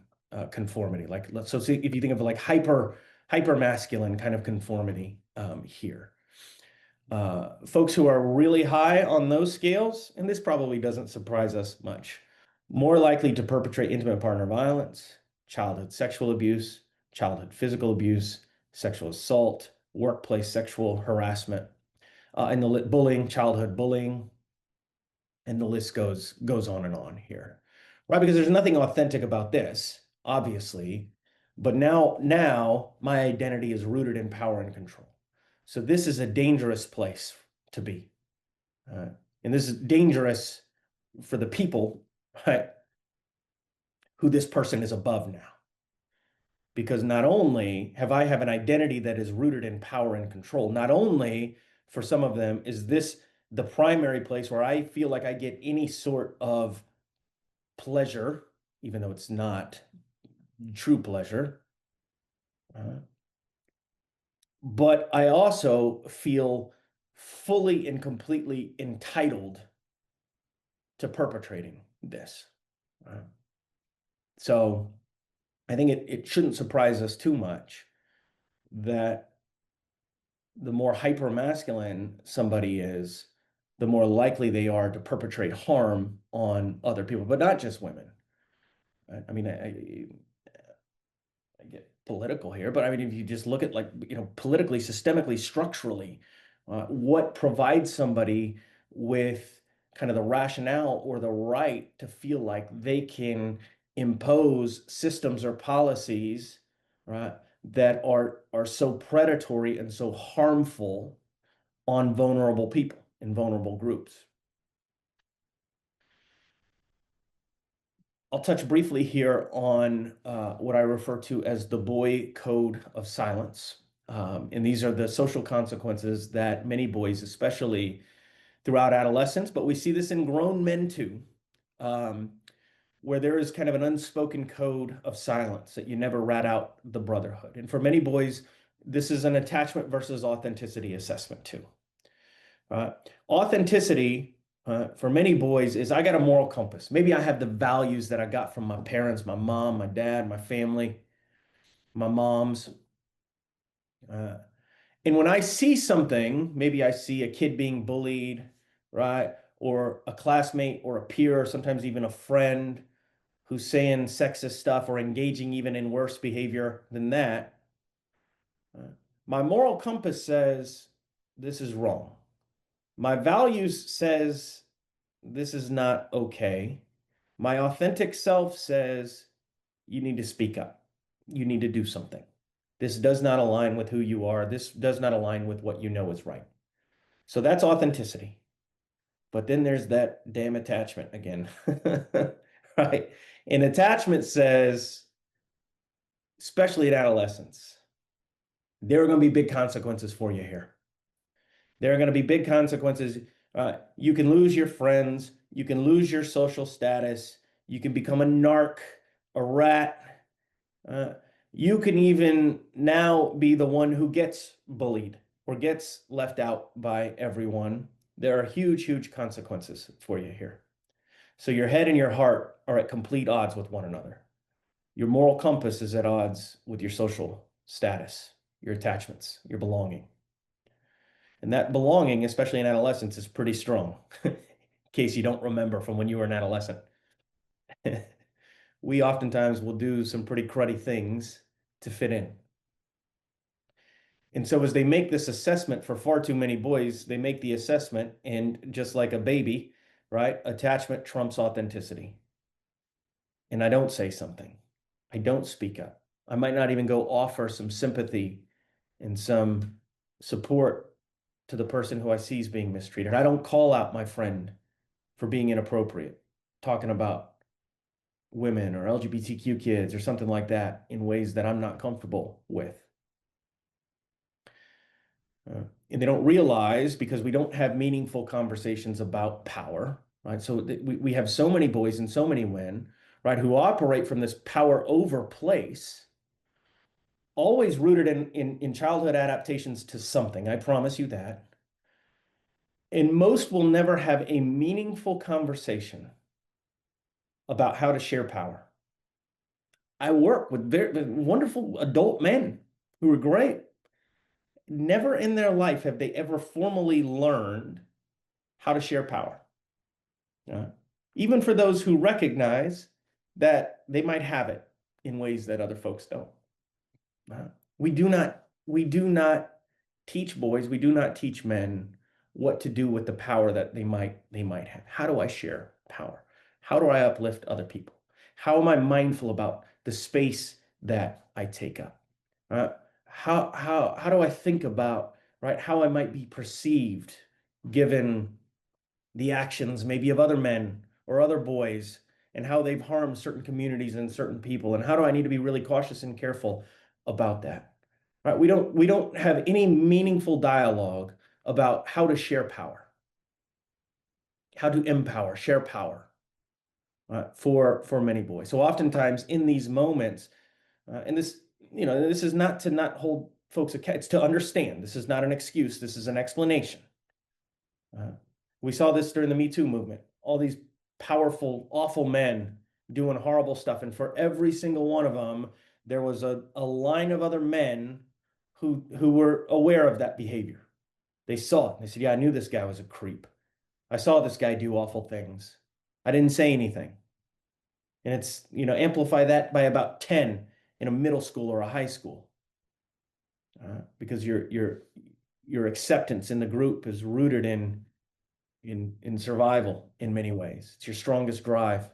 conformity. Like, so see, if you think of like hyper masculine kind of conformity here. Folks who are really high on those scales, and this probably doesn't surprise us much, more likely to perpetrate intimate partner violence, childhood sexual abuse, childhood physical abuse, sexual assault, workplace sexual harassment, and the bullying, childhood bullying, and the list goes on here, right? Because there's nothing authentic about this, obviously, but now my identity is rooted in power and control. So this is a dangerous place to be, and this is dangerous for the people, right, who this person is above now. Because not only have an identity that is rooted in power and control, not only for some of them is this the primary place where I feel like I get any sort of pleasure, even though it's not true pleasure, but I also feel fully and completely entitled to perpetrating this. So I think it shouldn't surprise us too much that the more hyper masculine somebody is, the more likely they are to perpetrate harm on other people, but not just women. I mean, I get political here, but I mean, if you just look at like, politically, systemically, structurally, what provides somebody with kind of the rationale or the right to feel like they can impose systems or policies, right, that are so predatory and so harmful on vulnerable people and vulnerable groups. I'll touch briefly here on what I refer to as the boy code of silence. And these are the social consequences that many boys, especially throughout adolescence, but we see this in grown men too, where there is kind of an unspoken code of silence that you never rat out the brotherhood. And for many boys, this is an attachment versus authenticity assessment too. Authenticity for many boys is I got a moral compass. Maybe I have the values that I got from my parents, my mom, my dad, my family, my moms. And when I see something, maybe I see a kid being bullied, right? Or a classmate or a peer, or sometimes even a friend who's saying sexist stuff or engaging even in worse behavior than that, uh, my moral compass says this is wrong. My values says this is not okay. My authentic self says you need to speak up. You need to do something. This does not align with who you are. This does not align with what you know is right. So that's authenticity. But then there's that damn attachment again, right? And attachment says, especially in adolescence, there are going to be big consequences for you here. There are going to be big consequences. You can lose your friends. You can lose your social status. You can become a narc, a rat. Uh, you can even now be the one who gets bullied or gets left out by everyone. There are huge, huge consequences for you here. So your head and your heart are at complete odds with one another. Your moral compass is at odds with your social status, your attachments, your belonging. And that belonging, especially in adolescence, is pretty strong. In case you don't remember from when you were an adolescent. We oftentimes will do some pretty cruddy things to fit in. And so as they make this assessment for far too many boys, they make the assessment, and just like a baby, right? Attachment trumps authenticity. And I don't say something. I don't speak up. I might not even go offer some sympathy and some support to the person who I see is being mistreated. I don't call out my friend for being inappropriate, talking about women or LGBTQ kids or something like that in ways that I'm not comfortable with. And they don't realize, because we don't have meaningful conversations about power, right? So we have so many boys and so many men, right, who operate from this power over place, always rooted in childhood adaptations to something. I promise you that. And most will never have a meaningful conversation about how to share power. I work with very wonderful adult men who are great. Never in their life have they ever formally learned how to share power. Uh, Even for those who recognize that they might have it in ways that other folks don't. Uh, we do not teach boys, we do not teach men what to do with the power that they might have. How do I share power? How do I uplift other people? How am I mindful about the space that I take up? Uh, how do I think about, right, how I might be perceived given the actions maybe of other men or other boys, and how they've harmed certain communities and certain people, and how do I need to be really cautious and careful about that? Right? We don't have any meaningful dialogue about how to share power, how to empower, share power, for many boys. So oftentimes in these moments, and this is not to not hold folks accountable. It's to understand. This is not an excuse. This is an explanation. Uh, we saw this during the Me Too movement. All these powerful, awful men doing horrible stuff. And for every single one of them, there was a line of other men who were aware of that behavior. They saw it. They said, yeah, I knew this guy was a creep. I saw this guy do awful things. I didn't say anything. And it's, amplify that by about 10 in a middle school or a high school. Because your acceptance in the group is rooted in survival in many ways. It's your strongest drive.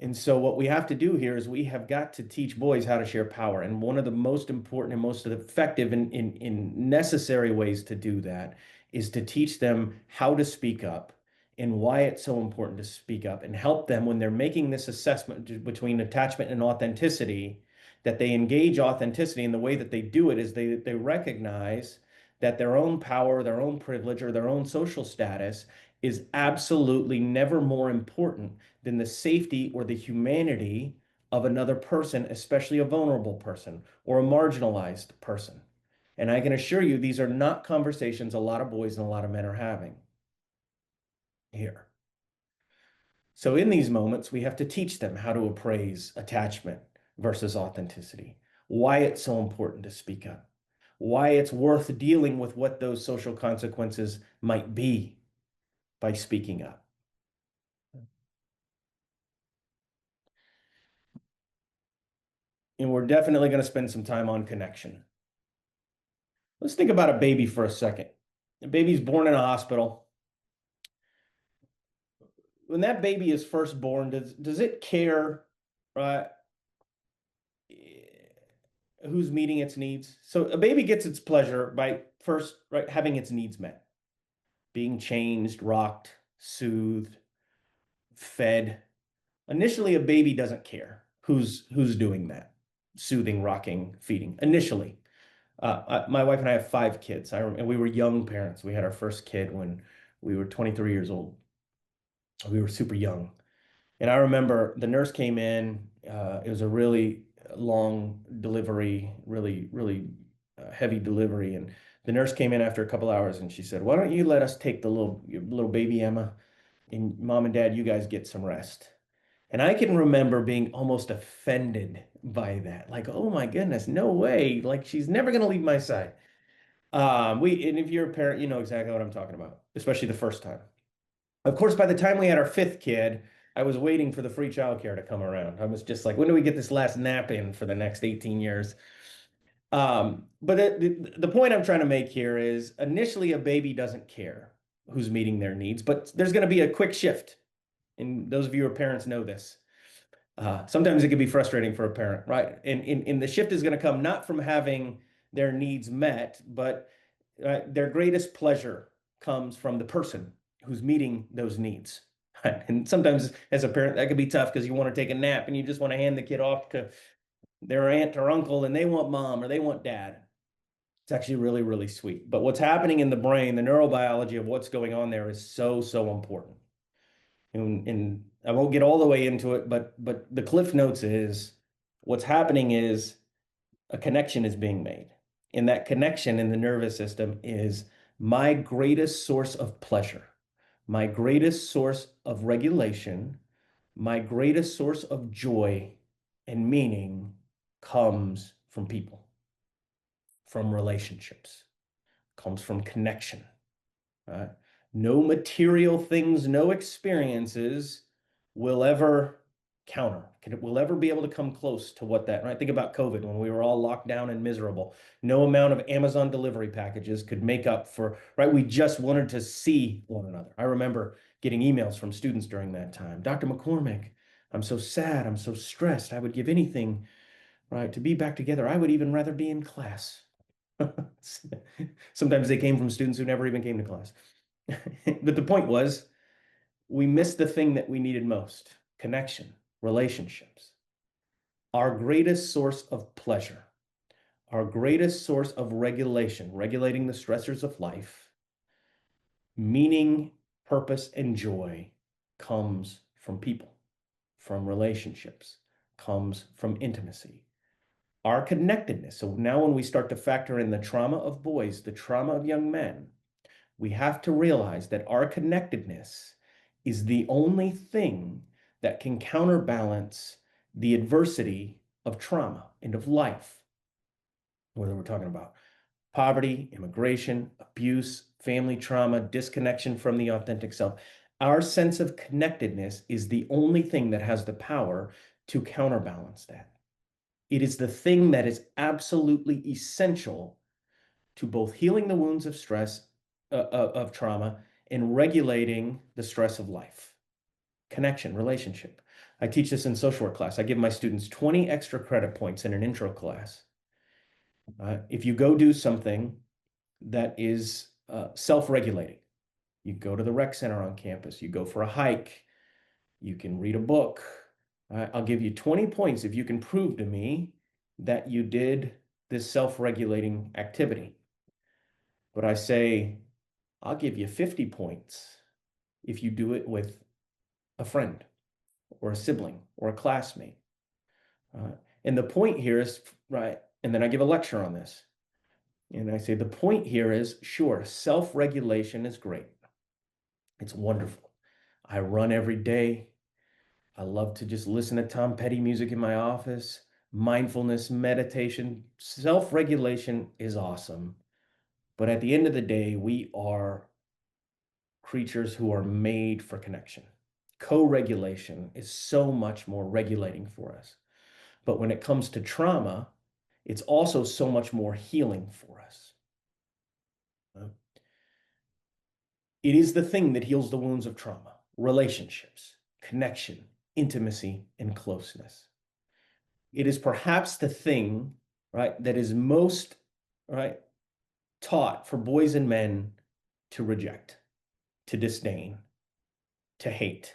And so what we have to do here is we have got to teach boys how to share power. And one of the most important and most effective in necessary ways to do that is to teach them how to speak up and why it's so important to speak up, and help them when they're making this assessment between attachment and authenticity, that they engage authenticity. And the way that they do it is they recognize that their own power, their own privilege, or their own social status is absolutely never more important than the safety or the humanity of another person, especially a vulnerable person or a marginalized person. And I can assure you, these are not conversations a lot of boys and a lot of men are having here. So in these moments, we have to teach them how to appraise attachment versus authenticity, why it's so important to speak up, why it's worth dealing with what those social consequences might be by speaking up. And we're definitely going to spend some time on connection. Let's think about a baby for a second. A baby's born in a hospital. When that baby is first born, does it care, right, who's meeting its needs? So a baby gets its pleasure by first, right, having its needs met, being changed, rocked, soothed, fed. Initially, a baby doesn't care who's doing that, soothing, rocking, feeding. Initially, my wife and I have 5 kids. And we were young parents. We had our first kid when we were 23 years old. We were super young. And I remember the nurse came in. It was a really long delivery, really heavy delivery. And the nurse came in after a couple hours and she said, "Why don't you let us take the little baby Emma, and mom and dad, you guys get some rest." And I can remember being almost offended by that. Like, oh my goodness, no way. Like she's never gonna leave my side. And if you're a parent, you know exactly what I'm talking about, especially the first time. Of course, by the time we had our 5th kid, I was waiting for the free childcare to come around. I was just like, when do we get this last nap in for the next 18 years? But the point I'm trying to make here is initially a baby doesn't care who's meeting their needs, but there's going to be a quick shift. And those of you who are parents know this. Sometimes it can be frustrating for a parent, right? And the shift is going to come not from having their needs met, but their greatest pleasure comes from the person who's meeting those needs. And sometimes as a parent, that can be tough because you want to take a nap and you just want to hand the kid off to their aunt or uncle and they want mom or they want dad. It's actually really sweet. But what's happening in the brain, the neurobiology of what's going on there is so important. And I won't get all the way into it, but the cliff notes is what's happening is a connection is being made. And that connection in the nervous system is my greatest source of pleasure, my greatest source of regulation, my greatest source of joy and meaning comes from people, from relationships, comes from connection. Right? No material things, no experiences will ever will ever be able to come close to what that, right? Think about COVID when we were all locked down and miserable. No amount of Amazon delivery packages could make up for, right? We just wanted to see one another. I remember getting emails from students during that time. Dr. McCormick, I'm so sad. I'm so stressed. I would give anything, right, to be back together. I would even rather be in class. Sometimes they came from students who never even came to class. But the point was, we missed the thing that we needed most: connection, relationships. Our greatest source of pleasure, our greatest source of regulation, regulating the stressors of life, meaning, purpose, and joy comes from people, from relationships, comes from intimacy. Our connectedness. So now, when we start to factor in the trauma of boys, the trauma of young men, we have to realize that our connectedness is the only thing that can counterbalance the adversity of trauma and of life, whether we're talking about poverty, immigration, abuse, family trauma, disconnection from the authentic self. Our sense of connectedness is the only thing that has the power to counterbalance that. It is the thing that is absolutely essential to both healing the wounds of stress, of trauma, and regulating the stress of life. Connection, relationship. I teach this in social work class. I give my students 20 extra credit points in an intro class. If you go do something that is self-regulating, you go to the rec center on campus, you go for a hike, you can read a book. I'll give you 20 points if you can prove to me that you did this self-regulating activity. But I say, I'll give you 50 points if you do it with a friend or a sibling or a classmate. And the point here is, right, and then I give a lecture on this. And I say, the point here is, sure, self-regulation is great. It's wonderful. I run every day. I love to just listen to Tom Petty music in my office. mindfulness, meditation, self-regulation is awesome. But at the end of the day, we are creatures who are made for connection. Co-regulation is so much more regulating for us. But when it comes to trauma, it's also so much more healing for us. It is the thing that heals the wounds of trauma, relationships, connection, intimacy, and closeness. It is perhaps the thing, right, that is most, right, taught for boys and men to reject, to disdain, to hate,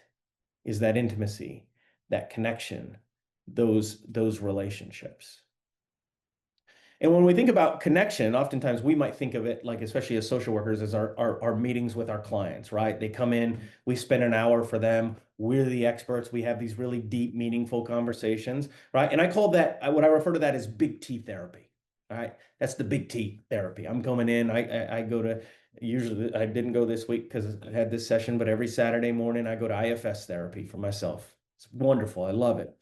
is that intimacy, that connection, those relationships. And when we think about connection, oftentimes we might think of it like, especially as social workers, as our meetings with our clients, right? They come in, we spend an hour for them. We're the experts. We have these really deep, meaningful conversations, right? And I call that, what I refer to that as big T therapy, all right? That's the big T therapy. I'm coming in, I go to, usually I didn't go this week because I had this session, but every Saturday morning I go to IFS therapy for myself. It's wonderful. I love it.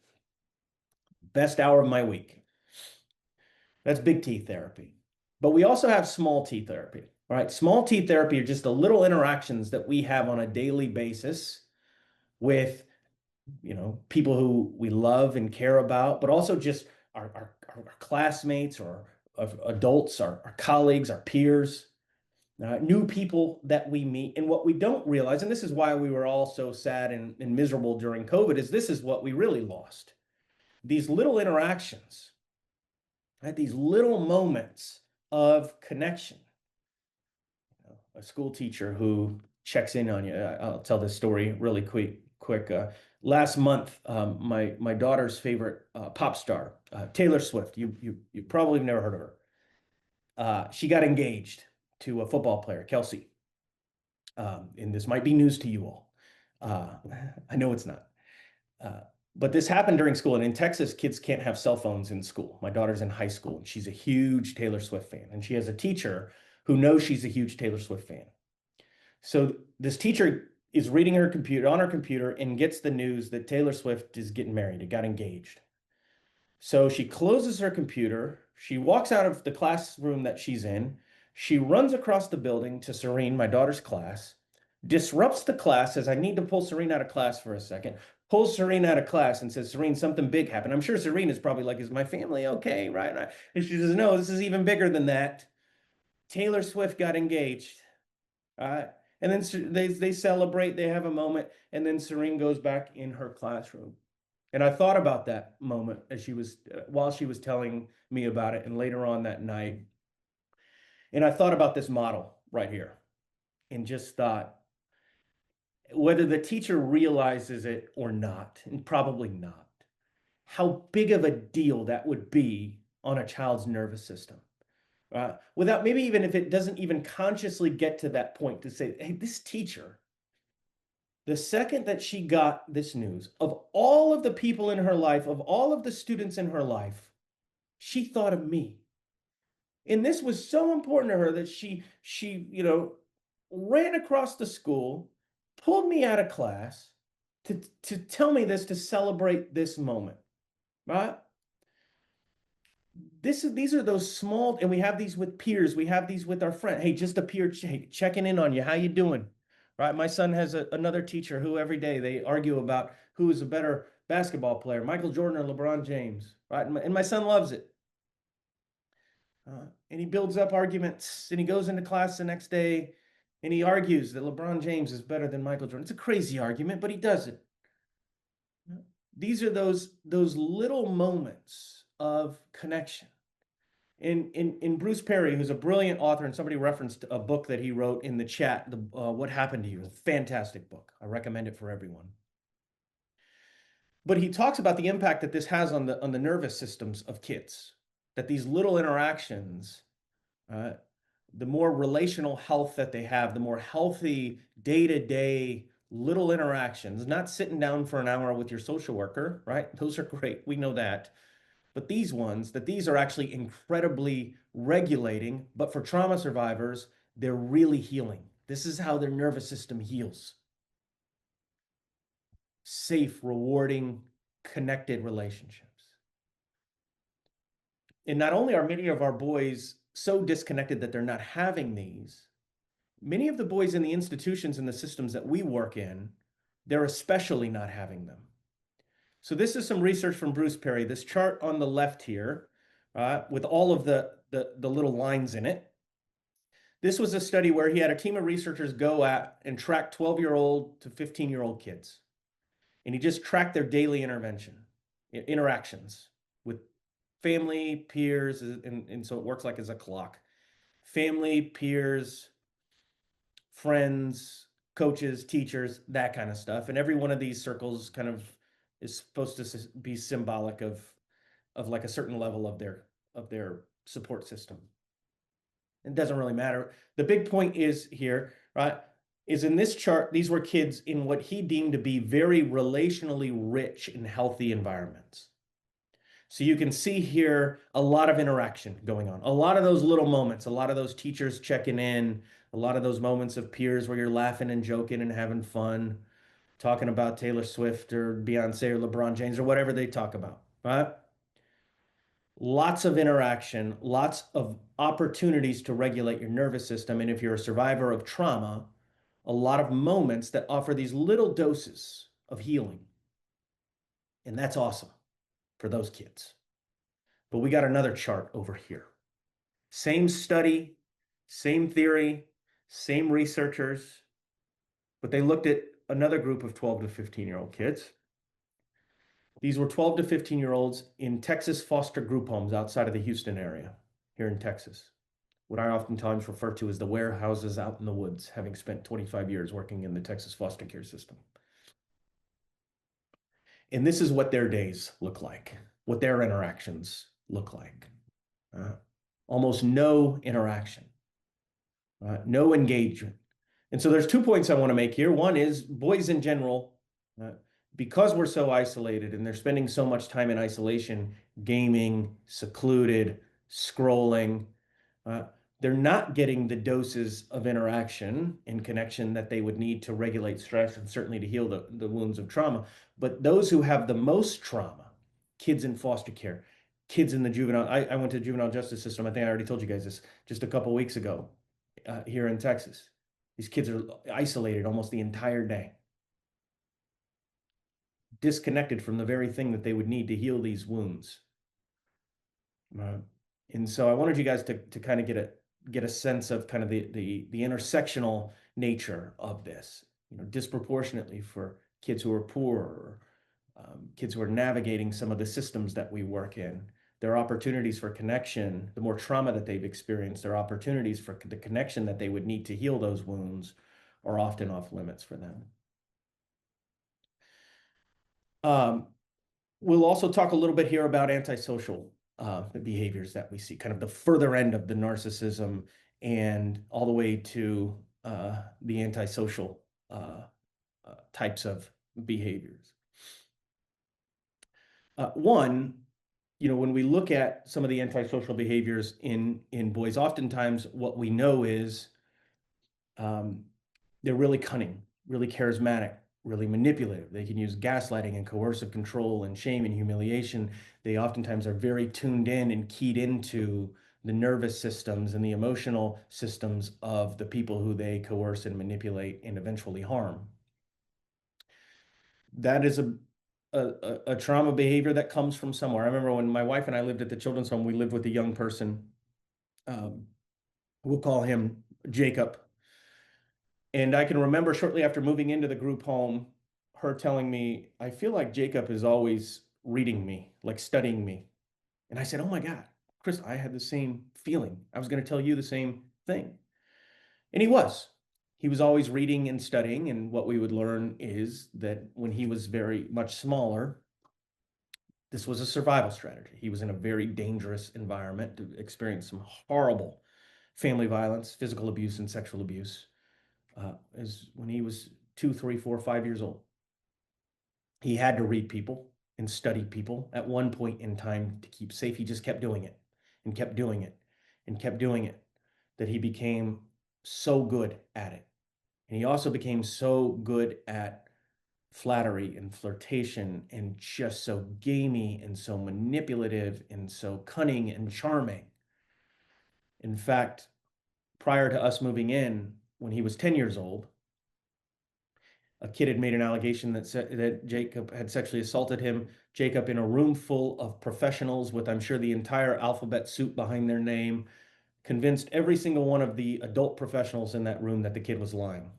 Best hour of my week. That's big T therapy. But we also have small T therapy, right? Small T therapy are just the little interactions that we have on a daily basis with, people who we love and care about, but also just our classmates or adults, our colleagues, our peers, new people that we meet. And what we don't realize, and this is why we were all so sad and miserable during COVID, is this is what we really lost. These little interactions, right? These little moments of connection. A school teacher who checks in on you. I'll tell this story really quick. Last month, my daughter's favorite pop star, Taylor Swift. You probably have never heard of her. She got engaged to a football player, Kelsey. And this might be news to you all. I know it's not. Uh, but this happened during school, and in Texas, kids can't have cell phones in school. My daughter's in high school, and she's a huge Taylor Swift fan, and she has a teacher who knows she's a huge Taylor Swift fan. So this teacher is reading her computer on her computer and gets the news that Taylor Swift is getting married, got engaged. So she closes her computer, she walks out of the classroom that she's in, she runs across the building to Serene, my daughter's class, disrupts the class, says, I need to pull Serene out of class for a second, pulls Serene out of class and says, Serene, something big happened. I'm sure Serene is probably like, is my family okay? Right? And she says, no, this is even bigger than that. Taylor Swift got engaged. And then they celebrate, they have a moment, and then Serene goes back in her classroom. And I thought about that moment as while she was telling me about it, and later on that night. And I thought about this model right here, and just thought whether the teacher realizes it or not, and probably not, how big of a deal that would be on a child's nervous system. Without, maybe even if it doesn't even consciously get to that point to say, hey, this teacher, the second that she got this news, of all of the people in her life, of all of the students in her life, she thought of me. And this was so important to her that she ran across the school, pulled me out of class to tell me this, to celebrate this moment, right? These are those small, and we have these with peers, we have these with our friend. Hey, just a peer checking in on you. How you doing? Right? My son has another teacher who every day they argue about who is a better basketball player, Michael Jordan or LeBron James, right? And my son loves it. And he builds up arguments, and he goes into class the next day and he argues that LeBron James is better than Michael Jordan. It's a crazy argument, but he does it. These are those little moments of connection. In Bruce Perry, who's a brilliant author, and somebody referenced a book that he wrote in the chat, What Happened to You, a fantastic book. I recommend it for everyone. But he talks about the impact that this has on the nervous systems of kids, that these little interactions, the more relational health that they have, the more healthy day-to-day little interactions, not sitting down for an hour with your social worker, right? Those are great. We know that. But these are actually incredibly regulating, but for trauma survivors, they're really healing. This is how their nervous system heals. Safe, rewarding, connected relationships. And not only are many of our boys so disconnected that they're not having these, many of the boys in the institutions and the systems that we work in, they're especially not having them. So this is some research from Bruce Perry. This chart on the left here, with all of the little lines in it. This was a study where he had a team of researchers go at and track 12-year-old to 15-year-old kids. And he just tracked their daily interactions with family, peers, and so it works like as a clock. Family, peers, friends, coaches, teachers, that kind of stuff. And every one of these circles kind of is supposed to be symbolic of like a certain level of their support system. It doesn't really matter. The big point is here, right? Is in this chart, these were kids in what he deemed to be very relationally rich and healthy environments. So you can see here a lot of interaction going on, a lot of those little moments, a lot of those teachers checking in, a lot of those moments of peers where you're laughing and joking and having fun, talking about Taylor Swift or Beyonce or LeBron James or whatever they talk about, right? Lots of interaction, lots of opportunities to regulate your nervous system. And if you're a survivor of trauma, a lot of moments that offer these little doses of healing. And that's awesome for those kids. But we got another chart over here. Same study, same theory, same researchers, but they looked at another group of 12 to 15-year-old kids. These were 12 to 15-year-olds in Texas foster group homes outside of the Houston area here in Texas. What I oftentimes refer to as the warehouses out in the woods, having spent 25 years working in the Texas foster care system. And this is what their days look like, what their interactions look like. Almost no interaction, no engagement. And so there's 2 points I want to make here. One is boys in general, because we're so isolated and they're spending so much time in isolation, gaming, secluded, scrolling, uh, they're not getting the doses of interaction and connection that they would need to regulate stress and certainly to heal the wounds of trauma. But those who have the most trauma, kids in foster care, kids in the juvenile, I went to the juvenile justice system. I think I already told you guys this just a couple weeks ago here in Texas. These kids are isolated almost the entire day, disconnected from the very thing that they would need to heal these wounds. And so I wanted you guys to kind of get a sense of kind of the intersectional nature of this, disproportionately for kids who are poor, or kids who are navigating some of the systems that we work in. There are opportunities for connection. The more trauma that they've experienced, there are opportunities for the connection that they would need to heal those wounds are often off limits for them. We'll also talk a little bit here about antisocial behaviors that we see, kind of the further end of the narcissism and all the way to the antisocial types of behaviors. One, when we look at some of the antisocial behaviors in boys, oftentimes what we know is they're really cunning, really charismatic, really manipulative. They can use gaslighting and coercive control and shame and humiliation. They oftentimes are very tuned in and keyed into the nervous systems and the emotional systems of the people who they coerce and manipulate and eventually harm. That is a trauma behavior that comes from somewhere. I remember when my wife and I lived at the children's home, we lived with a young person. We'll call him Jacob. And I can remember shortly after moving into the group home, her telling me, I feel like Jacob is always reading me, like studying me. And I said, oh my God, Chris, I had the same feeling. I was going to tell you the same thing. And he was. He was always reading and studying. And what we would learn is that when he was very much smaller, this was a survival strategy. He was in a very dangerous environment to experience some horrible family violence, physical abuse, and sexual abuse. Is when he was 2, 3, 4, 5 years old. He had to read people and study people at one point in time to keep safe. He just kept doing it and kept doing it and kept doing it, that he became so good at it. And he also became so good at flattery and flirtation and just so gamey and so manipulative and so cunning and charming. In fact, prior to us moving in, when he was 10 years old, a kid had made an allegation that Jacob had sexually assaulted him. Jacob, in a room full of professionals with, I'm sure, the entire alphabet soup behind their name, convinced every single one of the adult professionals in that room that the kid was lying,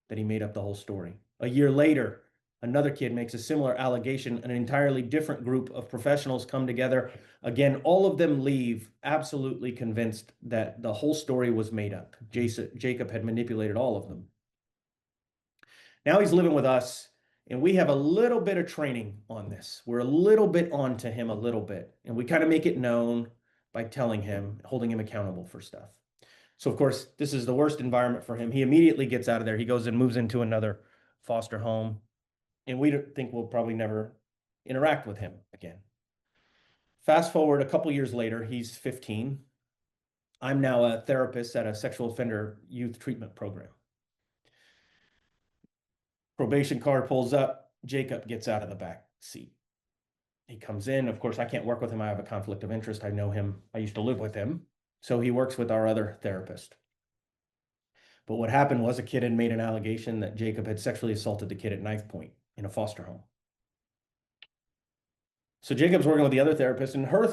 that he made up the whole story. A year later, another kid makes a similar allegation. An entirely different group of professionals come together. Again, all of them leave absolutely convinced that the whole story was made up. Jacob had manipulated all of them. Now he's living with us, and we have a little bit of training on this. We're a little bit on to him a little bit, and we kind of make it known by telling him, holding him accountable for stuff. So, of course, this is the worst environment for him. He immediately gets out of there. He goes and moves into another foster home, and we think we'll probably never interact with him again. Fast forward a couple years later, he's 15. I'm now a therapist at a sexual offender youth treatment program. Probation car pulls up. Jacob gets out of the back seat. He comes in. Of course, I can't work with him. I have a conflict of interest. I know him. I used to live with him. So he works with our other therapist. But what happened was a kid had made an allegation that Jacob had sexually assaulted the kid at knife point in a foster home. So Jacob's working with the other therapist, and her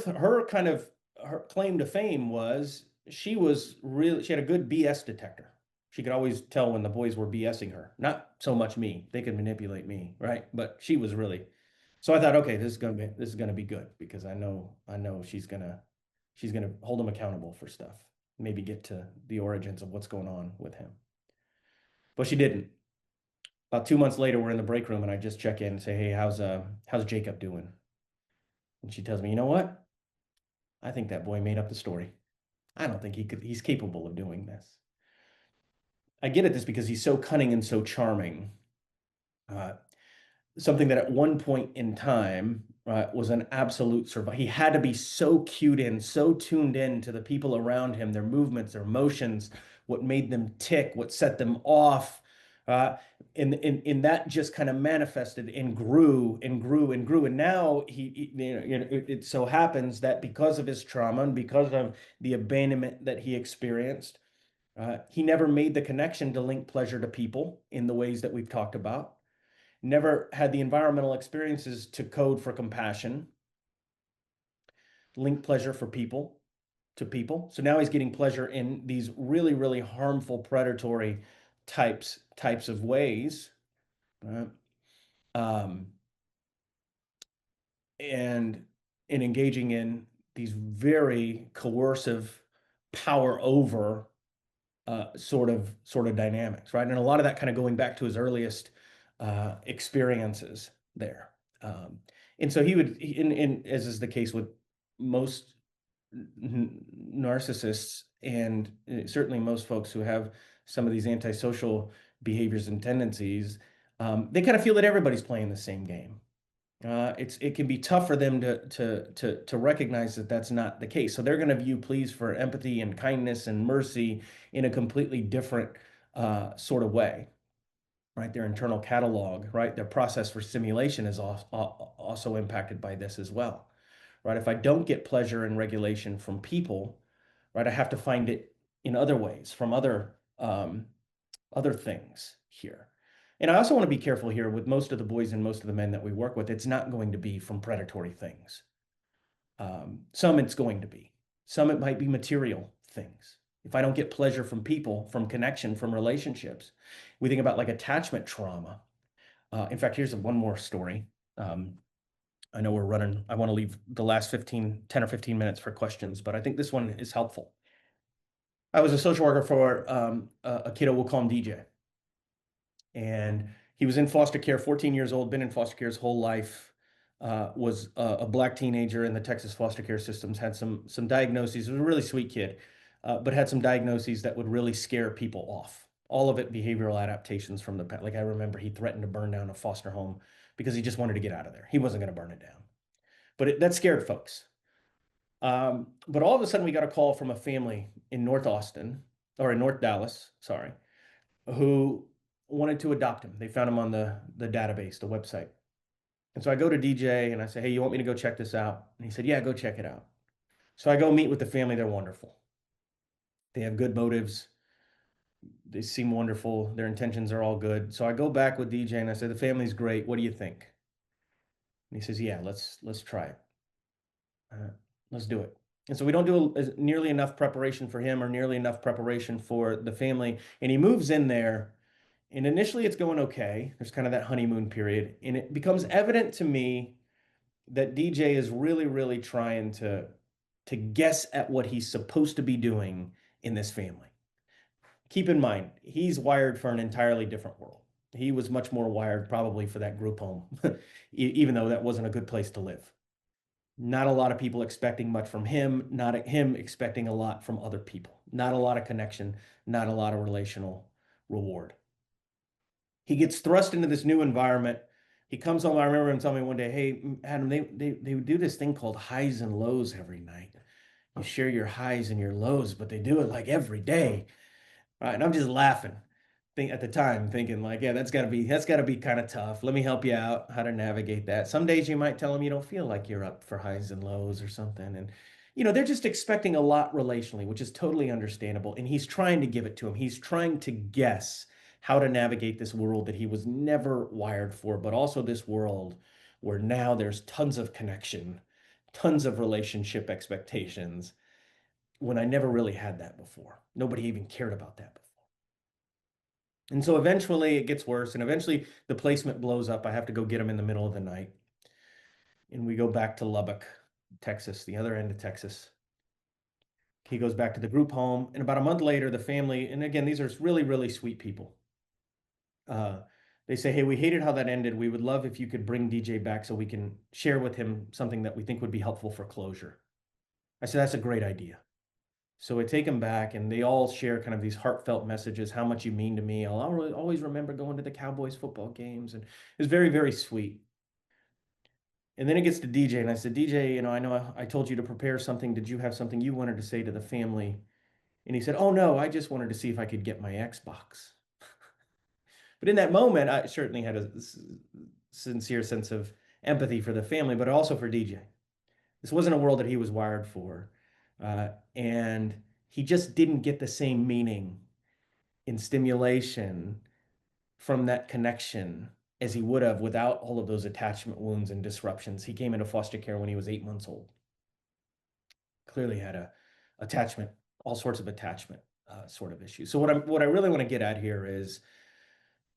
claim to fame was she had a good BS detector. She could always tell when the boys were BSing her. Not so much me. They could manipulate me, right? But she was really. So I thought, okay, this is gonna be good because I know she's gonna hold him accountable for stuff. Maybe get to the origins of what's going on with him. But she didn't. About 2 months later, we're in the break room, and I just check in and say, "Hey, how's Jacob doing?" And she tells me, "You know what? I think that boy made up the story. I don't think he's capable of doing this." I get at this because he's so cunning and so charming. Uh, Something that at one point in time was an absolute survival. He had to be so cued in, so tuned in to the people around him, their movements, their motions, what made them tick, what set them off. Uh, and that just kind of manifested and grew and grew and grew. And now it so happens that because of his trauma and because of the abandonment that he experienced, he never made the connection to link pleasure to people in the ways that we've talked about, never had the environmental experiences to code for compassion, link pleasure for people to people. So now he's getting pleasure in these really, really harmful, predatory types of ways. Right? Um, and in engaging in these very coercive power over sort of dynamics, right? And a lot of that kind of going back to his earliest experiences there. Um, and so as is the case with most narcissists, and certainly most folks who have some of these antisocial behaviors and tendencies, they kind of feel that everybody's playing the same game. It can be tough for them to recognize that that's not the case. So they're going to view pleas for empathy and kindness and mercy in a completely different sort of way, right? Their internal catalog, right? Their process for stimulation is also impacted by this as well, right? If I don't get pleasure and regulation from people, right, I have to find it in other ways from other things here. And I also want to be careful here with most of the boys and most of the men that we work with. It's not going to be from predatory things. Some it's going to be. Some it might be material things. If I don't get pleasure from people, from connection, from relationships, we think about like attachment trauma. In fact, here's one more story. I know we're running. I want to leave the last 10 or 15 minutes for questions, but I think this one is helpful. I was a social worker for a kiddo, we'll call him DJ. And he was in foster care, 14 years old, been in foster care his whole life, was a black teenager in the Texas foster care systems, had some diagnoses. Was a really sweet kid, but had some diagnoses that would really scare people off. All of it behavioral adaptations from the past. Like I remember he threatened to burn down a foster home because he just wanted to get out of there. He wasn't going to burn it down. But that scared folks. But all of a sudden we got a call from a family in North Austin, or in North Dallas, sorry, who wanted to adopt him. They found him on the database, the website. And so I go to DJ and I say, hey, you want me to go check this out? And he said, yeah, go check it out. So I go meet with the family. They're wonderful. They have good motives. They seem wonderful. Their intentions are all good. So I go back with DJ and I say, the family's great. What do you think? And he says, yeah, let's try it. Uh, let's do it. And so we don't do nearly enough preparation for him or nearly enough preparation for the family. And he moves in there. And initially it's going okay. There's kind of that honeymoon period. And it becomes evident to me that DJ is really, really trying to guess at what he's supposed to be doing in this family. Keep in mind, he's wired for an entirely different world. He was much more wired probably for that group home, even though that wasn't a good place to live. Not a lot of people expecting much from him, not him expecting a lot from other people. Not a lot of connection, not a lot of relational reward. He gets thrust into this new environment. He comes home. I remember him telling me one day, hey, Adam, they would do this thing called highs and lows every night. You share your highs and your lows, but they do it like every day. Right. And I'm just laughing at the time, thinking like, yeah, that's gotta be kind of tough. Let me help you out how to navigate that. Some days you might tell them you don't feel like you're up for highs and lows or something. And they're just expecting a lot relationally, which is totally understandable. And he's trying to give it to him. He's trying to guess how to navigate this world that he was never wired for, but also this world where now there's tons of connection, tons of relationship expectations when I never really had that before. Nobody even cared about that before. And so eventually it gets worse, and eventually the placement blows up. I have to go get him in the middle of the night. And we go back to Lubbock, Texas, the other end of Texas. He goes back to the group home. And about a month later, the family, and again, these are really, really sweet people. Uh, they say, hey, we hated how that ended. We would love if you could bring DJ back so we can share with him something that we think would be helpful for closure. I said, that's a great idea. So I take them back and they all share kind of these heartfelt messages, how much you mean to me. I'll always remember going to the Cowboys football games. And it's very, very sweet. And then it gets to DJ and I said, DJ, I know I told you to prepare something. Did you have something you wanted to say to the family? And he said, oh no, I just wanted to see if I could get my Xbox. But in that moment, I certainly had a sincere sense of empathy for the family, but also for DJ. This wasn't a world that he was wired for. And he just didn't get the same meaning in stimulation from that connection as he would have without all of those attachment wounds and disruptions. He came into foster care when he was 8 months old. Clearly had a attachment, all sorts of attachment sort of issues. So what I really want to get at here is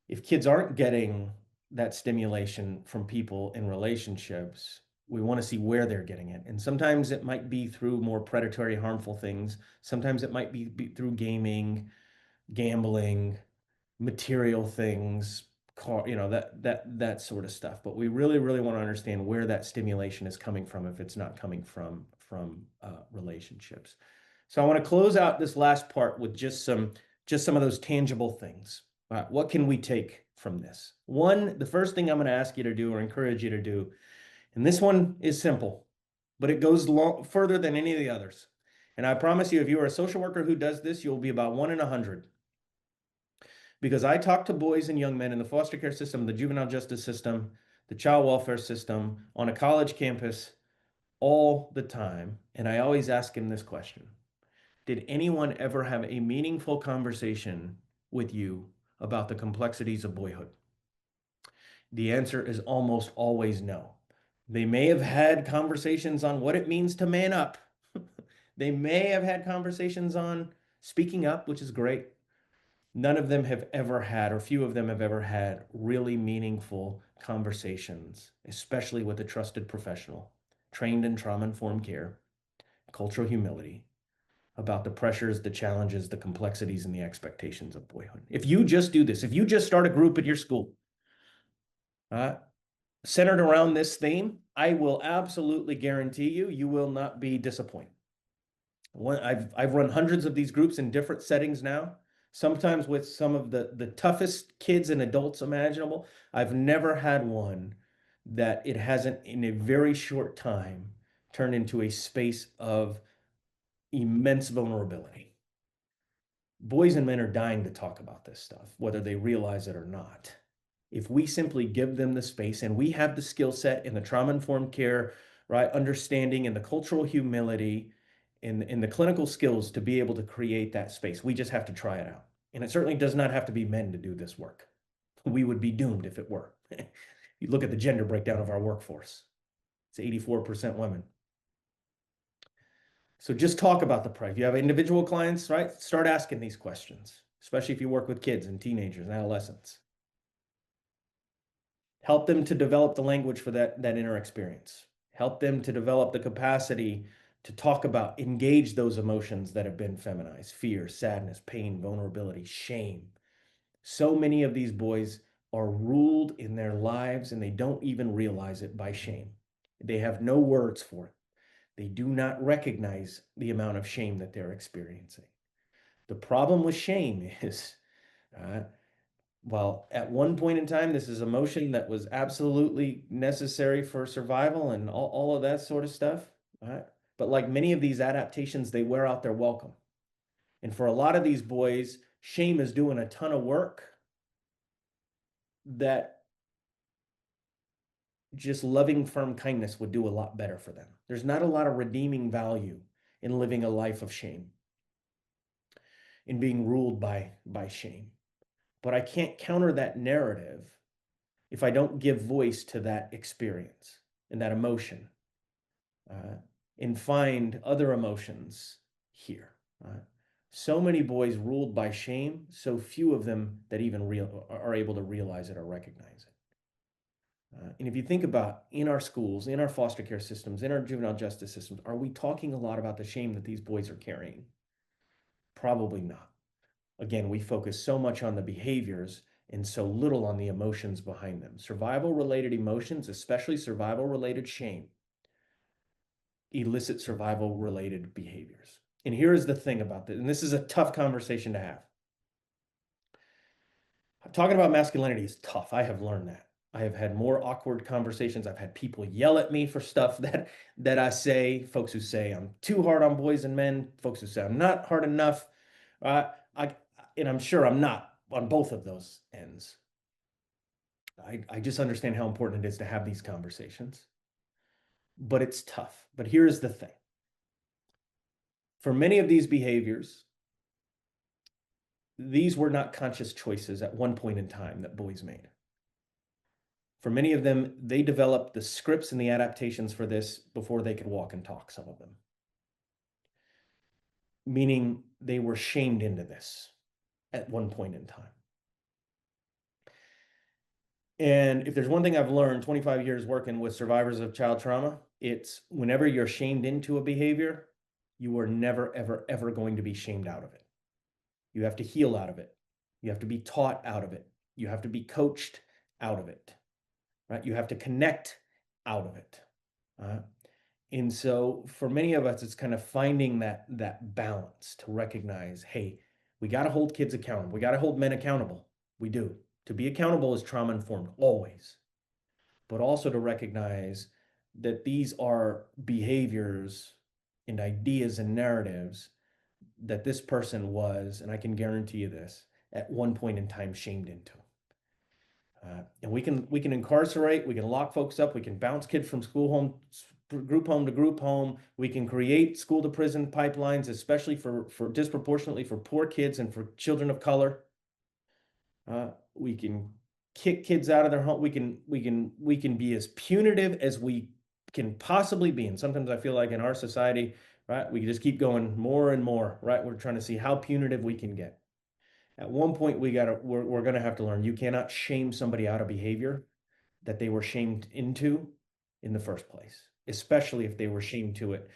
if kids aren't getting that stimulation from people in relationships, we want to see where they're getting it. And sometimes it might be through more predatory, harmful things. Sometimes it might be through gaming, gambling, material things, that sort of stuff. But we really, really want to understand where that stimulation is coming from if it's not coming from relationships. So I want to close out this last part with just some of those tangible things. What can we take from this? One, the first thing I'm going to ask you to do or encourage you to do, and this one is simple, but it goes further than any of the others. And I promise you, if you are a social worker who does this, you'll be about 1 in 100. Because I talk to boys and young men in the foster care system, the juvenile justice system, the child welfare system, on a college campus all the time. And I always ask them this question. Did anyone ever have a meaningful conversation with you about the complexities of boyhood? The answer is almost always no. They may have had conversations on what it means to man up. They may have had conversations on speaking up, which is great. None of them have ever had, or few of them have ever had, really meaningful conversations, especially with a trusted professional, trained in trauma-informed care, cultural humility, about the pressures, the challenges, the complexities, and the expectations of boyhood. If you just do this, if you just start a group at your school centered around this theme, I will absolutely guarantee you, you will not be disappointed. I've run hundreds of these groups in different settings now, sometimes with some of the toughest kids and adults imaginable. I've never had one that it hasn't, in a very short time, turned into a space of immense vulnerability. Boys and men are dying to talk about this stuff, whether they realize it or not. If we simply give them the space and we have the skill set in the trauma informed care, right, understanding and the cultural humility and the clinical skills to be able to create that space, we just have to try it out. And it certainly does not have to be men to do this work. We would be doomed if it were. You look at the gender breakdown of our workforce, it's 84% women. So just talk about the price. If you have individual clients, right? Start asking these questions, especially if you work with kids and teenagers and adolescents. Help them to develop the language for that inner experience. Help them to develop the capacity to talk about, engage those emotions that have been feminized: fear, sadness, pain, vulnerability, shame. So many of these boys are ruled in their lives and they don't even realize it by shame. They have no words for it. They do not recognize the amount of shame that they're experiencing. The problem with shame is, uh, well, at one point in time, this is emotion that was absolutely necessary for survival and all of that sort of stuff. Right? But like many of these adaptations, they wear out their welcome. And for a lot of these boys, shame is doing a ton of work that just loving, firm kindness would do a lot better for them. There's not a lot of redeeming value in living a life of shame, in being ruled by shame. But I can't counter that narrative if I don't give voice to that experience and that emotion, uh, and find other emotions here. So many boys ruled by shame, so few of them that even are able to realize it or recognize it. And if you think about in our schools, in our foster care systems, in our juvenile justice systems, are we talking a lot about the shame that these boys are carrying? Probably not. Again, we focus so much on the behaviors and so little on the emotions behind them. Survival related emotions, especially survival related shame, elicit survival related behaviors. And here is the thing about this, and this is a tough conversation to have. Talking about masculinity is tough. I have learned that. I have had more awkward conversations. I've had people yell at me for stuff that I say, folks who say I'm too hard on boys and men, folks who say I'm not hard enough. I and I'm sure I'm not on both of those ends. I just understand how important it is to have these conversations, but it's tough. But here's the thing. For many of these behaviors, these were not conscious choices at one point in time that boys made. For many of them, they developed the scripts and the adaptations for this before they could walk and talk, some of them. Meaning they were shamed into this at one point in time. And if there's one thing I've learned 25 years working with survivors of child trauma, it's whenever you're shamed into a behavior, you are never, ever, ever going to be shamed out of it. You have to heal out of it. You have to be taught out of it. You have to be coached out of it, right? You have to connect out of it. And so for many of us, it's kind of finding that balance to recognize, hey, we got to hold kids accountable. We got to hold men accountable. We do. To be accountable is trauma informed, always. But also to recognize that these are behaviors and ideas and narratives that this person was, and I can guarantee you this, at one point in time shamed into. And we can incarcerate, we can lock folks up, we can bounce kids from school home, group home to group home. We can create school to prison pipelines, especially for disproportionately for poor kids and for children of color. We can kick kids out of their home. We can be as punitive as we can possibly be. And sometimes I feel like in our society, right, we just keep going more and more, right? We're trying to see how punitive we can get. At one point, we're going to have to learn you cannot shame somebody out of behavior that they were shamed into in the first place, especially if they were shamed to it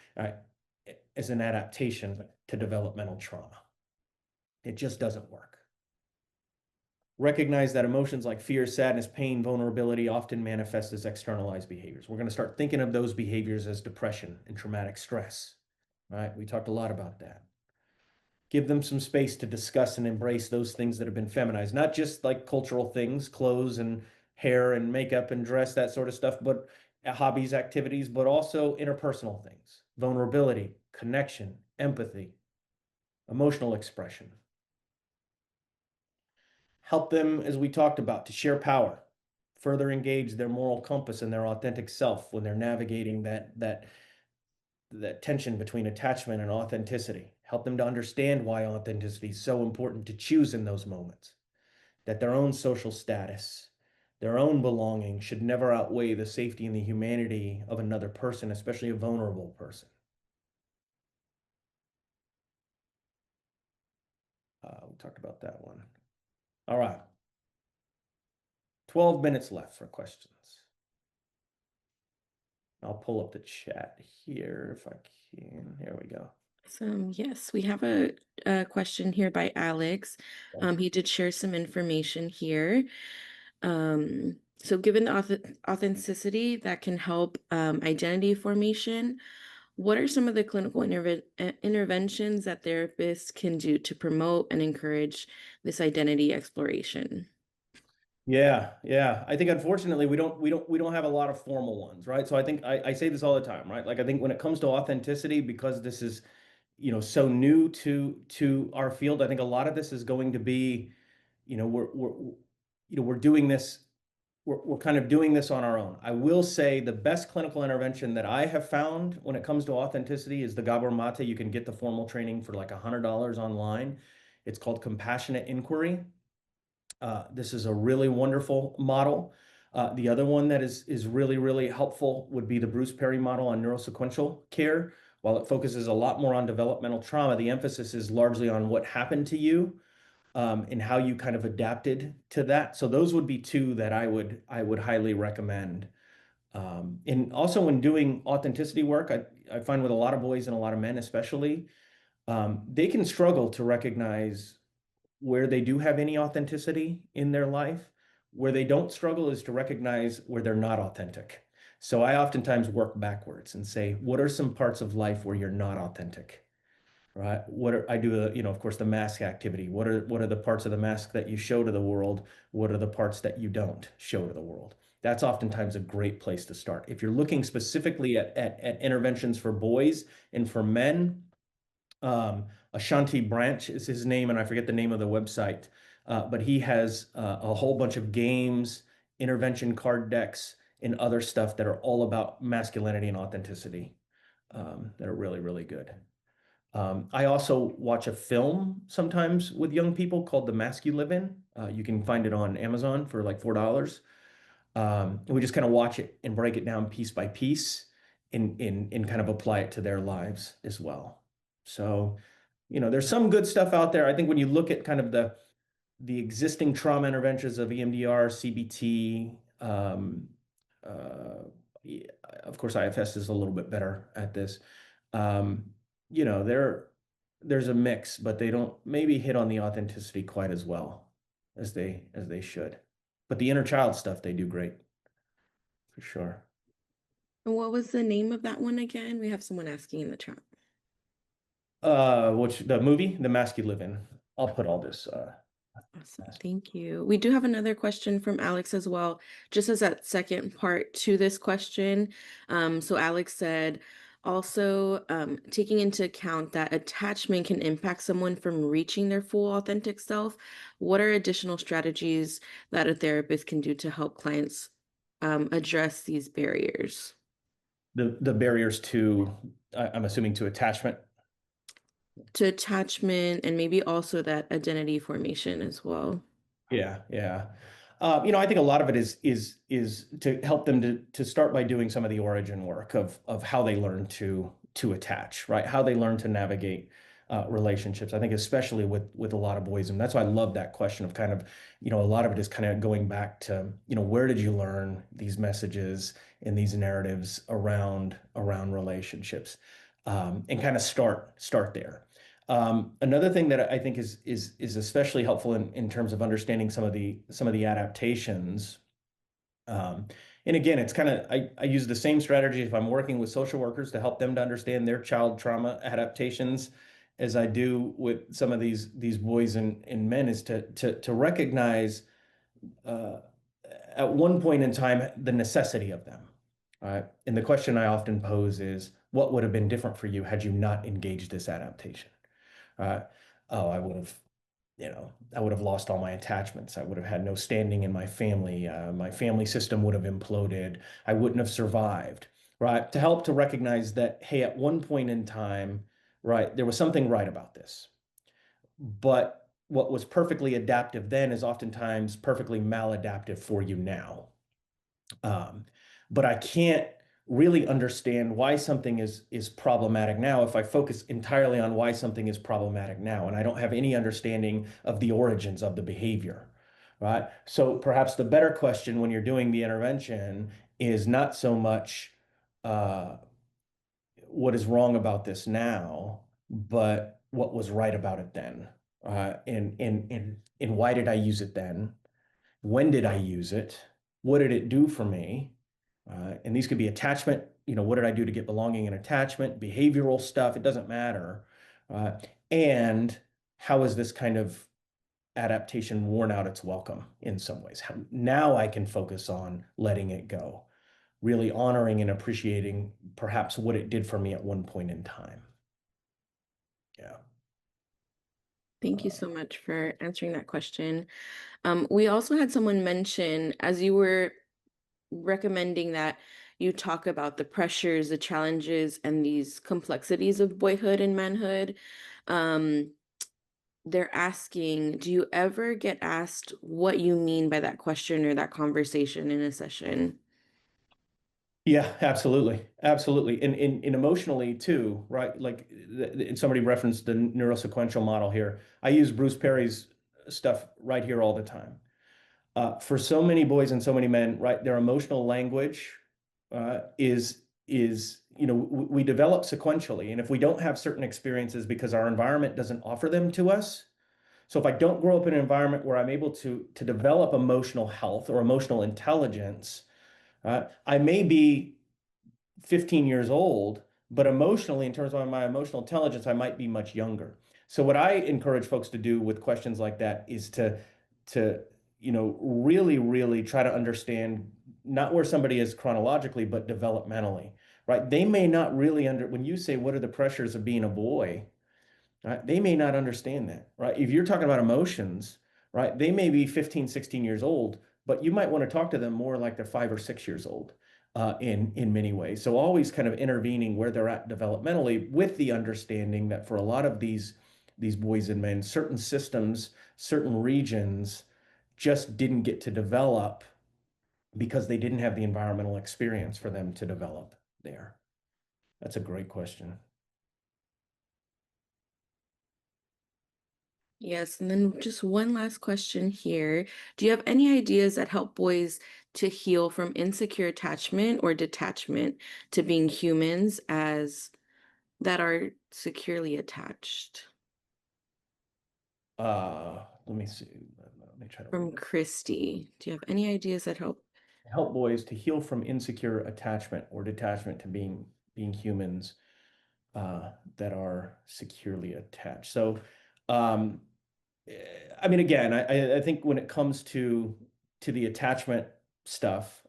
as an adaptation to developmental trauma. It just doesn't work. Recognize that emotions like fear, sadness, pain, vulnerability often manifest as externalized behaviors. We're going to start thinking of those behaviors as depression and traumatic stress, right? We talked a lot about that. Give them some space to discuss and embrace those things that have been feminized, not just like cultural things, clothes and hair and makeup and dress, that sort of stuff, but hobbies, activities, but also interpersonal things, vulnerability, connection, empathy, emotional expression. Help them, as we talked about, to share power, further engage their moral compass and their authentic self when they're navigating that tension between attachment and authenticity. Help them to understand why authenticity is so important to choose in those moments, that their own social status, their own belonging should never outweigh the safety and the humanity of another person, especially a vulnerable person. We talked about that one. All right. 12 minutes left for questions. I'll pull up the chat here if I can. Here we go. So, yes, we have a question here by Alex. He did share some information here. So, given the authenticity that can help identity formation, what are some of the clinical interventions that therapists can do to promote and encourage this identity exploration? Yeah, yeah. I think unfortunately we don't have a lot of formal ones, right? So I think I say this all the time, right? Like I think when it comes to authenticity, because this is, so new to our field, I think a lot of this is going to be, we're doing this, we're kind of doing this on our own. I will say the best clinical intervention that I have found when it comes to authenticity is the Gabor Mate. You can get the formal training for like $100 online. It's called compassionate inquiry. This is a really wonderful model. The other one that is really, really helpful would be the Bruce Perry model on neurosequential care. While it focuses a lot more on developmental trauma, the emphasis is largely on what happened to you, and how you kind of adapted to that. So those would be two that I would highly recommend. And also when doing authenticity work, I find with a lot of boys and a lot of men especially, they can struggle to recognize where they do have any authenticity in their life. Where they don't struggle is to recognize where they're not authentic. So I oftentimes work backwards and say, what are some parts of life where you're not authentic? Right? I do, of course, the mask activity. What are the parts of the mask that you show to the world? What are the parts that you don't show to the world? That's oftentimes a great place to start. If you're looking specifically at interventions for boys and for men, Ashanti Branch is his name, and I forget the name of the website. But he has a whole bunch of games, intervention card decks, and other stuff that are all about masculinity and authenticity, that are really, really good. I also watch a film sometimes with young people called The Mask You Live In. You can find it on Amazon for like $4. And we just kind of watch it and break it down piece by piece and kind of apply it to their lives as well. So, there's some good stuff out there. I think when you look at kind of the existing trauma interventions of EMDR, CBT, yeah, of course, IFS is a little bit better at this. Um, there's a mix, but they don't maybe hit on the authenticity quite as well as they should. But the inner child stuff, they do great for sure. And what was the name of that one again? We have someone asking in the chat. Which the movie, The Mask You Live In. I'll put all this. Awesome. Thank you. We do have another question from Alex as well, just as that second part to this question. So Alex said, also taking into account that attachment can impact someone from reaching their full authentic self, what are additional strategies that a therapist can do to help clients address these barriers The barriers to, I'm assuming, to attachment. to attachment and maybe also that identity formation as well? Yeah, yeah. I think a lot of it is to help them to start by doing some of the origin work of how they learn to attach, right? How they learn to navigate relationships. I think especially with a lot of boys, and that's why I love that question of kind of, a lot of it is kind of going back to, where did you learn these messages and these narratives around relationships, and kind of start there. Another thing that I think is especially helpful in terms of understanding some of the adaptations. Um, and again, it's kind of I use the same strategy if I'm working with social workers to help them to understand their child trauma adaptations as I do with some of these boys and men, is to recognize, uh, at one point in time, the necessity of them. Right. And the question I often pose is, what would have been different for you had you not engaged this adaptation? Uh, oh, I would have. I would have lost all my attachments. I would have had no standing in my family. My family system would have imploded. I wouldn't have survived, right? To help to recognize that, hey, at one point in time, right, there was something right about this. But what was perfectly adaptive then is oftentimes perfectly maladaptive for you now. Um, but I can't really understand why something is problematic now if I focus entirely on why something is problematic now, and I don't have any understanding of the origins of the behavior, right? So perhaps the better question when you're doing the intervention is not so much uh, what is wrong about this now, but what was right about it then, and why did I use it then? When did I use it? What did it do for me? And these could be attachment. What did I do to get belonging and attachment, behavioral stuff? It doesn't matter. Uh, and how is this kind of adaptation worn out its welcome in some ways? Now I can focus on letting it go, really honoring and appreciating perhaps what it did for me at one point in time. Yeah. Thank you so much for answering that question. We also had someone mention, as you were recommending that you talk about the pressures, the challenges, and these complexities of boyhood and manhood. Um, they're asking, do you ever get asked what you mean by that question or that conversation in a session? Yeah, absolutely. Absolutely. And emotionally too, right? Like somebody referenced the neurosequential model here. I use Bruce Perry's stuff right here all the time. For so many boys and so many men, right, their emotional language is we develop sequentially, and if we don't have certain experiences because our environment doesn't offer them to us, so if I don't grow up in an environment where I'm able to develop emotional health or emotional intelligence, I may be 15 years old, but emotionally, in terms of my emotional intelligence, I might be much younger. So what I encourage folks to do with questions like that is to really, really try to understand not where somebody is chronologically, but developmentally, right? They may not really when you say, what are the pressures of being a boy? Right? They may not understand that, right? If you're talking about emotions, right? They may be 15, 16 years old, but you might want to talk to them more like they're 5 or 6 years old in many ways. So always kind of intervening where they're at developmentally with the understanding that for a lot of these boys and men, certain systems, certain regions just didn't get to develop because they didn't have the environmental experience for them to develop there. That's a great question. Yes, and then just one last question here. Do you have any ideas that help boys to heal from insecure attachment or detachment to being humans as that are securely attached? Let me see. Let me try to From read this. Christy. Do you have any ideas that help? Help boys to heal from insecure attachment or detachment to being humans that are securely attached. So, um, I mean, again, I think when it comes to the attachment stuff,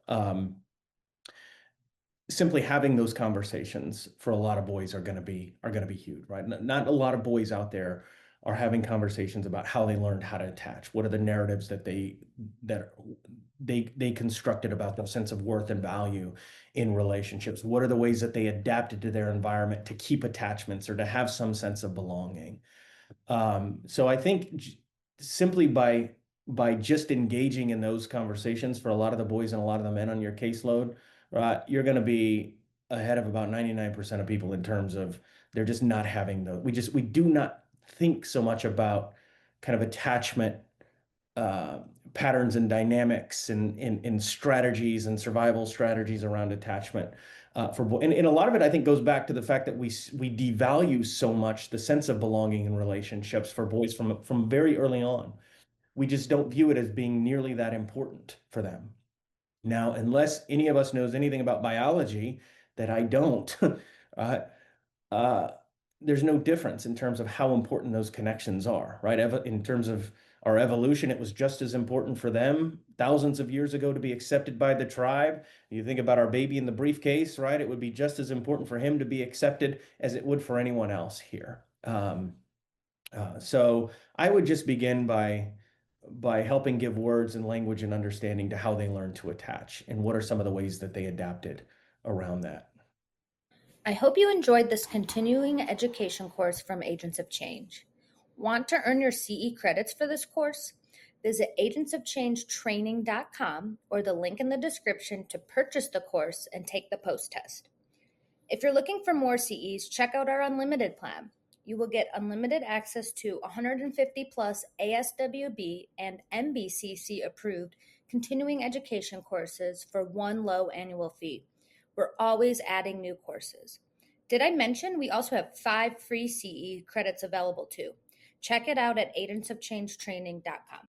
simply having those conversations for a lot of boys are going to be huge, right? Not a lot of boys out there are having conversations about how they learned how to attach. What are the narratives that they constructed about their sense of worth and value in relationships? What are the ways that they adapted to their environment to keep attachments or to have some sense of belonging? So I think simply by just engaging in those conversations for a lot of the boys and a lot of the men on your caseload, right, you're going to be ahead of about 99% of people in terms of they're just not having we do not think so much about kind of attachment uh, patterns and dynamics and strategies and survival strategies around attachment and a lot of it I think goes back to the fact that we devalue so much the sense of belonging in relationships for boys from very early on. We just don't view it as being nearly that important for them. Now, unless any of us knows anything about biology that I don't, uh, uh, there's no difference in terms of how important those connections are, right? In terms of our evolution, it was just as important for them thousands of years ago to be accepted by the tribe. You think about our baby in the briefcase, right? It would be just as important for him to be accepted as it would for anyone else here. So I would just begin by helping give words and language and understanding to how they learn to attach and what are some of the ways that they adapted around that. I hope you enjoyed this continuing education course from Agents of Change. Want to earn your CE credits for this course? Visit agentsofchangetraining.com or the link in the description to purchase the course and take the post test. If you're looking for more CEs, check out our unlimited plan. You will get unlimited access to 150 plus ASWB and NBCC approved continuing education courses for one low annual fee. We're always adding new courses. Did I mention we also have 5 free CE credits available too? Check it out at agentsofchangetraining.com.